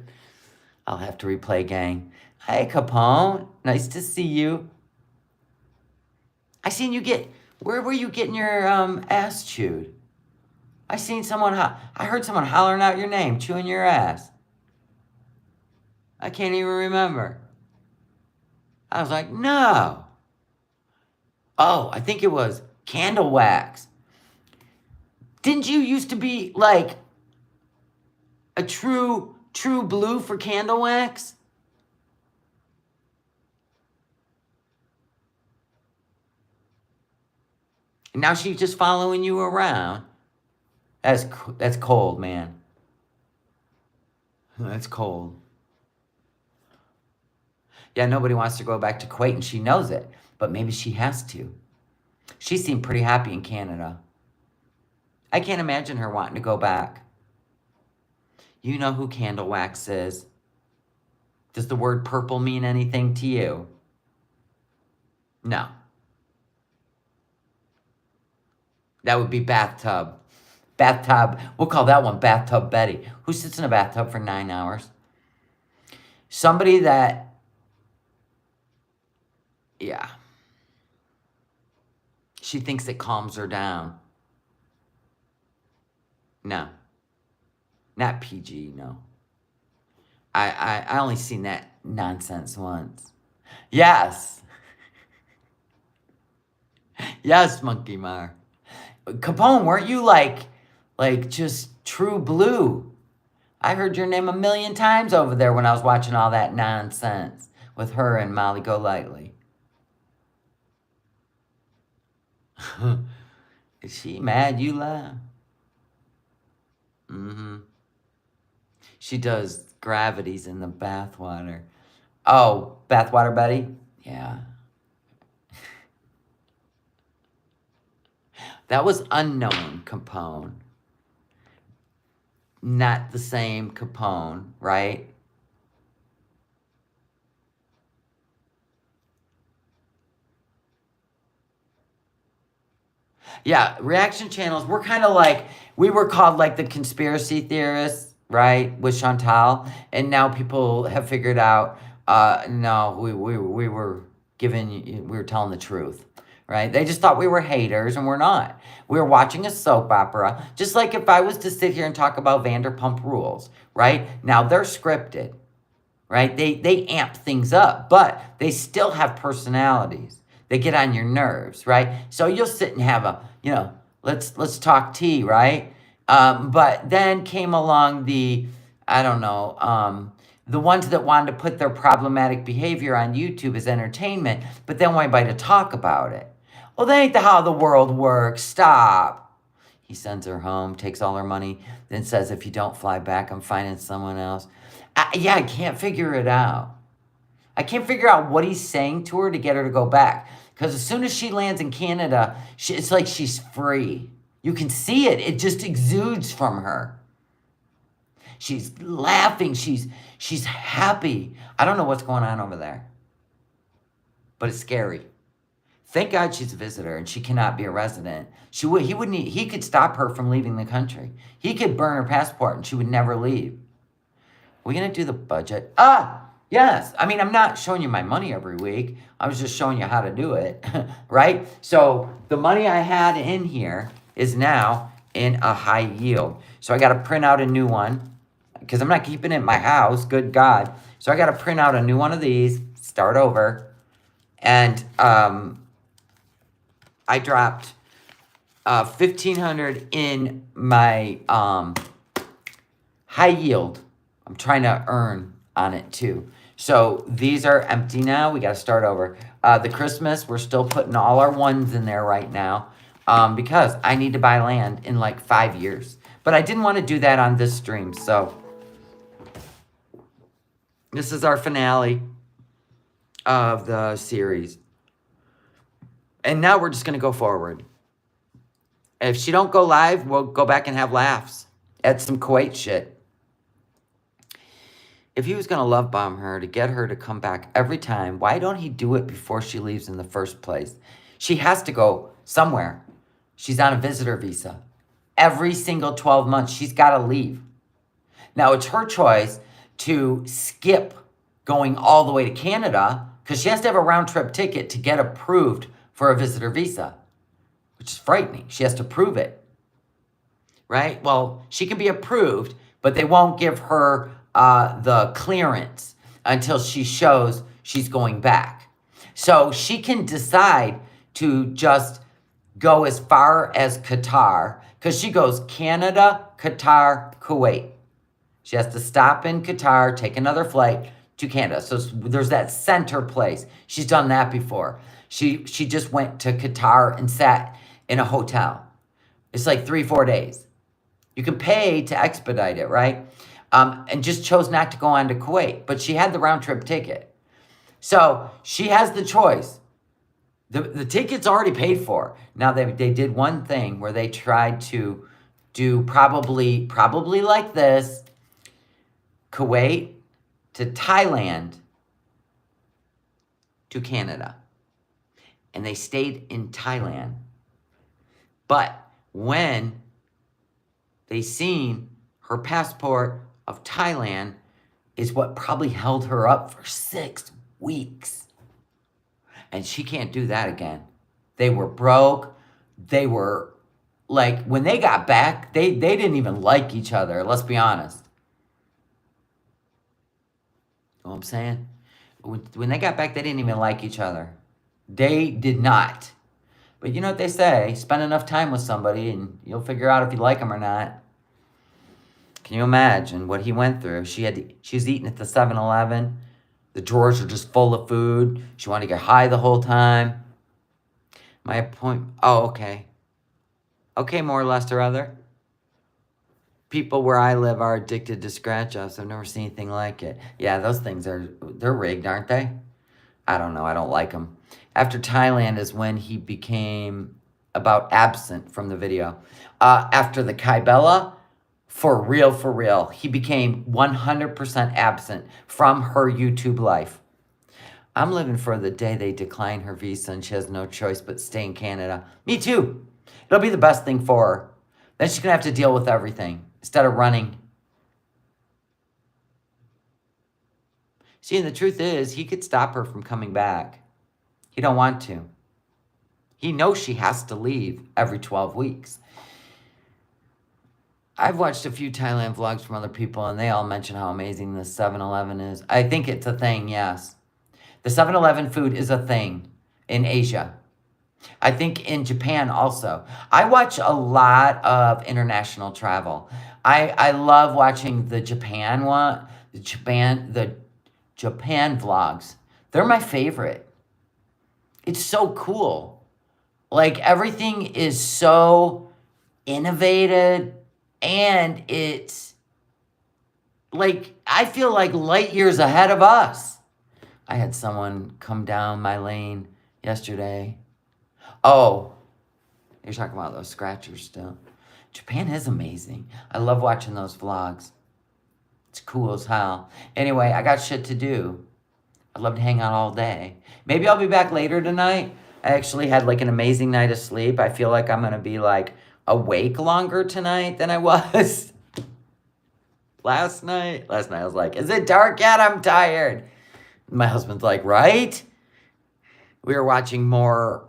I'll have to replay, gang. Hi, Capone. Nice to see you. I seen you get... Where were you getting your ass chewed? I seen someone... I heard someone hollering out your name, chewing your ass. I can't even remember. I was like, no. Oh, I think it was Candle Wax. Didn't you used to be like a true blue for Candle Wax? And now she's just following you around. That's cold, man. That's cold. Yeah, nobody wants to go back to Kuwait, and she knows it. But maybe she has to. She seemed pretty happy in Canada. I can't imagine her wanting to go back. You know who Candle Wax is. Does the word purple mean anything to you? No. That would be bathtub. Bathtub. We'll call that one Bathtub Betty. Who sits in a bathtub for 9 hours? Somebody that... Yeah. She thinks it calms her down. No. Not PG, no. I only seen that nonsense once. Yes. Yes, Monkey Mar. Capone, weren't you like just true blue? I heard your name a million times over there when I was watching all that nonsense with her and Molly Golightly. Is she mad you laugh? Mm-hmm. She does gravities in the bathwater. Oh, bathwater Betty? Yeah. That was unknown Capone. Not the same Capone, right? Yeah, reaction channels, we're kind of like, we were called like the conspiracy theorists, right, with Chantal, and now people have figured out, no, we were we were telling the truth, right? They just thought we were haters, and we're not. We were watching a soap opera, just like if I was to sit here and talk about Vanderpump Rules, right? Now they're scripted, right? They amp things up, but they still have personalities. They get on your nerves, right? So you'll sit and have a, let's talk tea, right? But then came along the, I don't know, the ones that wanted to put their problematic behavior on YouTube as entertainment, but then want anybody to talk about it. Well, that ain't how the world works. Stop. He sends her home, takes all her money, then says, if you don't fly back, I'm finding someone else. I can't figure it out. I can't figure out what he's saying to her to get her to go back. Because as soon as she lands in Canada, it's like she's free. You can see it. It just exudes from her. She's laughing. She's happy. I don't know what's going on over there. But it's scary. Thank God she's a visitor and she cannot be a resident. He could stop her from leaving the country. He could burn her passport and she would never leave. We're going to do the budget. Yes. I mean, I'm not showing you my money every week. I was just showing you how to do it, right? So the money I had in here is now in a high yield. So I got to print out a new one because I'm not keeping it in my house. Good God. So I got to print out a new one of these, start over. And I dropped $1,500 in my high yield. I'm trying to earn on it too. So these are empty now. We got to start over. The Christmas, we're still putting all our ones in there right now because I need to buy land in like 5 years. But I didn't want to do that on this stream. So this is our finale of the series. And now we're just going to go forward. If she don't go live, we'll go back and have laughs at some Kuwait shit. If he was going to love bomb her to get her to come back every time, why don't he do it before she leaves in the first place? She has to go somewhere. She's on a visitor visa. Every single 12 months, she's got to leave. Now, it's her choice to skip going all the way to Canada because she has to have a round-trip ticket to get approved for a visitor visa, which is frightening. She has to prove it, right? Well, she can be approved, but they won't give her the clearance until she shows she's going back. So she can decide to just go as far as Qatar because she goes Canada, Qatar, Kuwait. She has to stop in Qatar, take another flight to Canada. So there's that center place. She's done that before. She just went to Qatar and sat in a hotel. It's like 3-4 days. You can pay to expedite it, right? And just chose not to go on to Kuwait. But she had the round-trip ticket. So she has the choice. The ticket's already paid for. Now, they did one thing where they tried to do probably like this. Kuwait to Thailand to Canada. And they stayed in Thailand. But when they seen her passport of Thailand is what probably held her up for 6 weeks. And she can't do that again. They were broke. They were like, when they got back, they didn't even like each other. Let's be honest. You know what I'm saying? When they got back, they didn't even like each other. They did not. But you know what they say? Spend enough time with somebody and you'll figure out if you like them or not. Can you imagine what he went through? She was eating at the 7-Eleven. The drawers were just full of food. She wanted to get high the whole time. My point. Oh, okay. Okay, more or less or other. people where I live are addicted to scratch offs. I've never seen anything like it. Yeah, those things they're rigged, aren't they? I don't know. I don't like them. After Thailand is when he became about absent from the video. After the Kybella, for real, he became 100% absent from her YouTube life. I'm living for the day they decline her visa and she has no choice but stay in Canada. Me too. It'll be the best thing for her. Then she's going to have to deal with everything instead of running. See, and the truth is, he could stop her from coming back. He don't want to. He knows she has to leave every 12 weeks. I've watched a few Thailand vlogs from other people, and they all mention how amazing the 7-Eleven is. I think it's a thing, yes. The 7-Eleven food is a thing in Asia. I think in Japan also. I watch a lot of international travel. I love watching the Japan one, the Japan vlogs. They're my favorite. It's so cool. Like, everything is so innovated, and it's like, I feel like light years ahead of us. I had someone come down my lane yesterday. Oh, you're talking about those scratchers still. Japan is amazing. I love watching those vlogs. It's cool as hell. Anyway, I got shit to do. I'd love to hang out all day. Maybe I'll be back later tonight. I actually had like an amazing night of sleep. I feel like I'm going to be like awake longer tonight than I was last night. Last night I was like, is it dark yet? I'm tired. My husband's like, right? We were watching more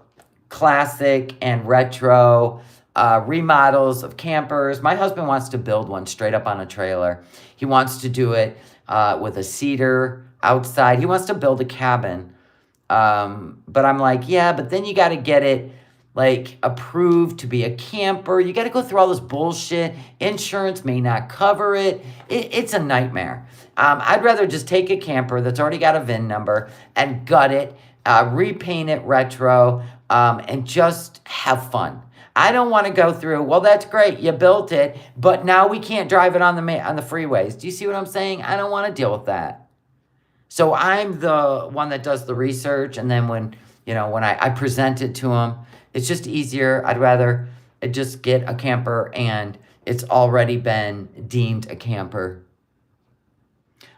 classic and retro remodels of campers. My husband wants to build one straight up on a trailer. He wants to do it with a cedar outside. He wants to build a cabin. But I'm like, yeah, but then you got to get it like approved to be a camper. You got to go through all this bullshit. Insurance may not cover it. It's a nightmare. I'd rather just take a camper that's already got a VIN number and gut it, repaint it retro, and just have fun. I don't want to go through, well, that's great, you built it, but now we can't drive it on the freeways. Do you see what I'm saying? I don't want to deal with that. So I'm the one that does the research, and then when I present it to him, it's just easier. I'd rather just get a camper and it's already been deemed a camper.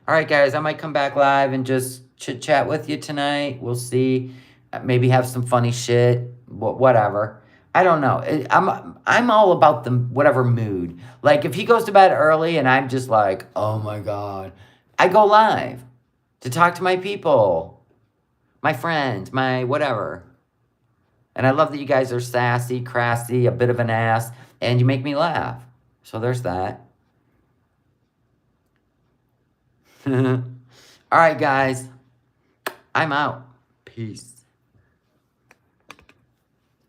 All right, guys, I might come back live and just chit-chat with you tonight. We'll see. Maybe have some funny shit, whatever. I don't know. I'm all about the whatever mood. Like, if he goes to bed early and I'm just like, oh my God, I go live to talk to my people, my friends, my whatever. And I love that you guys are sassy, crassy, a bit of an ass, and you make me laugh. So there's that. All right, guys. I'm out. Peace.